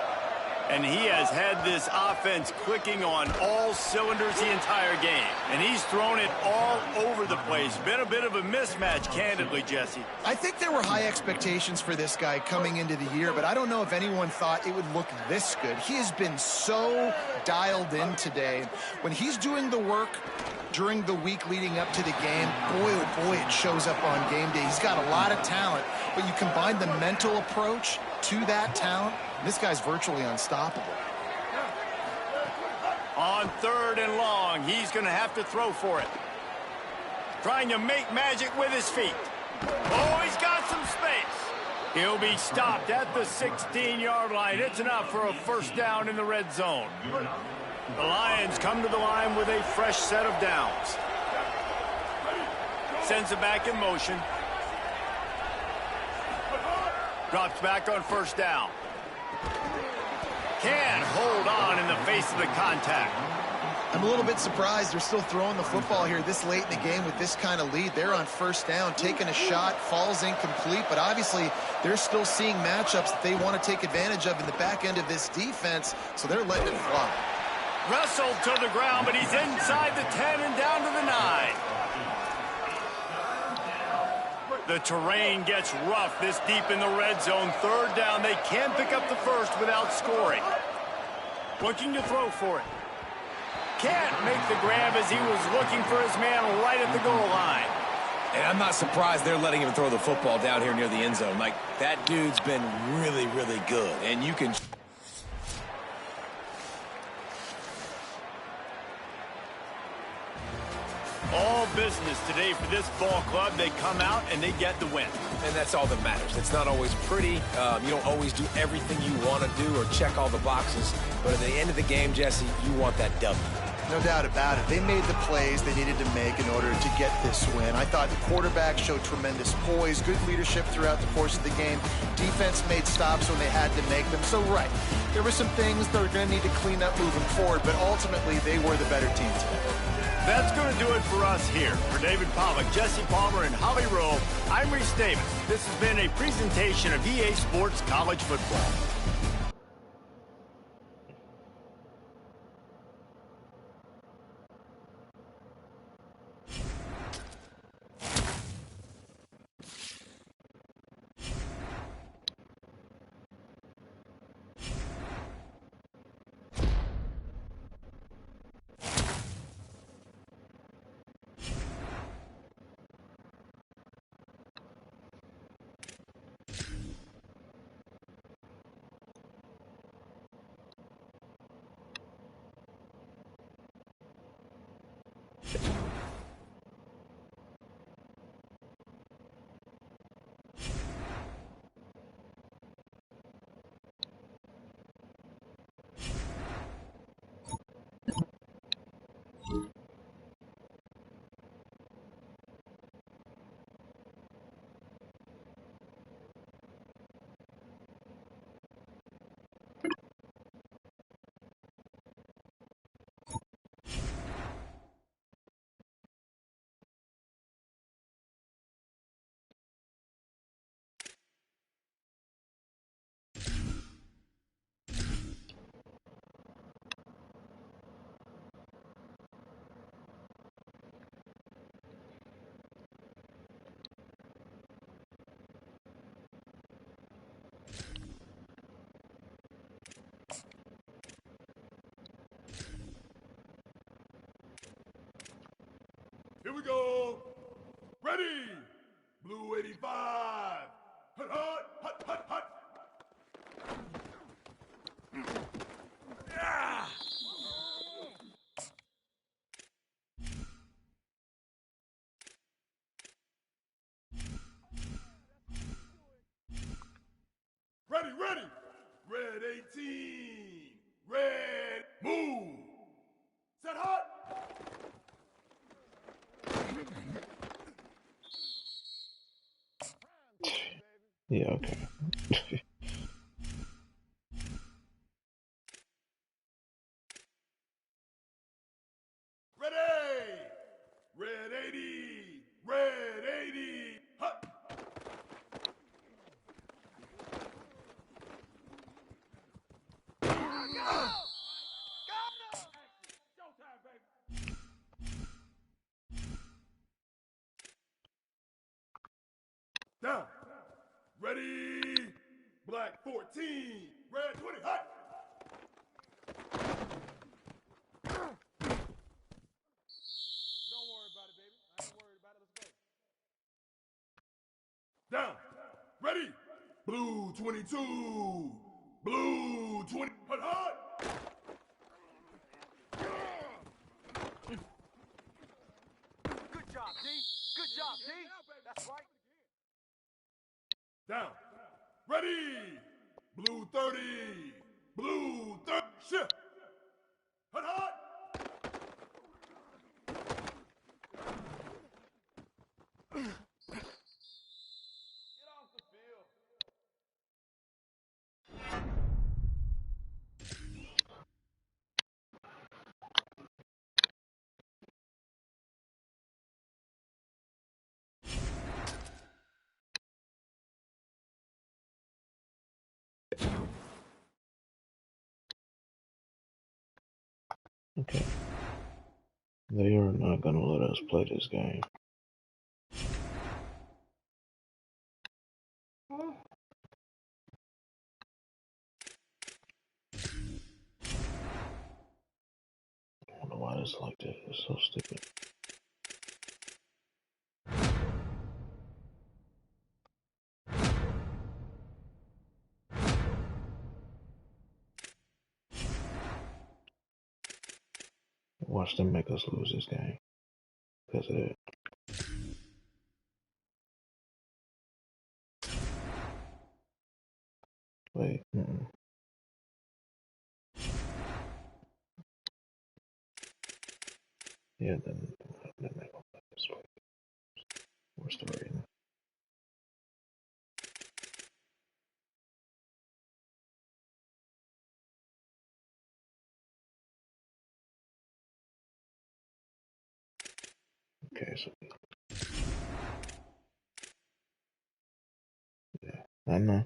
And he has had this offense clicking on all cylinders the entire game. And he's thrown it all over the place. Been a bit of a mismatch, candidly, Jesse. I think there were high expectations for this guy coming into the year, but I don't know if anyone thought it would look this good. He has been so dialed in today. When he's doing the work during the week leading up to the game, boy, oh boy, it shows up on game day. He's got a lot of talent, but you combine the mental approach to that talent, this guy's virtually unstoppable. On third and long, he's going to have to throw for it. Trying to make magic with his feet. Oh, he's got some space. He'll be stopped at the 16-yard line. It's enough for a first down in the red zone. The Lions come to the line with a fresh set of downs. Sends it back in motion. Drops back on first down. Can't hold on in the face of the contact. I'm a little bit surprised they're still throwing the football here this late in the game with this kind of lead. They're on first down, taking a shot, falls incomplete, but obviously they're still seeing matchups that they want to take advantage of in the back end of this defense, so they're letting it fly. Wrestled to the ground, but he's inside the 10 and down to the 9. The terrain gets rough this deep in the red zone. Third down, they can pick up the first without scoring. Looking to throw for it. Can't make the grab as he was looking for his man right at the goal line. And I'm not surprised they're letting him throw the football down here near the end zone. Like, that dude's been really, really good. And you can... business today for this ball club. They come out and they get the win. And that's all that matters. It's not always pretty. You don't always do everything you want to do or check all the boxes. But at the end of the game, Jesse, you want that W. No doubt about it. They made the plays they needed to make in order to get this win. I thought the quarterback showed tremendous poise, good leadership throughout the course of the game. Defense made stops when they had to make them. So, right, there were some things they're going to need to clean up moving forward, but ultimately they were the better team today. That's going to do it for us here. For David Pollack, Jesse Palmer, and Holly Rowe, I'm Reese Davis. This has been a presentation of EA Sports College Football. Here we go. Ready. Blue 85. Hut, hut, hut, hut, hut. Yeah. Ready, ready. Red 18. Red. Move. Set hot. Yeah, okay. Ready. Red 80. Red 80. Hut. Down. Ready. Black 14. Red 20. Hut. Don't worry about it, baby. I ain't worried about it. Let's go. Down. Ready. Blue 22. Blue 20. Hut, hut. Good job, D. Good job, D. That's right. Down. Ready. Blue 30. Blue 30. Shift. Hut, hut. Get off the field. Okay. They are not gonna let us play this game. I don't know why it's like this. It's so stupid. Watch them make us lose this game. because of that. Wait, yeah, then I don't like this way. Where's the rating? Okay, so yeah, I know.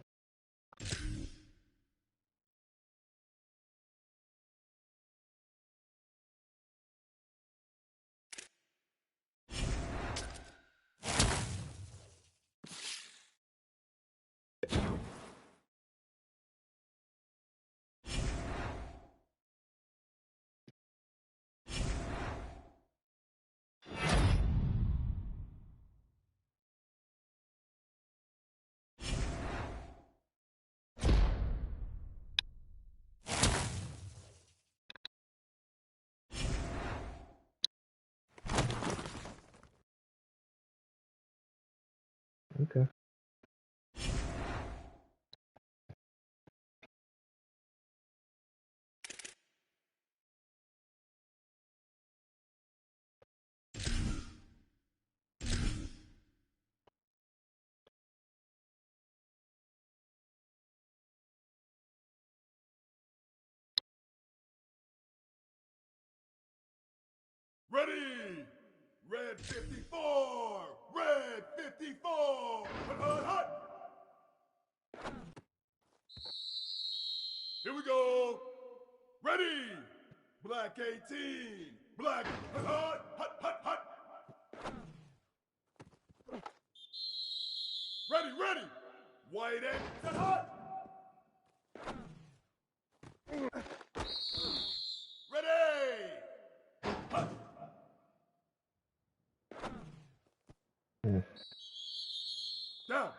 Okay. Ready! Red 54! Red 54! Hut, hut, hut! Here we go! Ready! Black 18! Black, hut, hut, hut, hut, hut! Ready, ready! White 8, hut, hut! Ready! Hut! Down!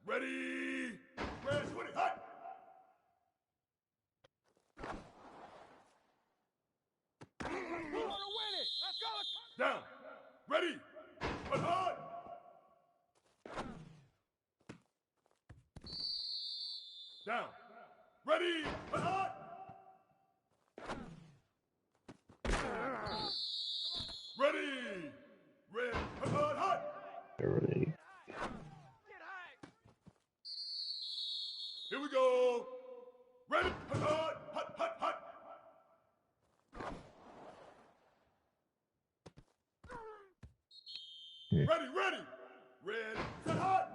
Ready! Red 20, hut! Down! Ready! Hut, hut! Down! Ready! Hut, hut! Ready! Red, hut, hut, hut! Ready? Here we go! Ready! Hut, hut, hut, hut, hut! Ready, ready! Red, hut, hut!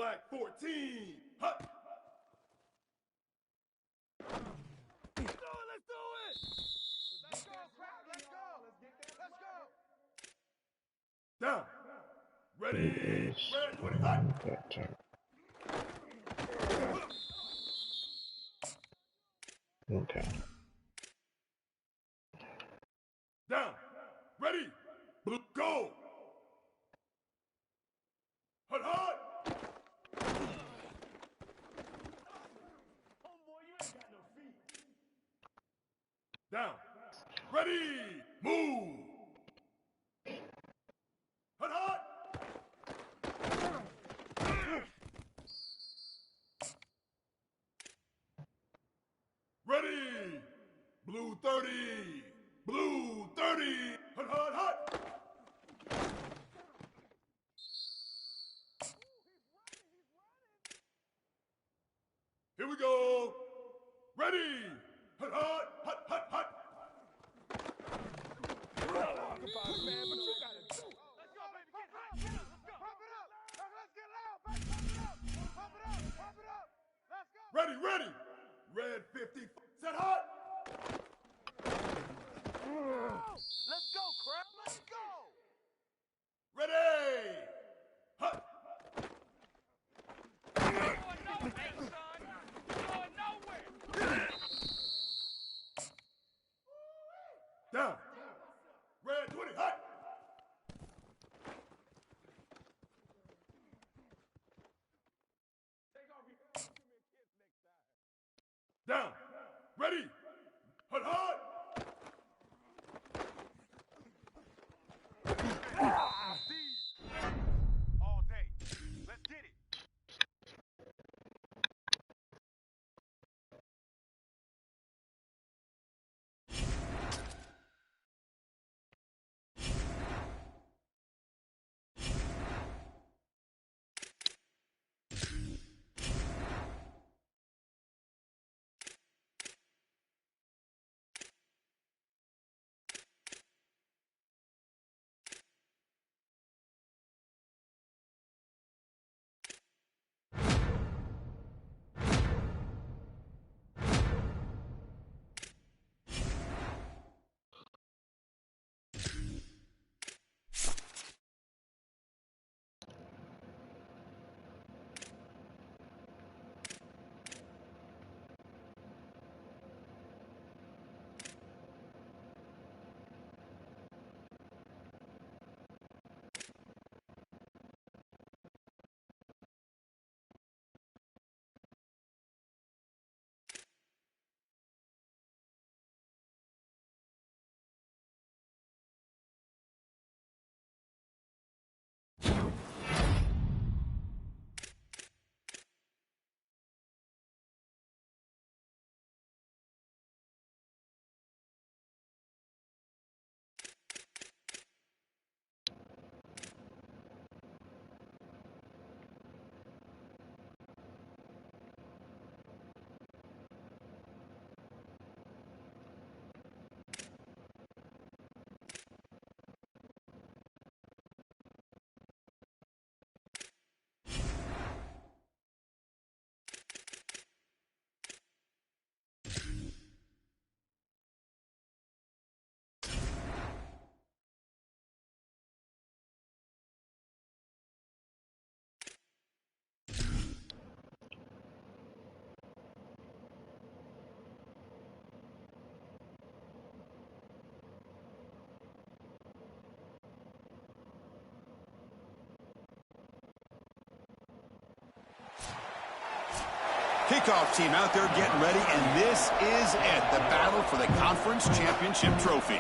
Black 14. Hut. Let's do it. Let's do it. Let's go, crap. Let's go. Let's get there. Let's go. Down. Ready. Red 20. Hut. That turn. Okay. Down. Ready. Blue. Go. Hut, hut. Homeboy, you ain't got no feet. Down. Ready. Move. Hut, hut. Ready. Blue 30. Blue 30. Hut, hut, hut. Here we go. Ready. Hut, hut, hut, hut, hut. Man, but you gotta do. Let's go, baby. Get hot. Get up. Let's go. Pump it up. Let's get loud. Pump it up. Pump it up. Pump it up. Let's go. Ready, ready. Red 50. Set hot. Let's go, crap. Let's go. Ready. Hut. Down. Red 20, hot. Down. Ready. Hut, hut. All day. Let's get it. Kickoff team out there getting ready, and this is it, the battle for the conference championship trophy.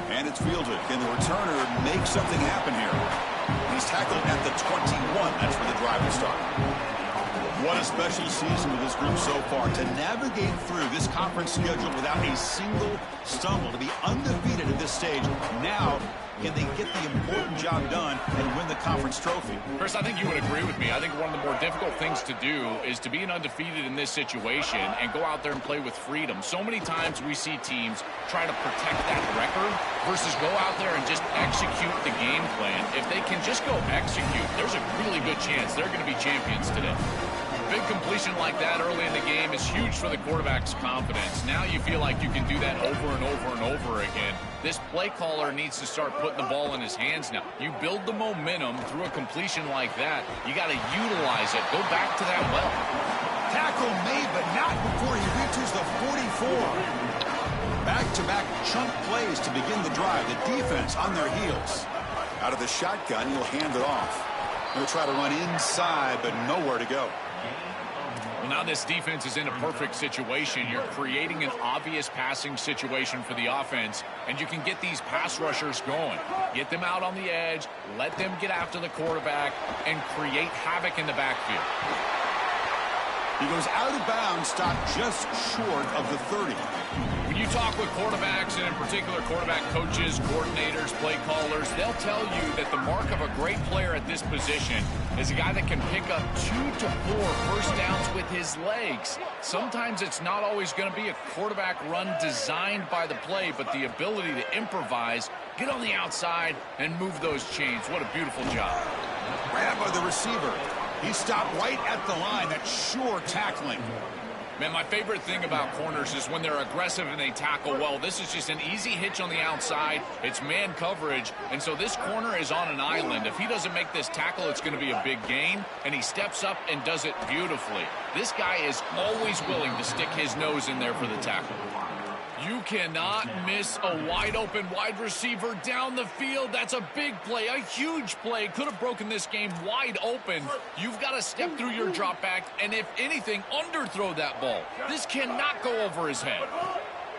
And it's fielded. Can the returner make something happen here? He's tackled at the 21. That's where the drive will start. What a special season with this group so far. To navigate through this conference schedule without a single stumble, to be undefeated at this stage. Now, can they get the important job done and win the conference trophy? Chris, I think you would agree with me. I think one of the more difficult things to do is to be an undefeated in this situation and go out there and play with freedom. So many times we see teams try to protect that record versus go out there and just execute the game plan. If they can just go execute, there's a really good chance they're going to be champions today. Big completion like that early in the game is huge for the quarterback's confidence. Now you feel like you can do that over and over and over again. This play caller needs to start putting the ball in his hands now. You build the momentum through a completion like that. You got to utilize it. Go back to that well. Tackle made, but not before he reaches the 44. Back-to-back chunk plays to begin the drive. The defense on their heels. Out of the shotgun, he'll hand it off. He'll try to run inside, but nowhere to go. Well, now this defense is in a perfect situation. You're creating an obvious passing situation for the offense, and you can get these pass rushers going. Get them out on the edge, let them get after the quarterback, and create havoc in the backfield. He goes out of bounds, stopped just short of the 30. When you talk with quarterbacks, and in particular quarterback coaches, coordinators, play callers, they'll tell you that the mark of a great player at this position is a guy that can pick up 2 to 4 first downs with his legs. Sometimes it's not always going to be a quarterback run designed by the play, but the ability to improvise, get on the outside, and move those chains. What a beautiful job. Grab by the receiver. He stopped right at the line. That's sure tackling. Man, my favorite thing about corners is when they're aggressive and they tackle well. This is just an easy hitch on the outside. It's man coverage, and so this corner is on an island. If he doesn't make this tackle, it's going to be a big gain, and he steps up and does it beautifully. This guy is always willing to stick his nose in there for the tackle. You cannot miss a wide-open wide receiver down the field. That's a big play, a huge play. Could have broken this game wide open. You've got to step through your drop back, and if anything, underthrow that ball. This cannot go over his head.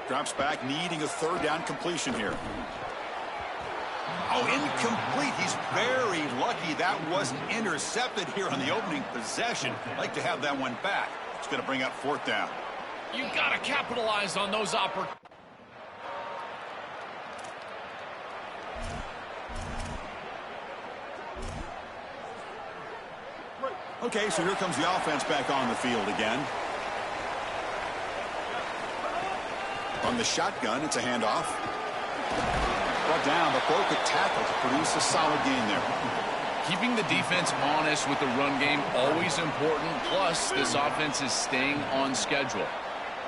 Drops back, needing a third down completion here. Oh, incomplete. He's very lucky that wasn't intercepted here on the opening possession. Like to have that one back. It's going to bring up 4th down. You got to capitalize on those opportunities. Okay, so here comes the offense back on the field again. From the shotgun, it's a handoff. Brought down, but broke a tackle to produce a solid gain there. Keeping the defense honest with the run game, always important. Plus, this offense is staying on schedule.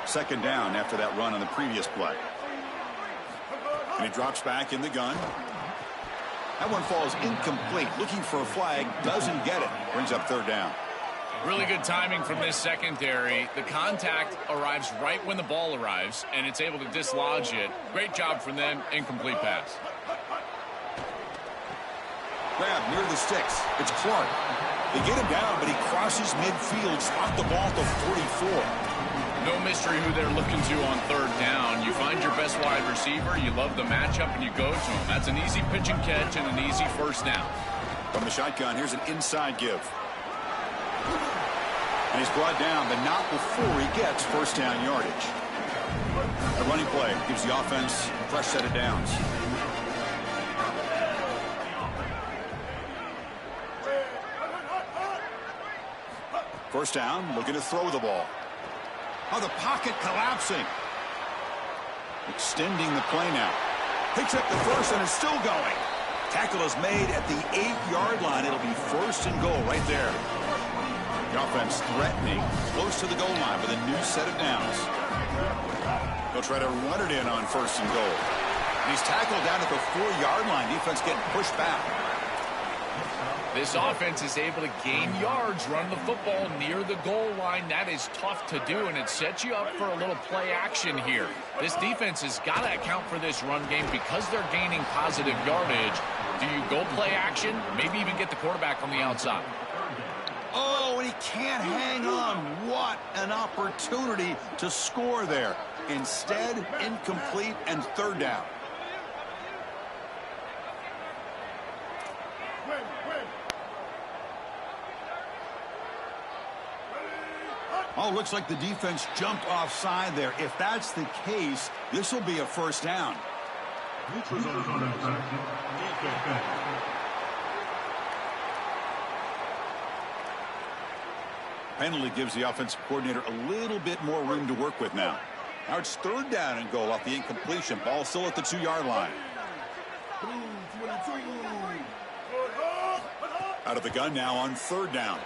2nd down after that run on the previous play. And he drops back in the gun. That one falls incomplete. Looking for a flag, doesn't get it. Brings up 3rd down. Really good timing from this secondary. The contact arrives right when the ball arrives, and it's able to dislodge it. Great job from them. Incomplete pass. Grab near the sticks. It's Clark. They get him down, but he crosses midfield. Spot the ball to 44. No mystery who they're looking to on 3rd down. You find your best wide receiver, you love the matchup, and you go to him. That's an easy pitch and catch and an easy 1st down. From the shotgun, here's an inside give. And he's brought down, but not before he gets 1st down yardage. The running play gives the offense a fresh set of downs. First down, looking to throw the ball. Oh, the pocket collapsing. Extending the play now. Picks up the first and is still going. Tackle is made at the 8-yard line. It'll be 1st and goal right there. The offense threatening close to the goal line with a new set of downs. They'll try to run it in on 1st and goal. And he's tackled down at the 4-yard line. Defense getting pushed back. This offense is able to gain yards, run the football near the goal line. That is tough to do, and it sets you up for a little play action here. This defense has got to account for this run game because they're gaining positive yardage. Do you go play action? Maybe even get the quarterback on the outside. Oh, and he can't hang on. What an opportunity to score there. Instead, incomplete and 3rd down. Oh, looks like the defense jumped offside there. If that's the case, this will be a first down. Penalty gives the offensive coordinator a little bit more room to work with now. Now it's 3rd down and goal off the incompletion. Ball still at the 2-yard line. Out of the gun now on 3rd down.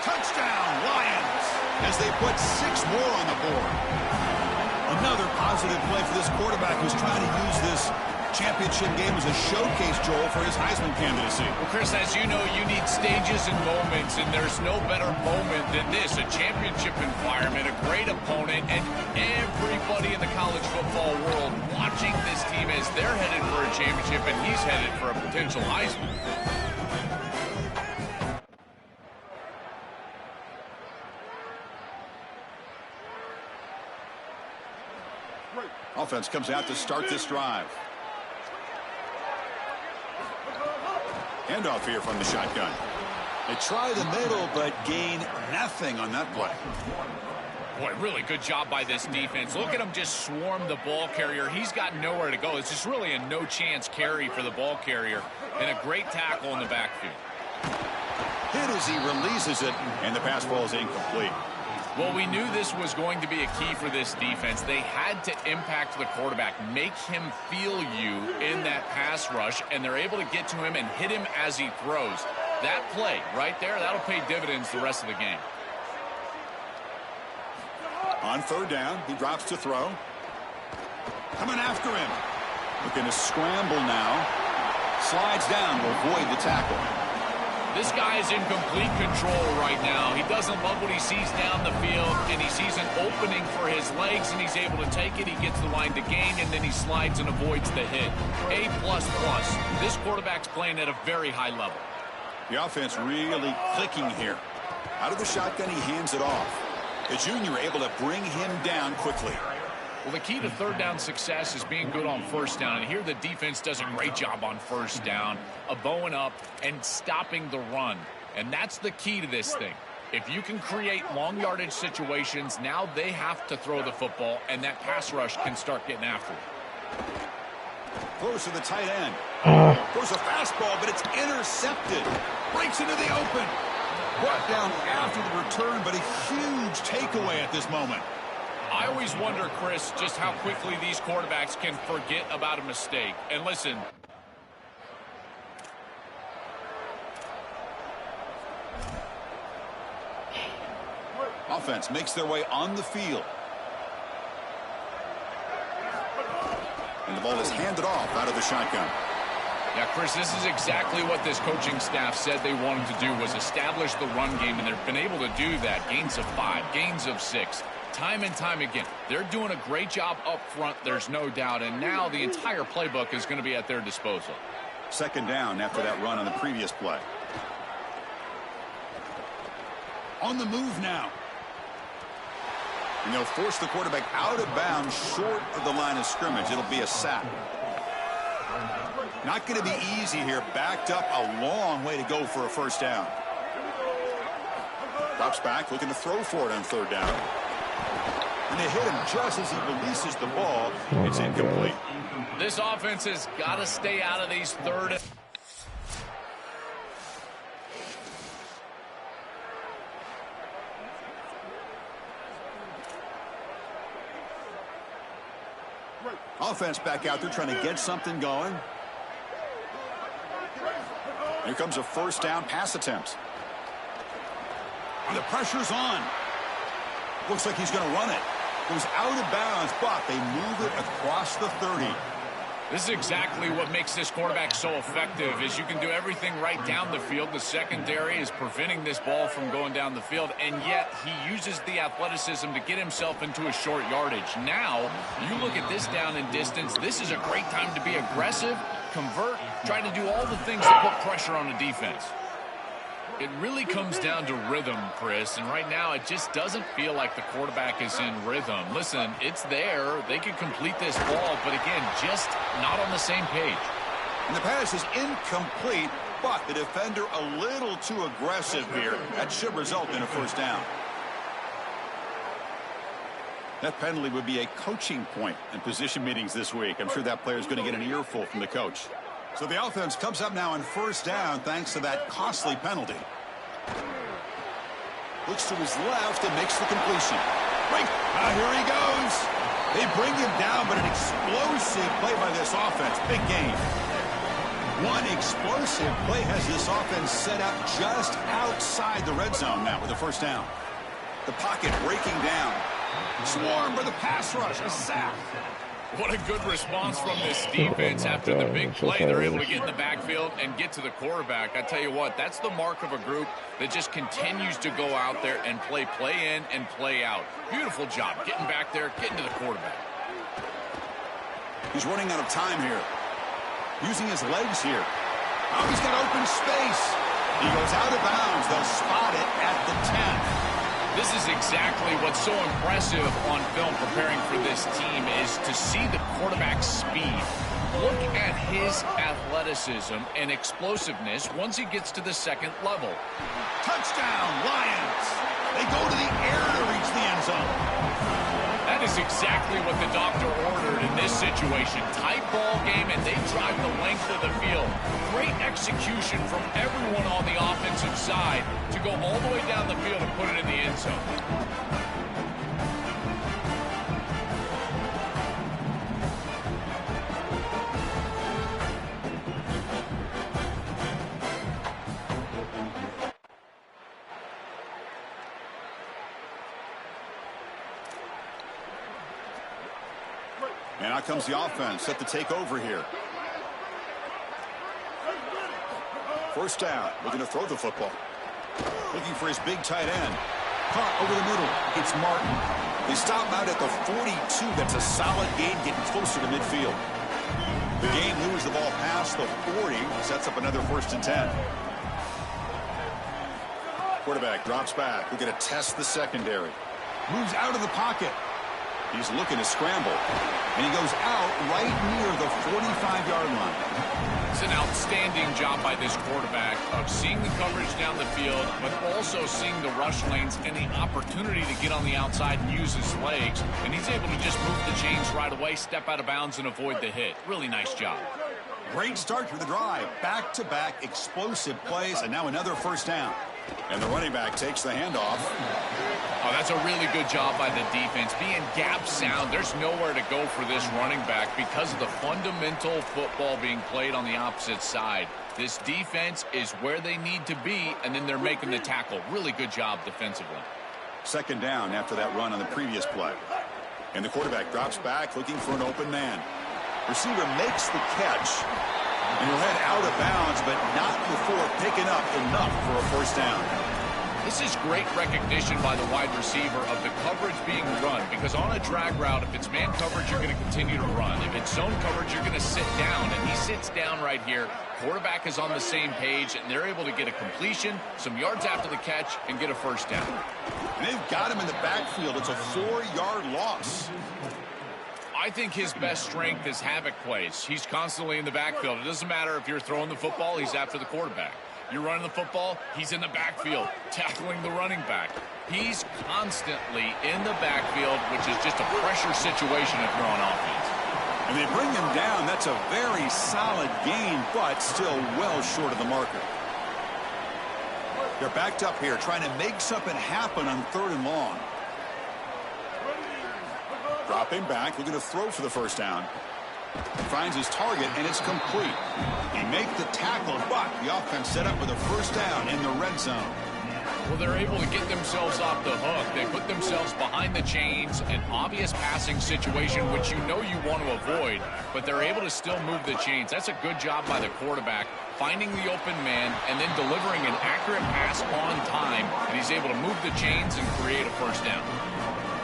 Touchdown, Lions, as they put 6 more on the board. Another positive play for this quarterback who's trying to use this championship game as a showcase, Joel, for his Heisman candidacy. Well, Chris, as you know, you need stages and moments, and there's no better moment than this, a championship environment, a great opponent, and everybody in the college football world watching this team as they're headed for a championship, and he's headed for a potential Heisman. Offense comes out to start this drive. Handoff here from the shotgun. They try the middle, but gain nothing on that play. Boy, really good job by this defense. Look at him just swarm the ball carrier. He's got nowhere to go. It's just really a no-chance carry for the ball carrier, and a great tackle in the backfield. Hit as he releases it, and the pass ball is incomplete. Well, we knew this was going to be a key for this defense. They had to impact the quarterback, make him feel you in that pass rush, and they're able to get to him and hit him as he throws. That play right there, that'll pay dividends the rest of the game. On 3rd down, he drops to throw. Coming after him. Looking to scramble now. Slides down to avoid the tackle. This guy is in complete control right now. He doesn't love what he sees down the field, and he sees an opening for his legs, and he's able to take it. He gets the line to gain, and then he slides and avoids the hit. A++. This quarterback's playing at a very high level. The offense really clicking here. Out of the shotgun, he hands it off. The junior able to bring him down quickly. Well, the key to 3rd down success is being good on 1st down. And here the defense does a great job on 1st down, bowing up and stopping the run. And that's the key to this thing. If you can create long yardage situations, now they have to throw the football, and that pass rush can start getting after it. Throws to the tight end. Throws a fastball, but it's intercepted. Breaks into the open. Brought down after the return, but a huge takeaway at this moment. I always wonder, Chris, just how quickly these quarterbacks can forget about a mistake. And listen. Offense makes their way on the field. And the ball is handed off out of the shotgun. Yeah, Chris, this is exactly what this coaching staff said they wanted to do, was establish the run game, and they've been able to do that. Gains of 5, gains of 6. Time and time again. They're doing a great job up front, there's no doubt, and now the entire playbook is going to be at their disposal. 2nd down after that run on the previous play. On the move now. And they'll force the quarterback out of bounds short of the line of scrimmage. It'll be a sack. Not going to be easy here. Backed up a long way to go for a 1st down. Drops back, looking to throw for it on 3rd down. And they hit him just as he releases the ball. It's incomplete. This offense has got to stay out of these 3rd. Offense back out there trying to get something going. Here comes a 1st down pass attempt. And the pressure's on. Looks like he's going to run it. Goes out of bounds, but they move it across the 30. This is exactly what makes this quarterback so effective, is you can do everything right down the field. The secondary is preventing this ball from going down the field, and yet he uses the athleticism to get himself into a short yardage. Now, you look at this down and distance, this is a great time to be aggressive, convert, try to do all the things to put pressure on the defense. It really comes down to rhythm, Chris, and right now it just doesn't feel like the quarterback is in rhythm. Listen, it's there. They can complete this ball, but again, just not on the same page. And the pass is incomplete, but the defender a little too aggressive here. That should result in a 1st down. That penalty would be a coaching point in position meetings this week. I'm sure that player is going to get an earful from the coach. So the offense comes up now on first down thanks to that costly penalty. Looks to his left and makes the completion. Right. Here he goes. They bring him down, but an explosive play by this offense. Big game. One explosive play has this offense set up just outside the red zone now with a first down. The pocket breaking down. Swarm for the pass rush. A sack. What a good response from this defense after the big play. They're able to get in the backfield and get to the quarterback. I tell you what, that's the mark of a group that just continues to go out there and play in and play out. Beautiful job getting back there, getting to the quarterback. He's running out of time here. Using his legs here. Oh, he's got open space. He goes out of bounds. They'll spot it at the 10. This is exactly what's so impressive on film preparing for this team is to see the quarterback's speed. Look at his athleticism and explosiveness once he gets to the second level. Touchdown, Lions. They go to the air to reach the end zone. That is exactly what the doctor ordered in this situation. Tight ball game, and they drive the length of the field. Great execution from everyone on the offensive side to go all the way down the field and put it in the end zone. And out comes the offense, set to take over here. First down, looking to throw the football. Looking for his big tight end. Caught over the middle. It's Martin. They stop out at the 42. That's a solid gain, getting closer to midfield. The game moves the ball past the 40. Sets up another 1st and 10. Quarterback drops back. We're going to test the secondary. Moves out of the pocket. He's looking to scramble. And he goes out right near the 45-yard line. It's an outstanding job by this quarterback of seeing the coverage down the field, but also seeing the rush lanes and the opportunity to get on the outside and use his legs. And he's able to just move the chains right away, step out of bounds, and avoid the hit. Really nice job. Great start to the drive. Back-to-back explosive plays, and now another first down. And the running back takes the handoff. Oh, that's a really good job by the defense. Being gap sound, there's nowhere to go for this running back because of the fundamental football being played on the opposite side. This defense is where they need to be, and then they're making the tackle. Really good job defensively. Second down after that run on the previous play. And the quarterback drops back looking for an open man. Receiver makes the catch. And he'll head out of bounds, but not before picking up enough for a first down. This is great recognition by the wide receiver of the coverage being run, because on a drag route, if it's man coverage, you're going to continue to run. If it's zone coverage, you're going to sit down, and he sits down right here. Quarterback is on the same page, and they're able to get a completion, some yards after the catch, and get a first down. And they've got him in the backfield. It's a 4-yard loss. I think his best strength is havoc plays. He's constantly in the backfield. It doesn't matter if you're throwing the football, he's after the quarterback. You're running the football, he's in the backfield, tackling the running back. He's constantly in the backfield, which is just a pressure situation if you're on offense. And they bring him down. That's a very solid gain, but still well short of the marker. They're backed up here, trying to make something happen on 3rd and long. Dropping back, looking to throw for the first down. Finds his target, and it's complete. He makes the tackle, but the offense set up with a first down in the red zone. Well, they're able to get themselves off the hook. They put themselves behind the chains, an obvious passing situation, which you know you want to avoid, but they're able to still move the chains. That's a good job by the quarterback, finding the open man, and then delivering an accurate pass on time, and he's able to move the chains and create a first down.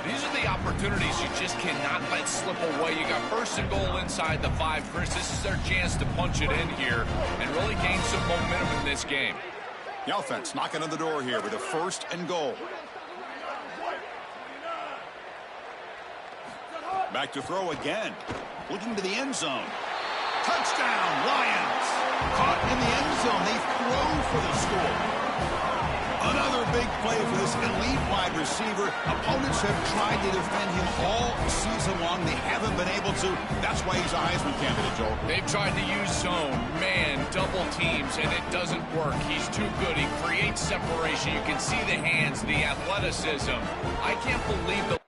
These are the opportunities you just cannot let slip away. You got 1st and goal inside the 5. Chris, this is their chance to punch it in here and really gain some momentum in this game. The offense knocking on the door here with a 1st and goal. Back to throw again. Looking to the end zone. Touchdown, Lions. Caught in the end zone. They throw for the score. Another big play for this elite wide receiver. Opponents have tried to defend him all season long. They haven't been able to. That's why he's a Heisman candidate, Joel. They've tried to use zone, man, double teams, and it doesn't work. He's too good. He creates separation. You can see the hands, the athleticism. I can't believe the...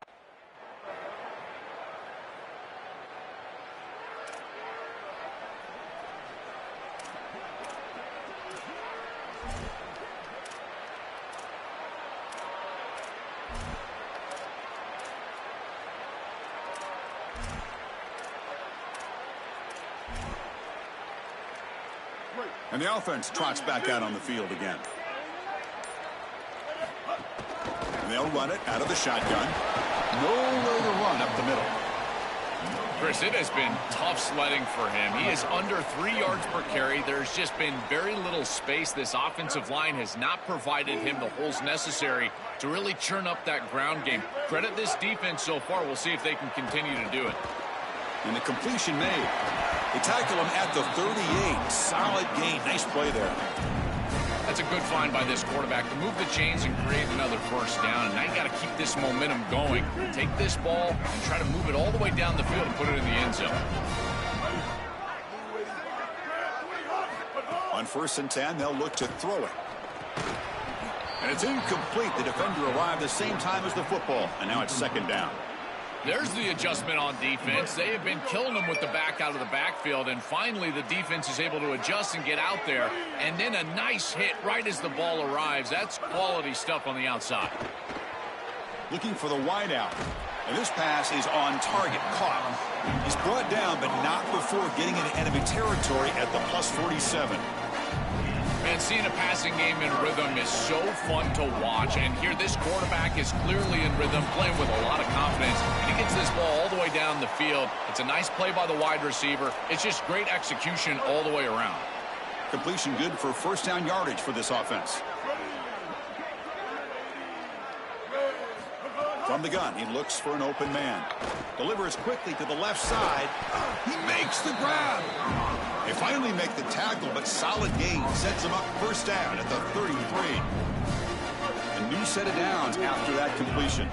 And the offense trots back out on the field again. And they'll run it out of the shotgun. Nowhere to run up the middle. Chris, it has been tough sledding for him. He is under 3 yards per carry. There's just been very little space. This offensive line has not provided him the holes necessary to really churn up that ground game. Credit this defense so far. We'll see if they can continue to do it. And the completion made. They tackle him at the 38. Solid gain. Nice play there. That's a good find by this quarterback to move the chains and create another first down. And now you got to keep this momentum going. Take this ball and try to move it all the way down the field and put it in the end zone. On 1st and 10, they'll look to throw it. And it's incomplete. The defender arrived the same time as the football. And now it's 2nd down. There's the adjustment on defense. They have been killing them with the back out of the backfield, and finally the defense is able to adjust and get out there. And then a nice hit right as the ball arrives. That's quality stuff on the outside. Looking for the wideout. And this pass is on target. Caught. He's brought down, but not before getting into enemy territory at the +47. Man, seeing a passing game in rhythm is so fun to watch. And here this quarterback is clearly in rhythm, playing with a lot of confidence. And he gets this ball all the way down the field. It's a nice play by the wide receiver. It's just great execution all the way around. Completion good for 1st down yardage for this offense. From the gun, he looks for an open man. Delivers quickly to the left side. He makes the grab. They finally make the tackle, but solid gain sets him up 1st down at the 33. A new set of downs after that completion.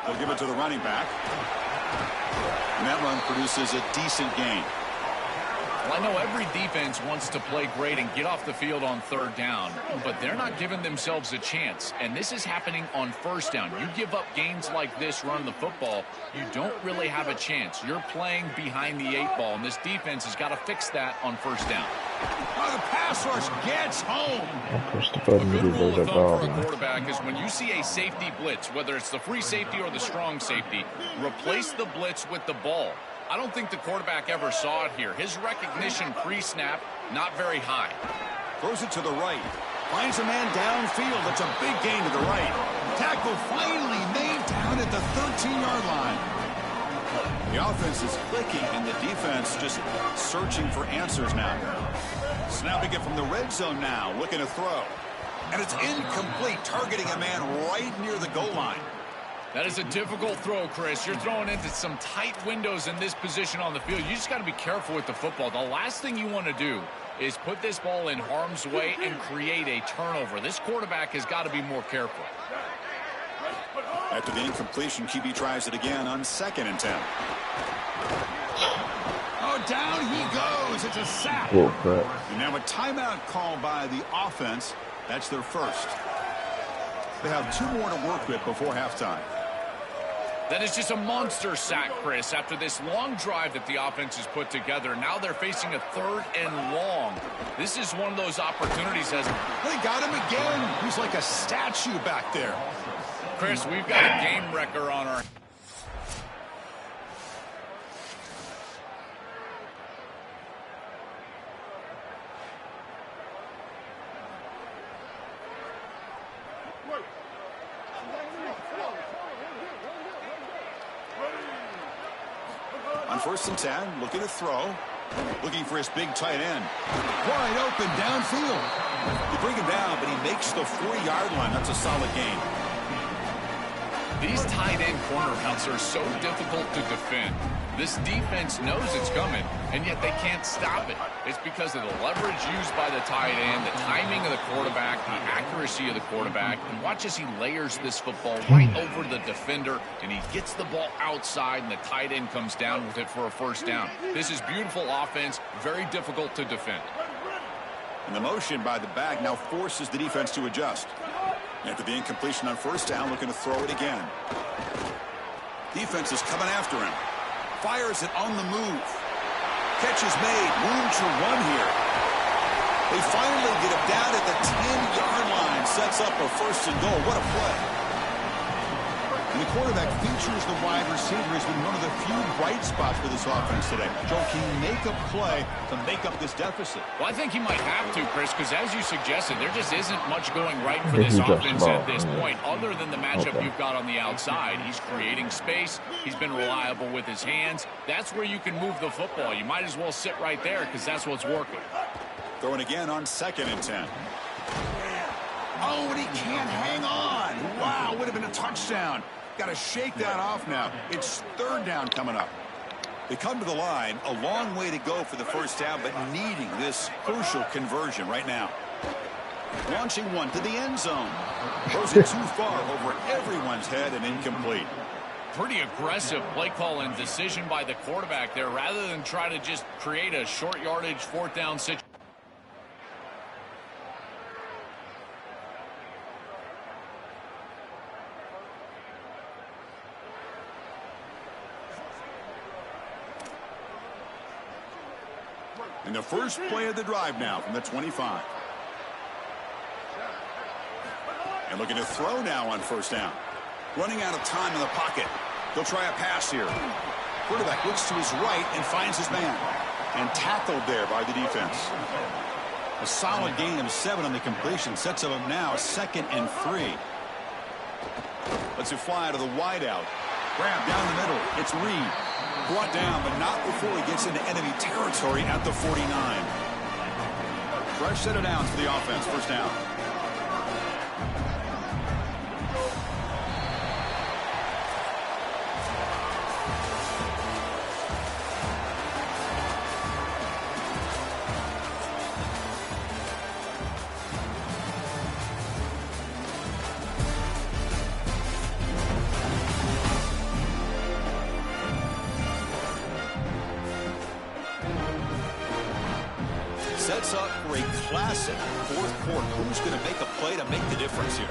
They'll give it to the running back. And that run produces a decent gain. Well, I know every defense wants to play great and get off the field on 3rd down, but they're not giving themselves a chance. And this is happening on 1st down. You give up gains like this running the football, you don't really have a chance. You're playing behind the 8 ball, and this defense has got to fix that on 1st down. Oh, the pass rush gets home. A good rule of thumb for a quarterback is when you see a safety blitz, whether it's the free safety or the strong safety, replace the blitz with the ball. I don't think the quarterback ever saw it here. His recognition pre-snap, not very high. Throws it to the right. Finds a man downfield. It's a big gain to the right. Tackle finally made down at the 13-yard line. The offense is clicking, and the defense just searching for answers now. Snapping it from the red zone now, looking to throw. And it's incomplete, targeting a man right near the goal line. That is a difficult throw, Chris. You're throwing into some tight windows in this position on the field. You just got to be careful with the football. The last thing you want to do is put this ball in harm's way and create a turnover. This quarterback has got to be more careful. After the incompletion, QB tries it again on 2nd and 10. Oh, down he goes. It's a sack. Oh, crap. And now a timeout call by the offense. That's their first. They have 2 more to work with before halftime. That is just a monster sack, Chris. After this long drive that the offense has put together, now they're facing a 3rd and long. This is one of those opportunities as They got him again. He's like a statue back there. Chris, we've got a game wrecker on our... On 1st and 10, looking to throw. Looking for his big tight end. Wide open downfield. You bring him down, but he makes the 40-yard line. That's a solid gain. These tight end corner routes are so difficult to defend. This defense knows it's coming, and yet they can't stop it. It's because of the leverage used by the tight end, the timing of the quarterback, the accuracy of the quarterback, and watch as he layers this football right over the defender, and he gets the ball outside, and the tight end comes down with it for a first down. This is beautiful offense, very difficult to defend. And the motion by the back now forces the defense to adjust. After the incompletion on first down, looking to throw it again. Defense is coming after him. Fires it on the move. Catch is made. Room to run here. They finally get him down at the 10-yard line. Sets up a first and goal. What a play. And the quarterback features the wide receiver has been one of the few bright spots for this offense today. Joe, can he make a play to make up this deficit? Well, I think he might have to, Chris, because as you suggested, there just isn't much going right for this offense at this point, other than the matchup you've got on the outside. He's creating space. He's been reliable with his hands. That's where you can move the football. You might as well sit right there because that's what's working. Throwing again on 2nd and 10. Oh, and he can't hang on. Wow, would have been a touchdown. Got to shake that off now. It's 3rd down coming up. They come to the line, a long way to go for the first down, but needing this crucial conversion right now. Launching one to the end zone. Throws it too far over everyone's head and incomplete. Pretty aggressive play call and decision by the quarterback there rather than try to just create a short yardage 4th down situation. And the first play of the drive now from the 25. And looking to throw now on first down. Running out of time in the pocket. He'll try a pass here. Quarterback looks to his right and finds his man. And tackled there by the defense. A solid gain of 7 on the completion. Sets him up now 2nd and 3. Lets it fly out of the wideout. Grab down the middle. It's Reed. Brought down, but not before he gets into enemy territory at the 49. Fresh set of downs for the offense. First down. Sets up for a classic 4th quarter. Who's going to make a play to make the difference here?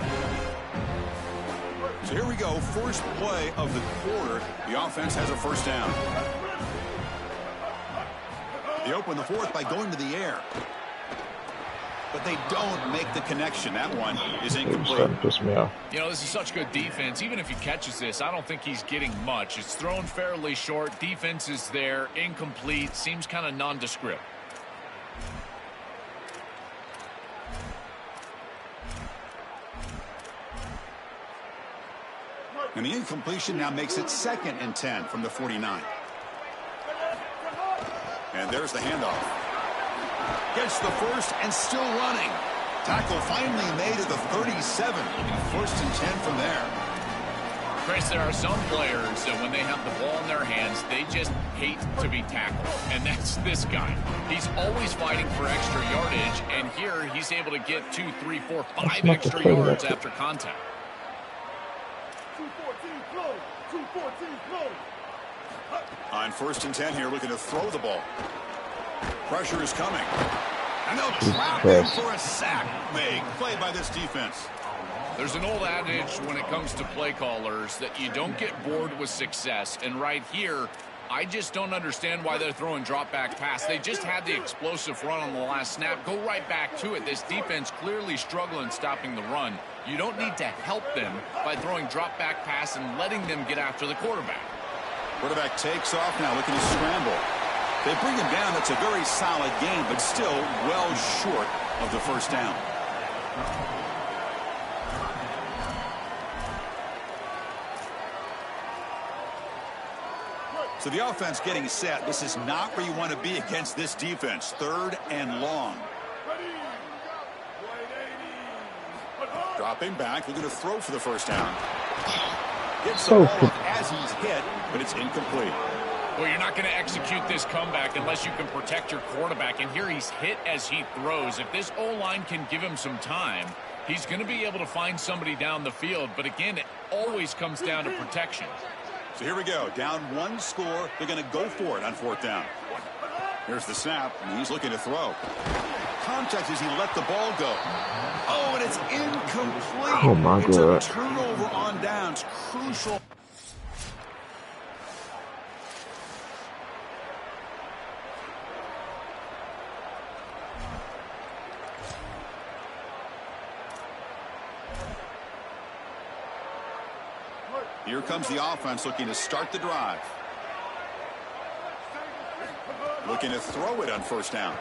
So here we go. First play of the quarter. The offense has a first down. They open the 4th by going to the air. But they don't make the connection. That one is incomplete. You know, this is such good defense. Even if he catches this, I don't think he's getting much. It's thrown fairly short. Defense is there. Incomplete. Seems kind of nondescript. And the incompletion now makes it 2nd and 10 from the 49. And there's the handoff. Gets the first and still running. Tackle finally made at the 37. 1st and 10 from there. Chris, there are some players that when they have the ball in their hands, they just hate to be tackled. And that's this guy. He's always fighting for extra yardage. And here he's able to get 2, 3, 4, 5 extra yards after contact. 214 close. 214 close. On 1st and 10 here, looking to throw the ball. Pressure is coming. And they'll trap him for a sack. Big play by this defense. There's an old adage when it comes to play callers that you don't get bored with success. And right here, I just don't understand why they're throwing drop-back pass. They just had the explosive run on the last snap. Go right back to it. This defense clearly struggling stopping the run. You don't need to help them by throwing drop-back pass and letting them get after the quarterback. Quarterback takes off now, looking to scramble. They bring him down. That's a very solid game, but still well short of the first down. So the offense getting set. This is not where you want to be against this defense. 3rd and long. Dropping back, looking to throw for the first down. Gets the ball up as he's hit, but it's incomplete. Well, you're not going to execute this comeback unless you can protect your quarterback. And here he's hit as he throws. If this O-line can give him some time, he's going to be able to find somebody down the field. But again, it always comes down to protection. So here we go. Down one score. They're going to go for it on 4th down. Here's the snap, and he's looking to throw. Contact as he let the ball go. Oh, and it's incomplete. Oh, my God. It's a turnover on downs. Crucial. Here comes the offense looking to start the drive. Looking to throw it on 1st down.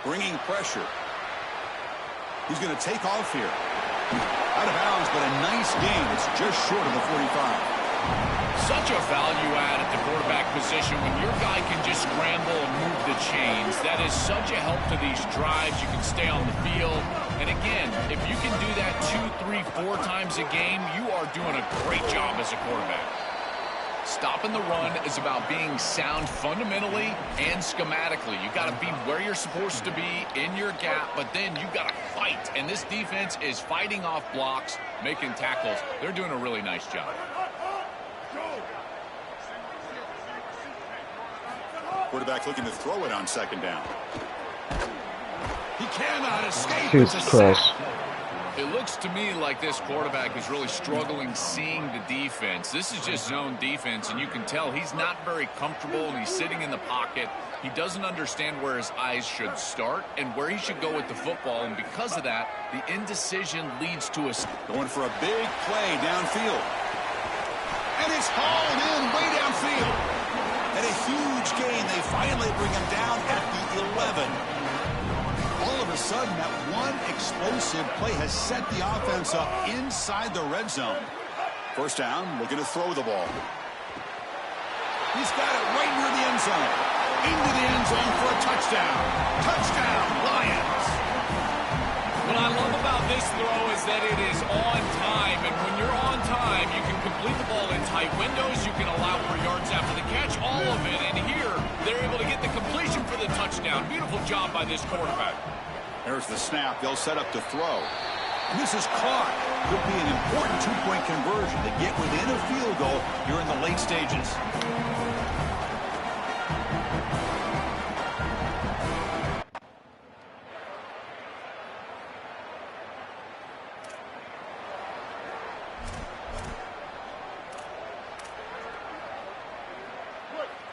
Bringing pressure. He's going to take off here. Out of bounds, but a nice gain. It's just short of the 45. Such a value add at the quarterback position when your guy can just scramble and move the chains. That is such a help to these drives. You can stay on the field. And again, if you can do that 2, 3, 4 times a game, you are doing a great job as a quarterback. Stopping the run is about being sound fundamentally and schematically. You got to be where you're supposed to be in your gap, but then you got to fight. And this defense is fighting off blocks, making tackles. They're doing a really nice job. Quarterback looking to throw it on 2nd down. He cannot escape. Jesus Christ. It looks to me like this quarterback is really struggling seeing the defense. This is just zone defense, and you can tell he's not very comfortable, and he's sitting in the pocket. He doesn't understand where his eyes should start and where he should go with the football, and because of that, the indecision leads to a... Going for a big play downfield. And it's hauled in way downfield. And a huge gain. They finally bring him down at the 11. All of a sudden, that one explosive play has set the offense up inside the red zone. 1st down, looking to throw the ball. He's got it right near the end zone. Into the end zone for a touchdown. Touchdown, Lions. What I love about this throw is that it is on time, and when you're on time, you can complete the ball in tight windows. You can allow for yards after the catch, all of it, and here they're able to get the completion for the touchdown. Beautiful job by this quarterback. There's the snap. They'll set up to throw. And this is caught. Could be an important 2-point conversion to get within a field goal here in the late stages.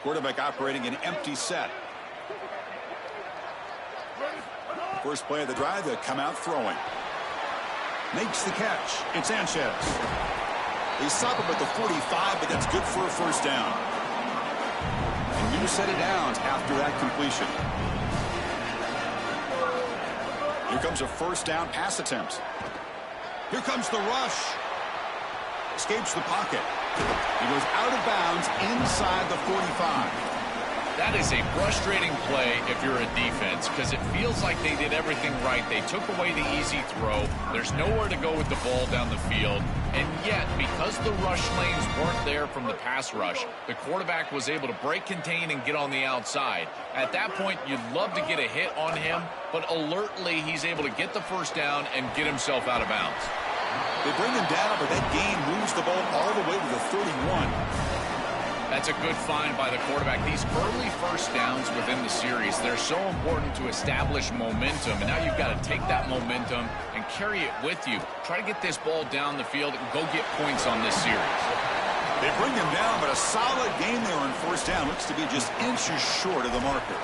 Quarterback operating an empty set. First play of the drive, they'll come out throwing. Makes the catch. It's Sanchez. They stop him at the 45, but that's good for a 1st down. And new set of downs after that completion. Here comes a 1st down pass attempt. Here comes the rush. Escapes the pocket. He goes out of bounds inside the 45. That is a frustrating play if you're a defense because it feels like they did everything right. They took away the easy throw. There's nowhere to go with the ball down the field. And yet, because the rush lanes weren't there from the pass rush, the quarterback was able to break, contain, and get on the outside. At that point, you'd love to get a hit on him, but alertly, he's able to get the 1st down and get himself out of bounds. They bring him down, but that gain moves the ball all the way to the 31. That's a good find by the quarterback. These early 1st downs within the series, they're so important to establish momentum. And now you've got to take that momentum and carry it with you. Try to get this ball down the field and go get points on this series. They bring him down, but a solid gain there on 1st down. Looks to be just inches short of the marker.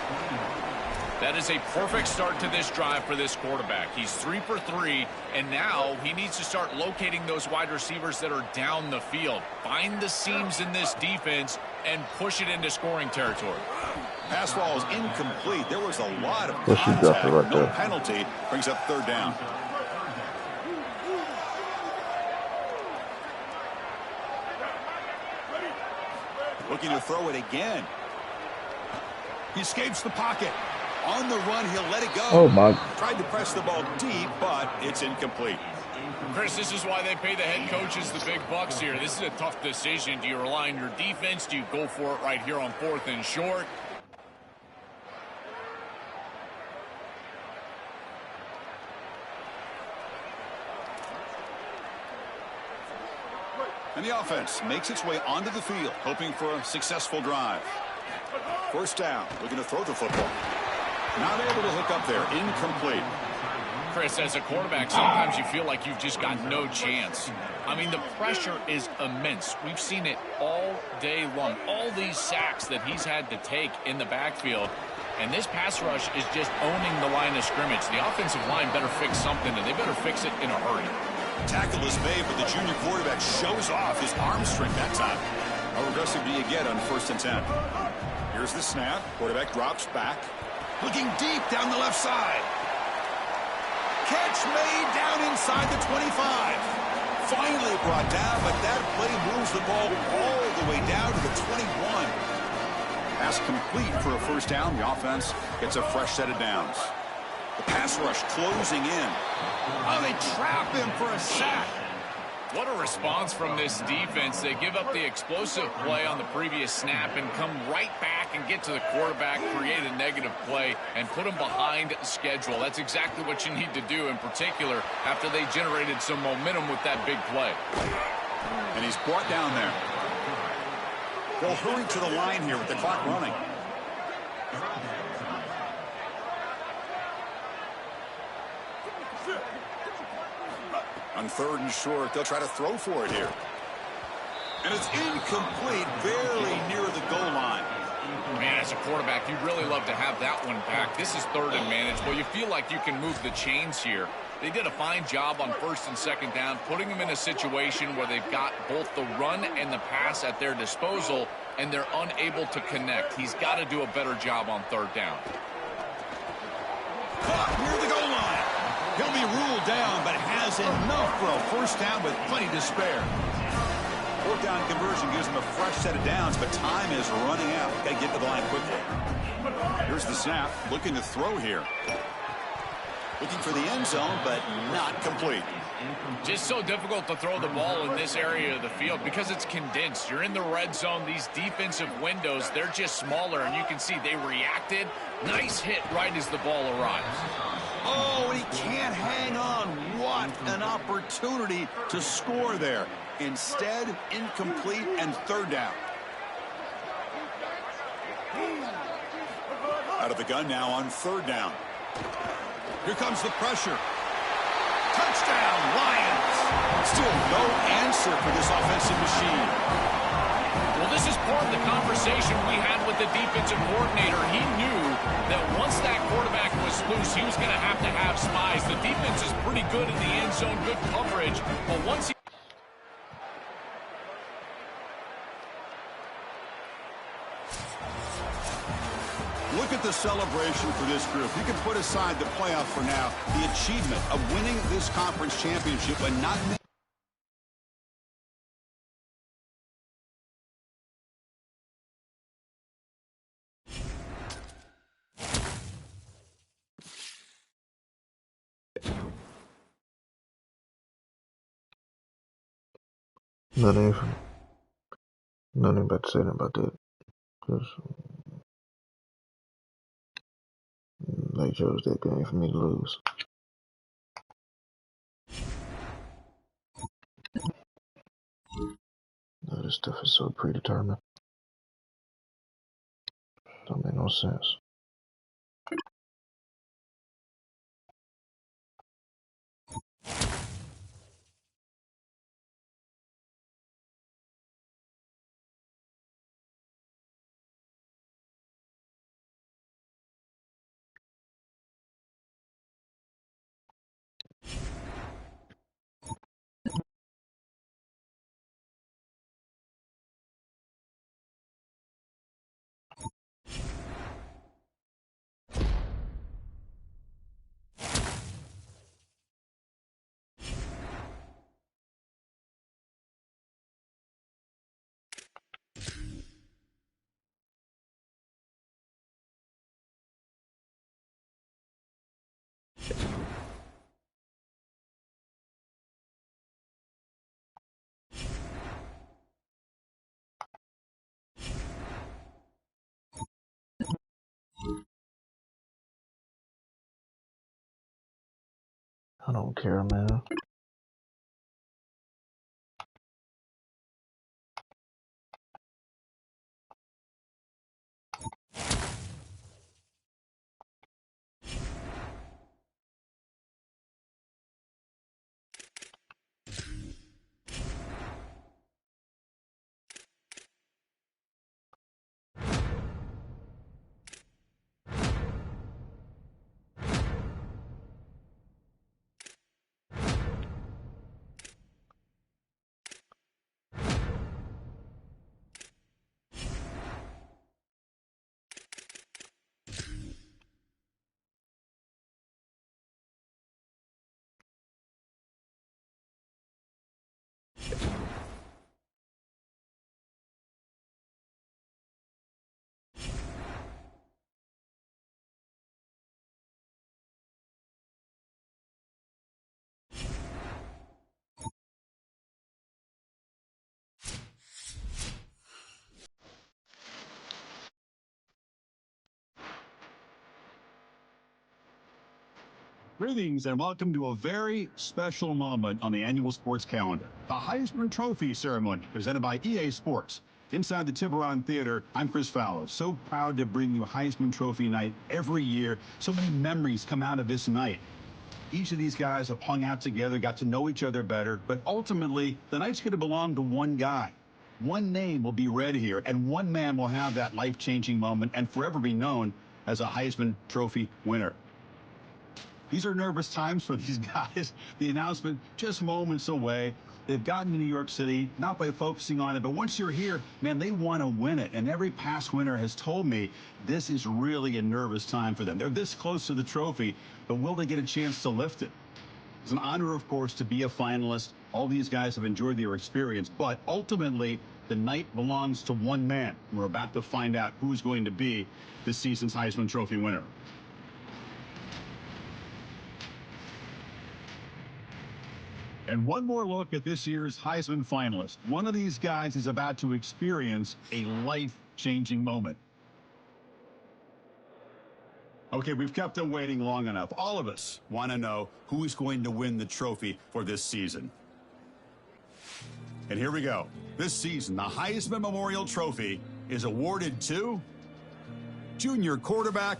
That is a perfect start to this drive for this quarterback. He's 3 for 3, and now he needs to start locating those wide receivers that are down the field. Find the seams in this defense and push it into scoring territory. Pass ball is incomplete. There was a lot of Yes, you dropped it right no there. penalty. Brings up 3rd down. Looking to throw it again. He escapes the pocket. On the run, he'll let it go. Oh, my. Tried to press the ball deep, but it's incomplete. Chris, this is why they pay the head coaches the big bucks here. This is a tough decision. Do you rely on your defense? Do you go for it right here on 4th and short? And the offense makes its way onto the field, hoping for a successful drive. First down, looking to throw the football. Not able to hook up there, incomplete. Chris, as a quarterback, sometimes you feel like you've just got no chance. I mean, the pressure is immense. We've seen it all day long. All these sacks that he's had to take in the backfield. And this pass rush is just owning the line of scrimmage. The offensive line better fix something, and they better fix it in a hurry. Tackle is made, but the junior quarterback shows off his arm strength that time. How aggressive do you get on 1st and 10? Here's the snap. Quarterback drops back. Looking deep down the left side. Catch made down inside the 25. Finally brought down, but that play moves the ball all the way down to the 21. Pass complete for a first down. The offense gets a fresh set of downs. The pass rush closing in. Oh, they trap him for a sack. What a response from this defense. They give up the explosive play on the previous snap and come right back and get to the quarterback, create a negative play, and put him behind schedule. That's exactly what you need to do, in particular, after they generated some momentum with that big play. And he's brought down there. They'll hurry to the line here with the clock running. On 3rd and short, they'll try to throw for it here. And it's incomplete, barely near the goal line. Man, as a quarterback, you'd really love to have that one back. This is 3rd and manageable. You feel like you can move the chains here. They did a fine job on 1st and 2nd down, putting them in a situation where they've got both the run and the pass at their disposal, and they're unable to connect. He's got to do a better job on 3rd down. Caught near the goal line. He'll be ruled down, but has enough for a first down with plenty to spare. 4th down conversion gives him a fresh set of downs, but time is running out. Got to get to the line quickly. Here's the snap, looking to throw here. Looking for the end zone, but not complete. Just so difficult to throw the ball in this area of the field because it's condensed. You're in the red zone. These defensive windows, they're just smaller, and you can see they reacted. Nice hit right as the ball arrives. Oh, he can't hang on. What an opportunity to score there. Instead, incomplete and 3rd down. Out of the gun now on 3rd down. Here comes the pressure. Touchdown, Lions. Still no answer for this offensive machine. Well, this is part of the conversation we had with the defensive coordinator. He knew that once that quarterback was loose, he was going to have spies. The defense is pretty good in the end zone, good coverage. But once he... Look at the celebration for this group. You can put aside the playoff for now. The achievement of winning this conference championship, but not... Nothing about to say about that. Because they chose that game for me to lose. No, this stuff is so predetermined. Don't make no sense. I don't care, man. Greetings and welcome to a very special moment on the annual sports calendar. The Heisman Trophy ceremony presented by EA Sports. Inside the Tiburon Theater, I'm Chris Fowler. So proud to bring you Heisman Trophy night every year. So many memories come out of this night. Each of these guys have hung out together, got to know each other better, but ultimately, the night's going to belong to one guy. One name will be read here, and one man will have that life-changing moment and forever be known as a Heisman Trophy winner. These are nervous times for these guys. The announcement just moments away. They've gotten to New York City, not by focusing on it, but once you're here, man, they want to win it. And every past winner has told me this is really a nervous time for them. They're this close to the trophy, but will they get a chance to lift it? It's an honor, of course, to be a finalist. All these guys have enjoyed their experience, but ultimately, the night belongs to one man. We're about to find out who's going to be this season's Heisman Trophy winner. And one more look at this year's Heisman finalist. One of these guys is about to experience a life-changing moment. Okay, we've kept them waiting long enough. All of us want to know who is going to win the trophy for this season. And here we go. This season, the Heisman Memorial Trophy is awarded to junior quarterback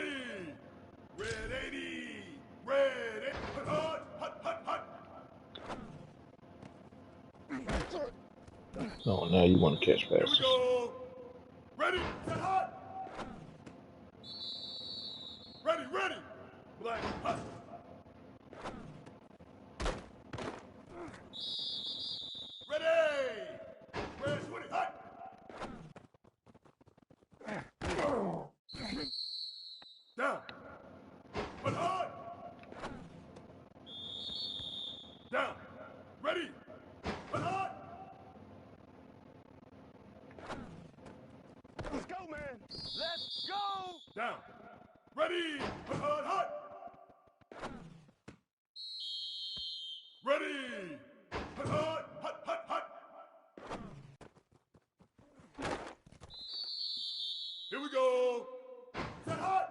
Ready. Red 80. Red 80. Hut, hut, hut, hut. Oh, now you want to catch Here we passes. go. Ready. Set hut. Ready, ready. Black hut. Ready. Red 20 hut. Down. Hut, hut. Down. Ready. Hut, hut. Let's go, man. Let's go. Down. Ready. Hut, hut, hut. Ready. Hut, hut, hut, hut, hut. Here we go. Set hut.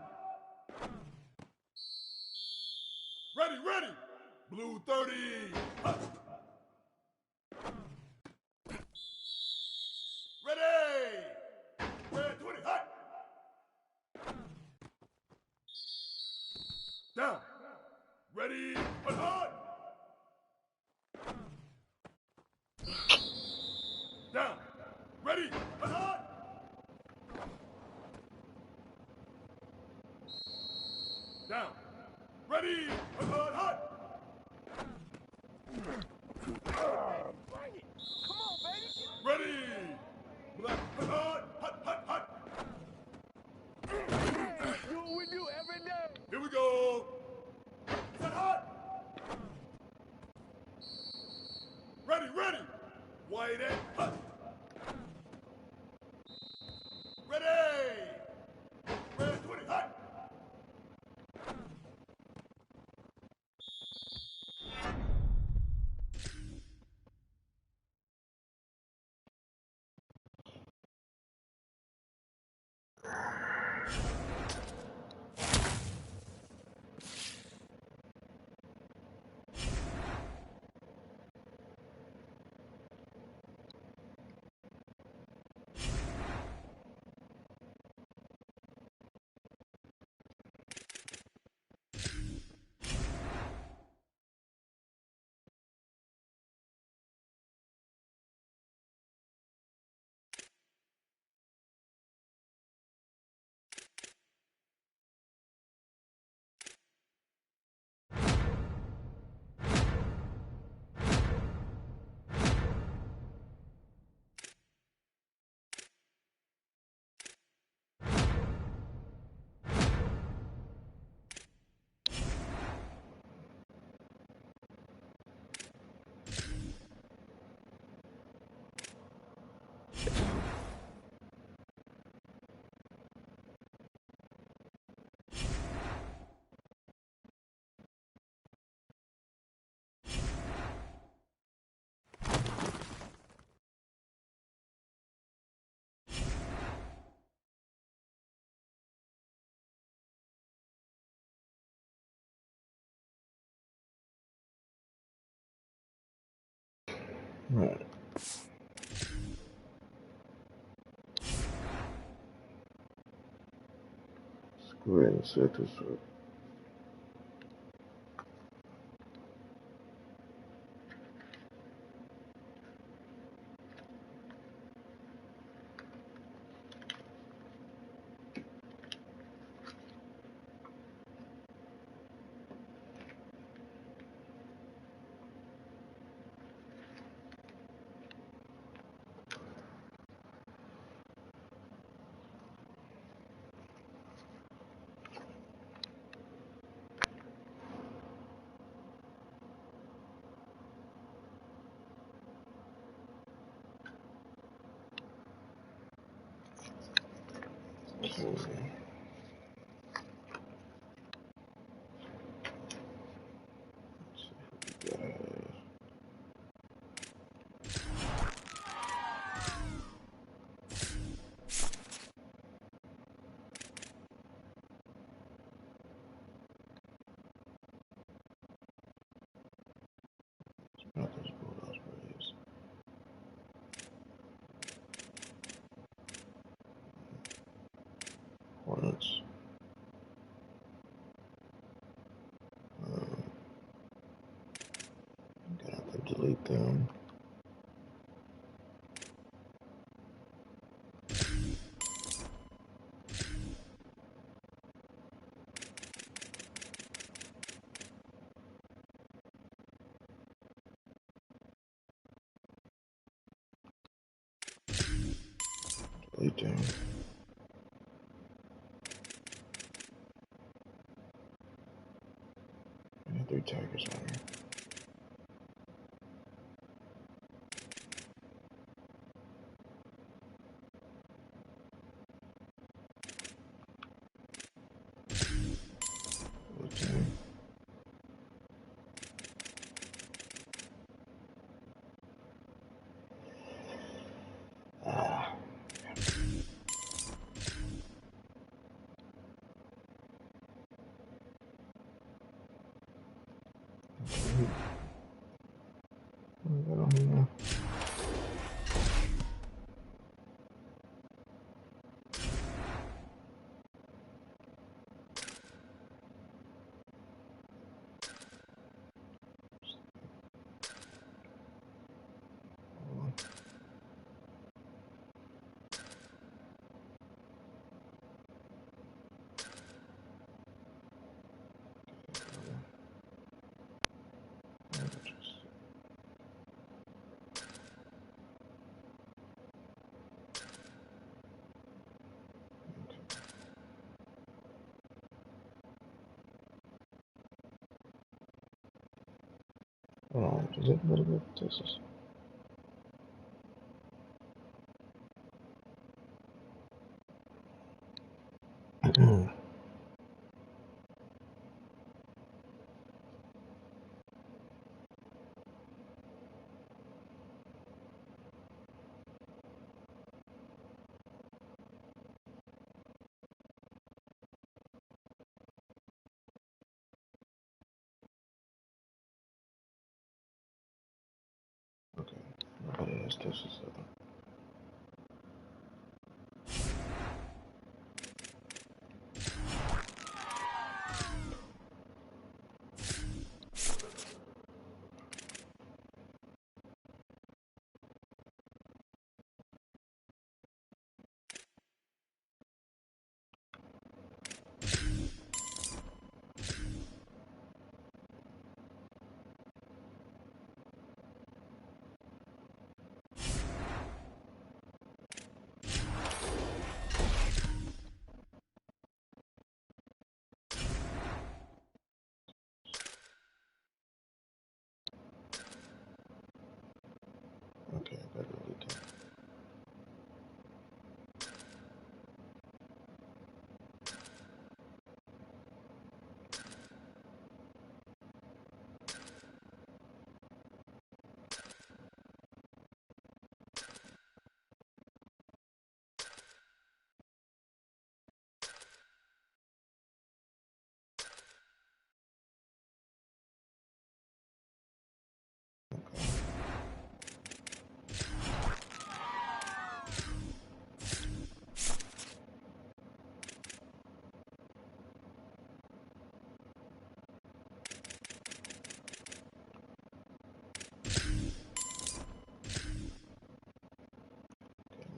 Ready, ready. Blue 30. Hut. Ready. Red 20. Hut. Down. Ready. Hut, hut. Down. Ready. Hut, hut. Down. Ready. Hut, hut, hut. Bring it. Come on, baby. Ready. Black. Hut, hut, hut, hut, hut. Do what we do every day. Here we go. Set hut. Ready, ready. White and hut. Ready. Red 20 hut. Right. Let's go ahead and set this up. Okay. Not those Bulldogs, please. Or them. Deleting. I got 3 taggers on here. Deleting. Ah. I don't know. Hold on, does it better go to Texas? Okay, nobody has Texas Southern. Okay, I got deleted.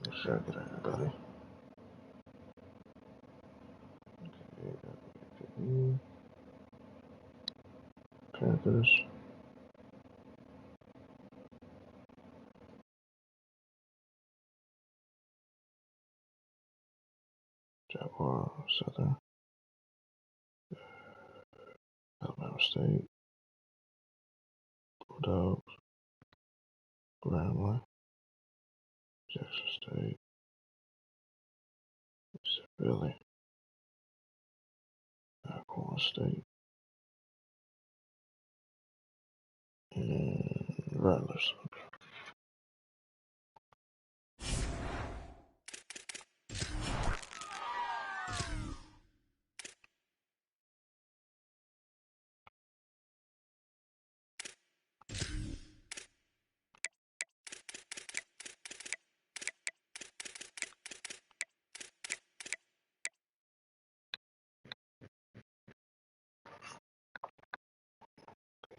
Make sure I get everybody. Okay, UAPB, Panthers, Jaguar, Southern, Alabama State, Bulldogs, Grambling, Jackson State, Philly, Alcorn State, and Rattlers.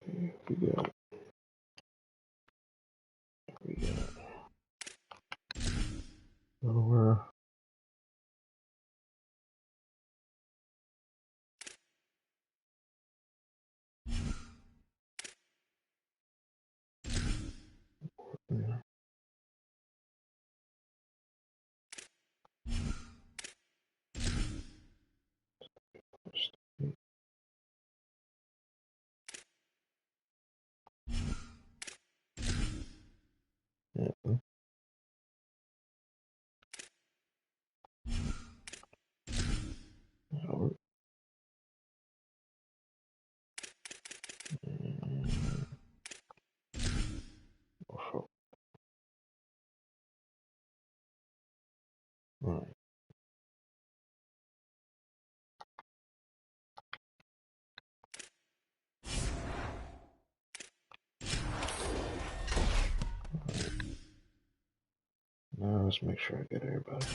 Okay, we got Alright. Now let's make sure I get everybody.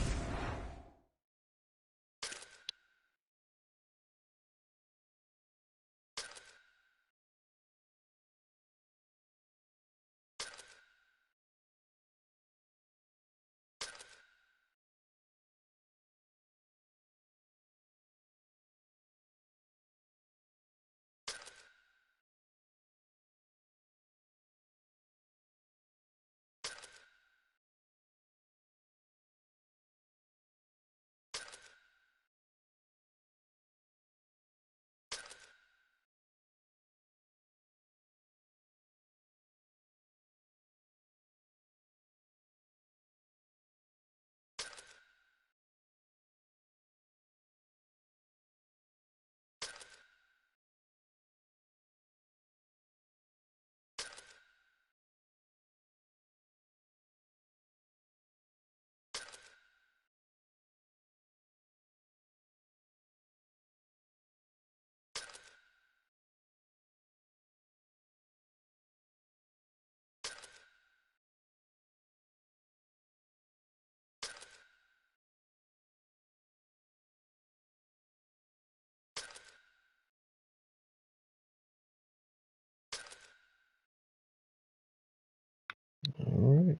Alright.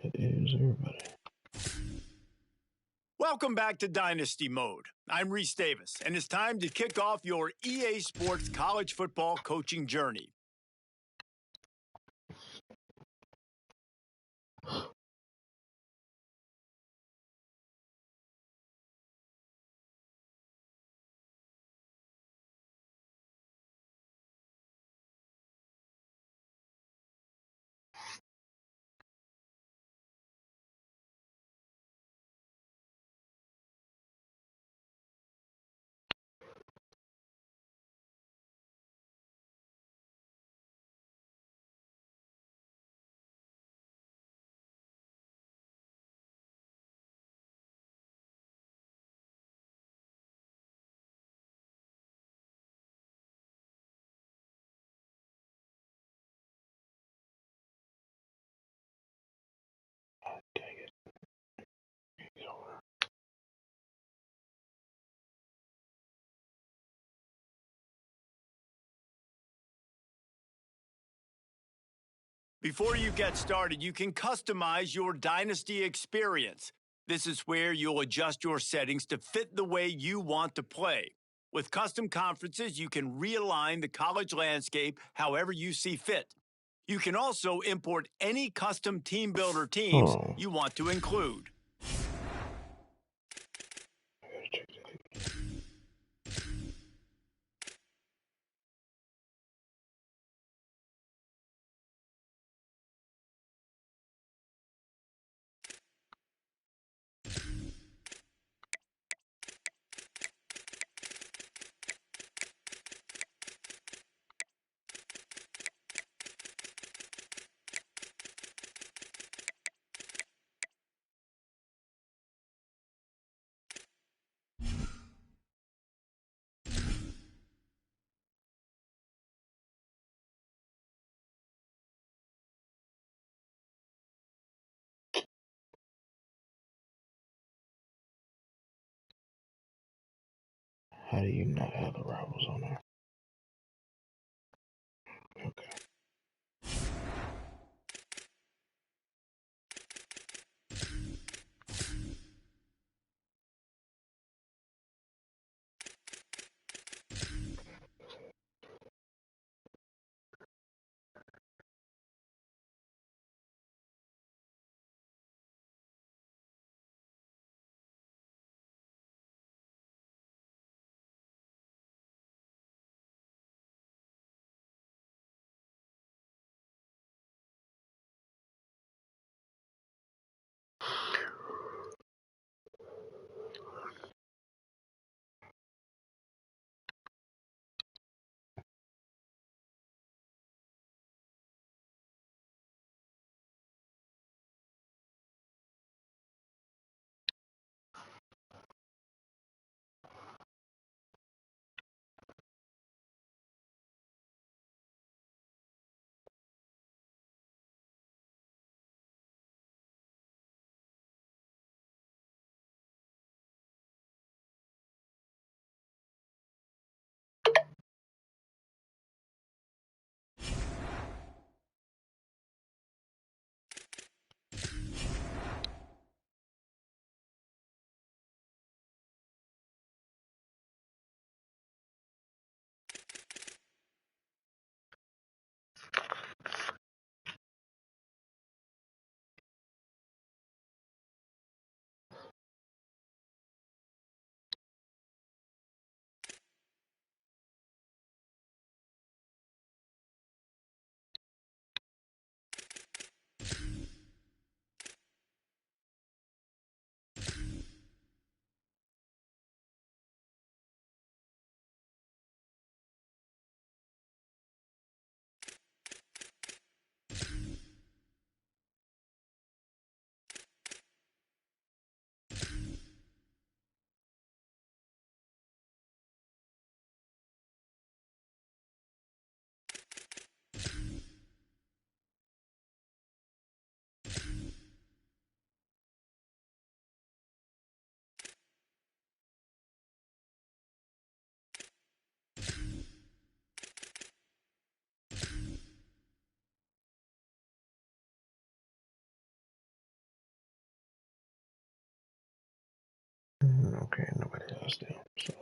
That is everybody. Welcome back to Dynasty Mode. I'm Reese Davis, and it's time to kick off your EA Sports college football coaching journey. Dang it. He's over. Before you get started, you can customize your Dynasty experience. This is where you'll adjust your settings to fit the way you want to play. With custom conferences, you can realign the college landscape however you see fit. You can also import any custom team builder teams Oh. you want to include. I gotta check that. How do you not have the rivals on there? Okay. them. So.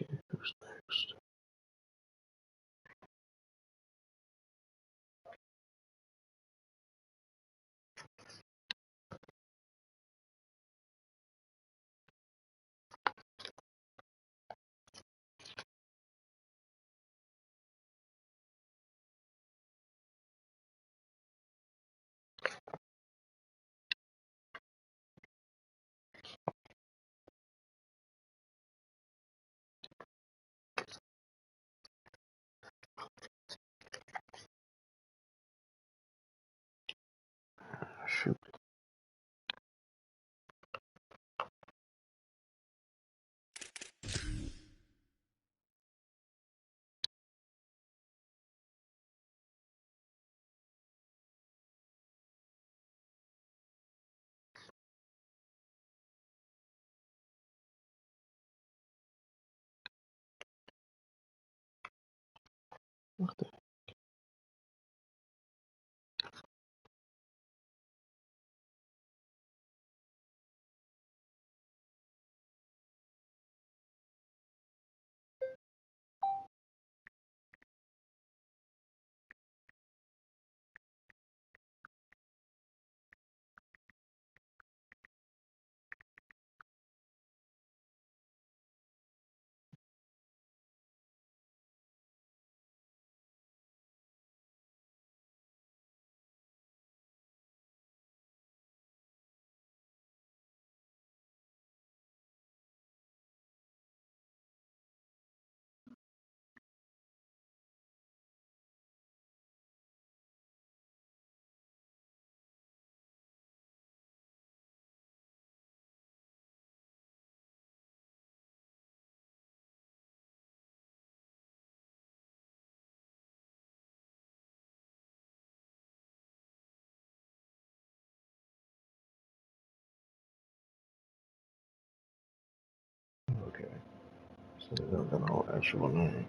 Okay, who's next? Shoot. What the? Okay. So they don't got no actual name.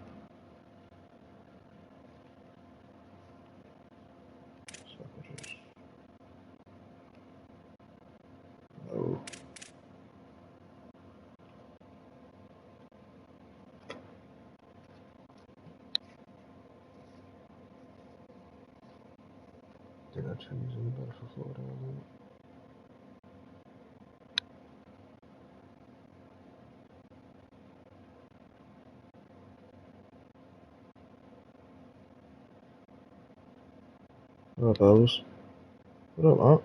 So I can just. No. They got trees in the better for Florida, isn't it? What up, fellas? What up, Aunt?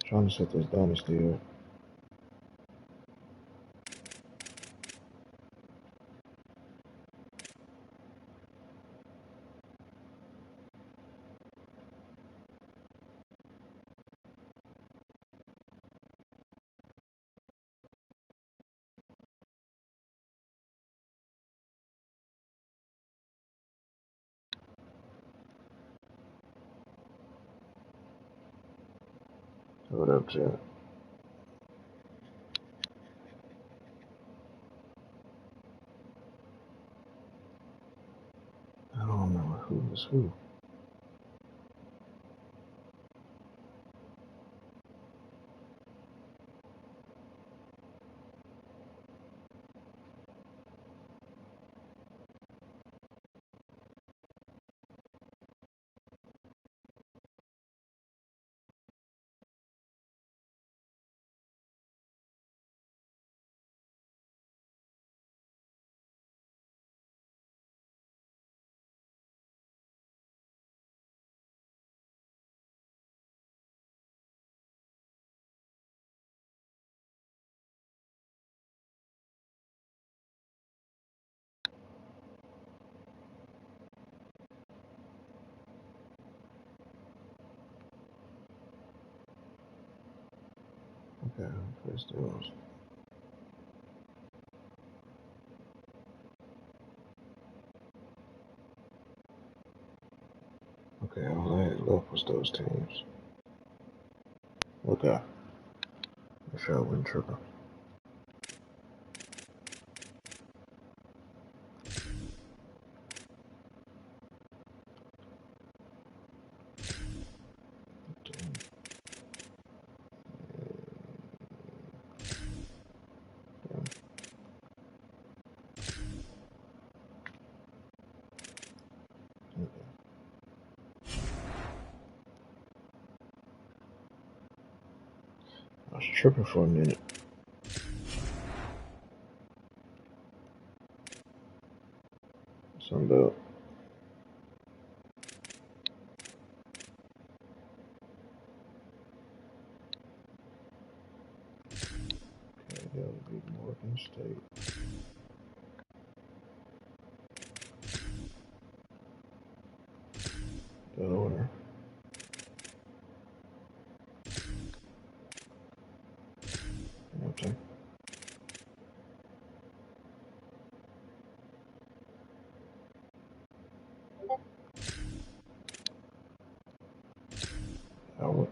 Trying to set this dynasty up. What up, Jack? I don't know who is who. Okay, place those. Okay, all I had left was those teams. Okay. Make sure I wasn't tripping. I was tripping for a minute. Something about. Okay, that would be Morgan State. Delaware. Okay. Howard.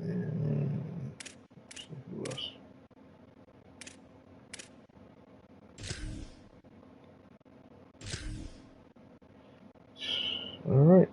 And let's see who else. All right.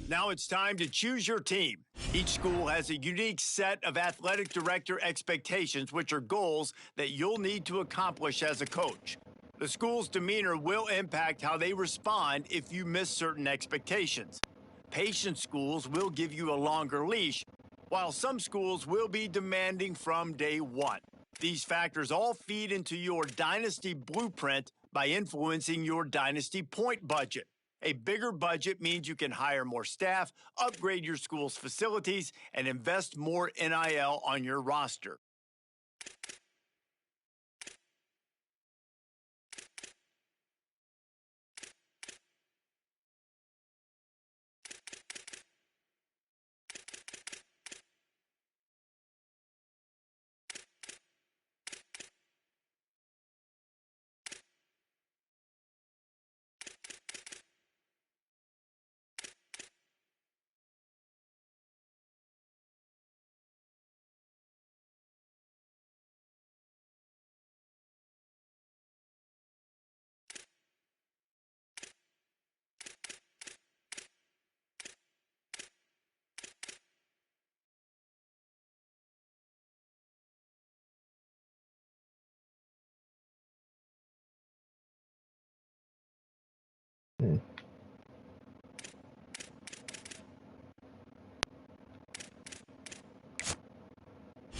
Now it's time to choose your team. Each school has a unique set of athletic director expectations, which are goals that you'll need to accomplish as a coach. The school's demeanor will impact how they respond if you miss certain expectations. Patient schools will give you a longer leash, while some schools will be demanding from day one. These factors all feed into your dynasty blueprint by influencing your dynasty point budget. A bigger budget means you can hire more staff, upgrade your school's facilities, and invest more NIL on your roster.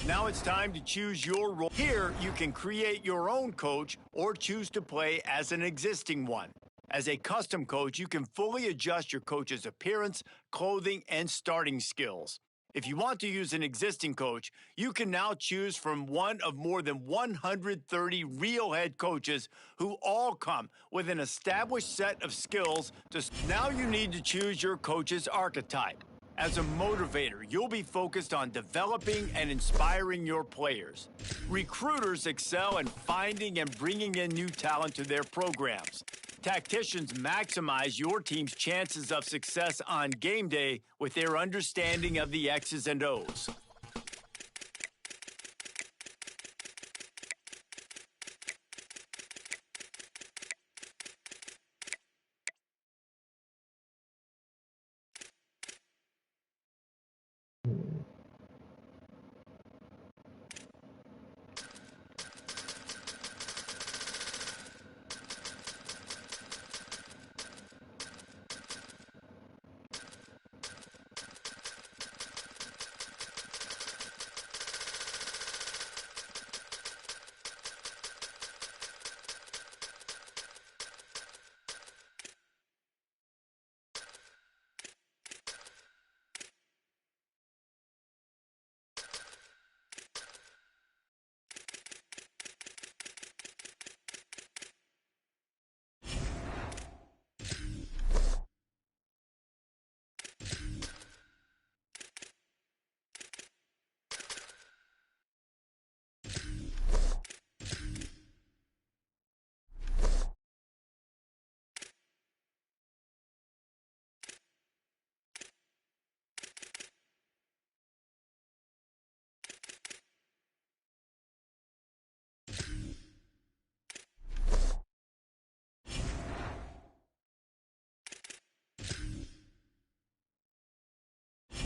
Now it's time to choose your role. Here, you can create your own coach or choose to play as an existing one. As a custom coach, you can fully adjust your coach's appearance, clothing, and starting skills. If you want to use an existing coach, you can now choose from one of more than 130 real head coaches who all come with an established set of skills. Now you need to choose your coach's archetype. As a motivator, you'll be focused on developing and inspiring your players. Recruiters excel in finding and bringing in new talent to their programs. Tacticians maximize your team's chances of success on game day with their understanding of the X's and O's.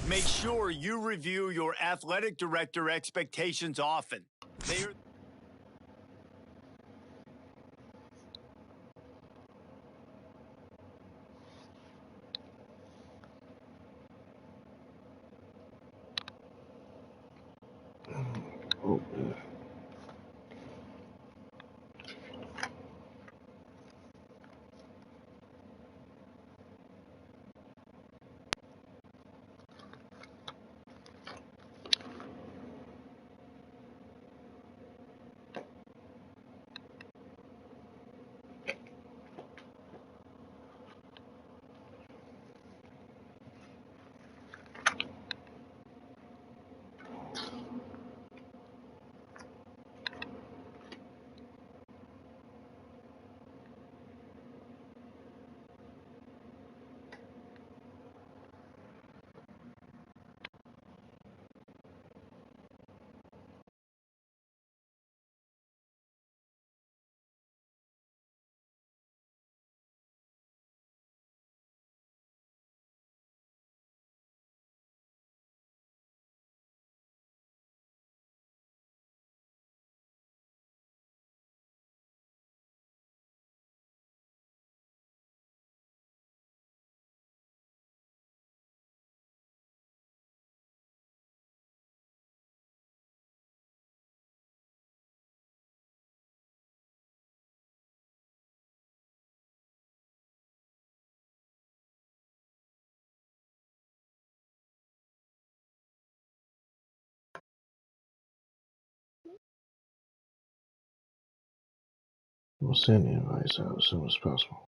Make sure you review your athletic director expectations often. They are Oh, man. We'll send the invites out as soon as possible.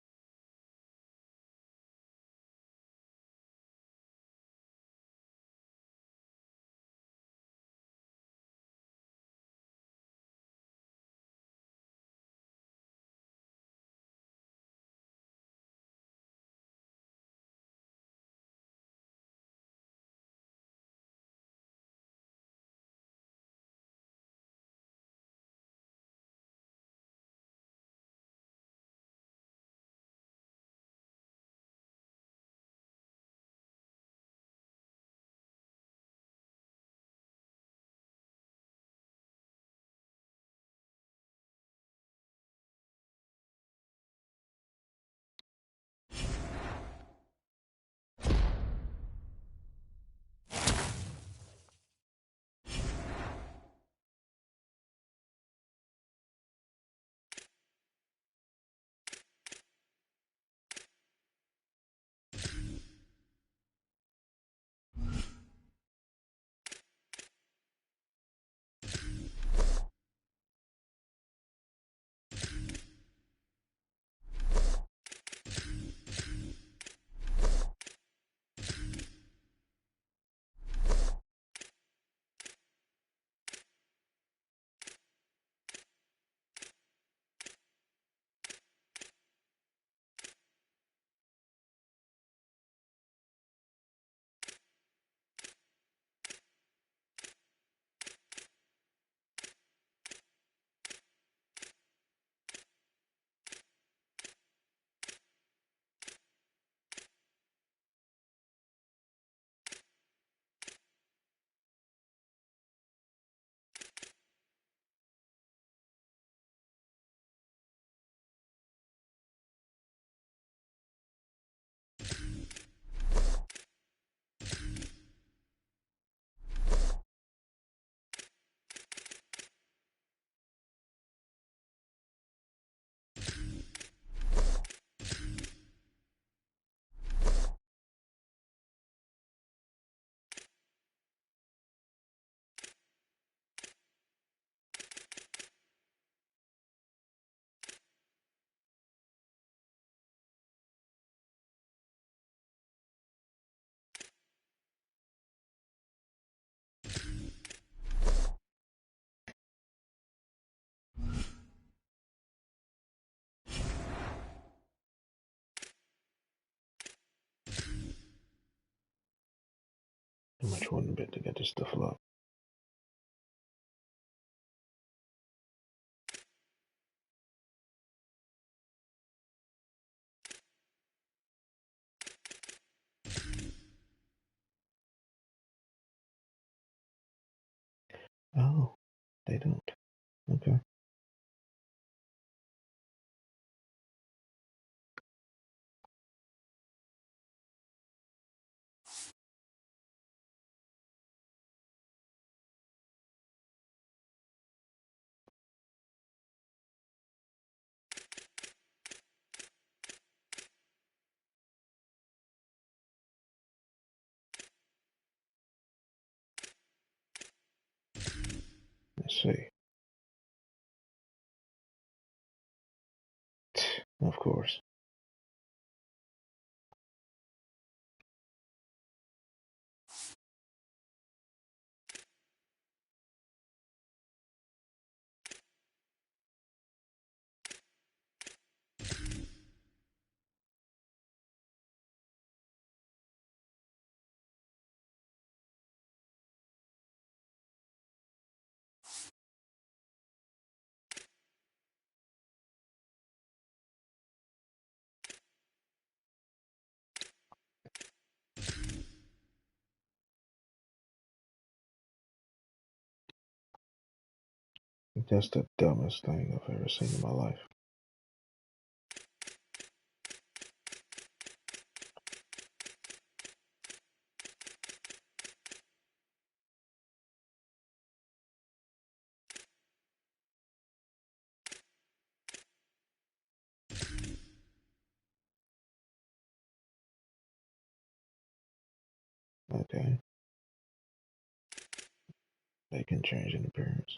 How much wouldn't bet to get this stuff up? Oh, they don't. Okay. Let's see. Of course. That's the dumbest thing I've ever seen in my life. Okay. They can change in appearance.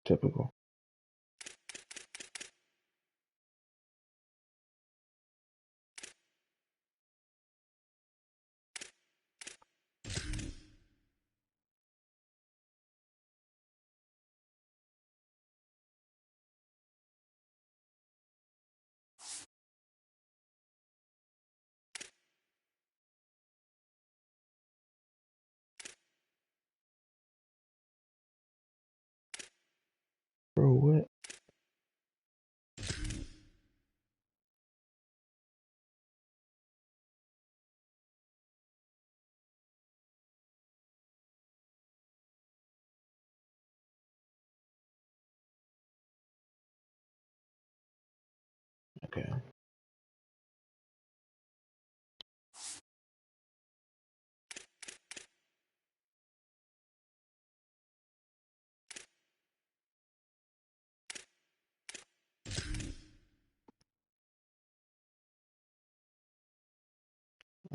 Typical. Bro, what? Okay.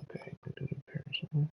Okay. We do the appearance.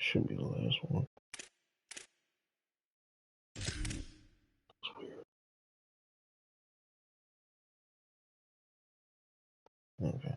Should be the last one. That's weird. Okay.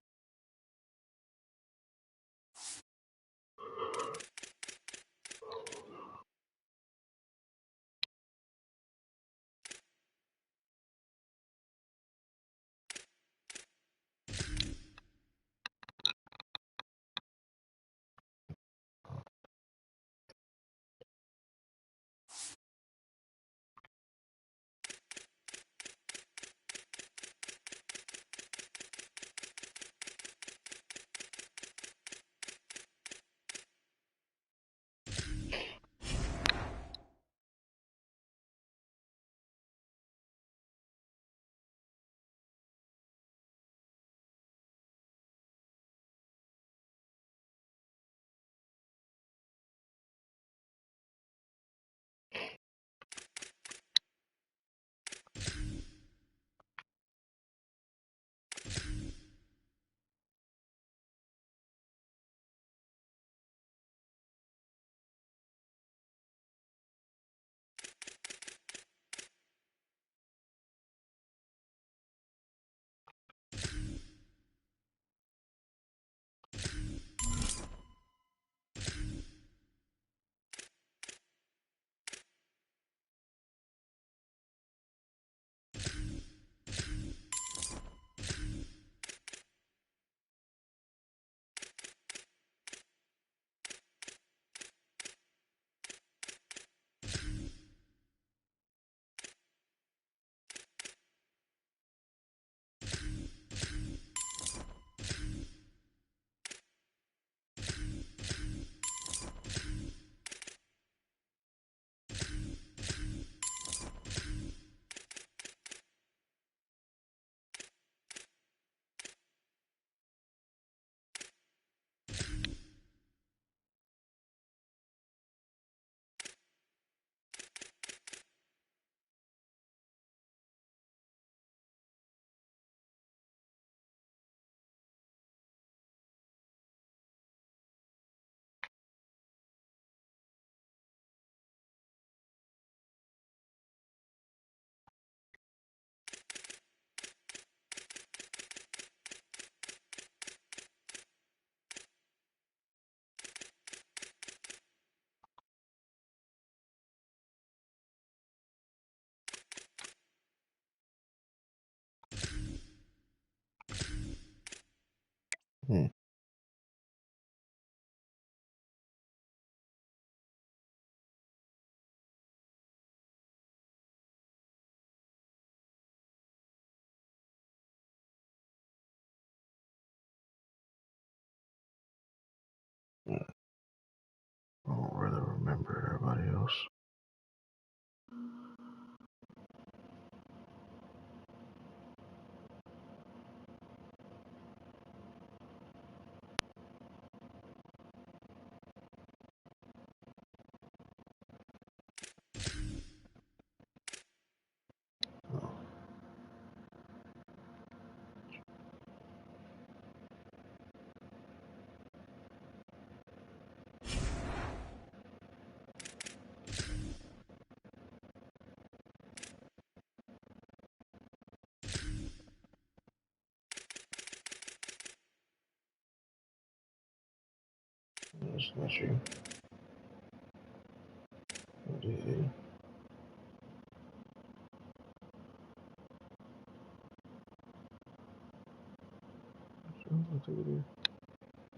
Hmm. I don't really remember everybody else. Oh, that's not you. RTG.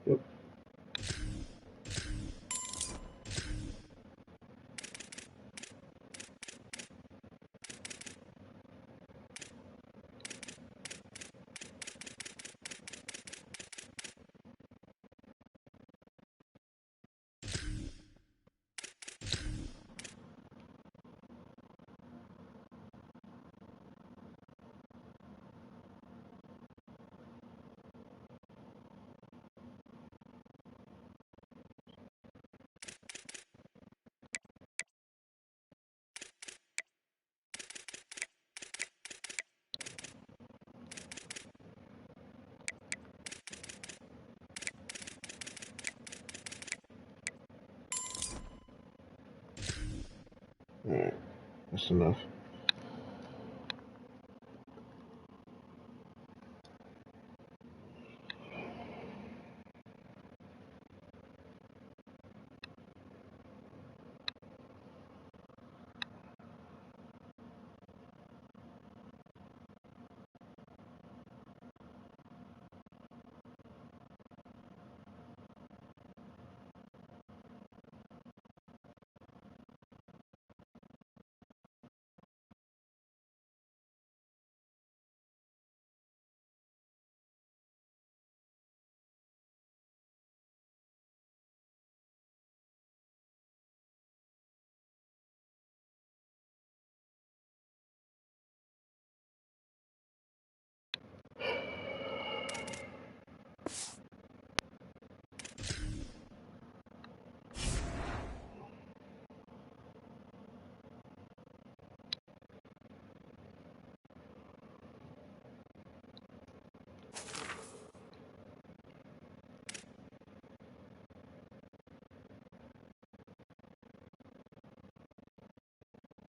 Yep. Alright, that's enough.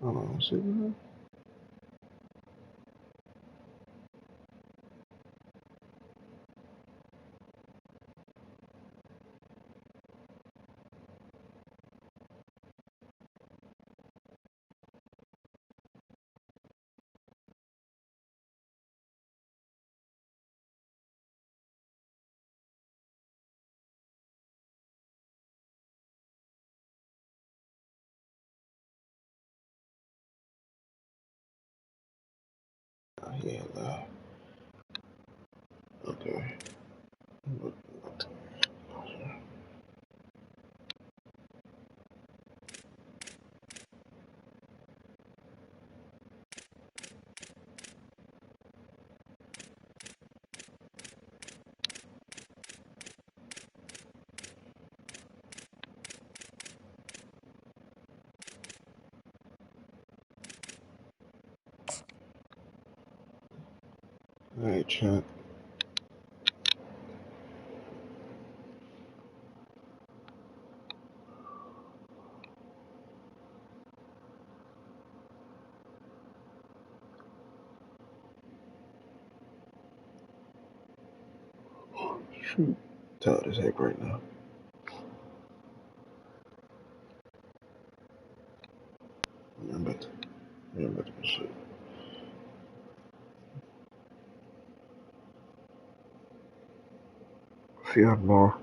Hold on, see that? Yeah, okay. Alright, chat. Shoot. Tired as heck right now. I'm about to go sleep. See you tomorrow.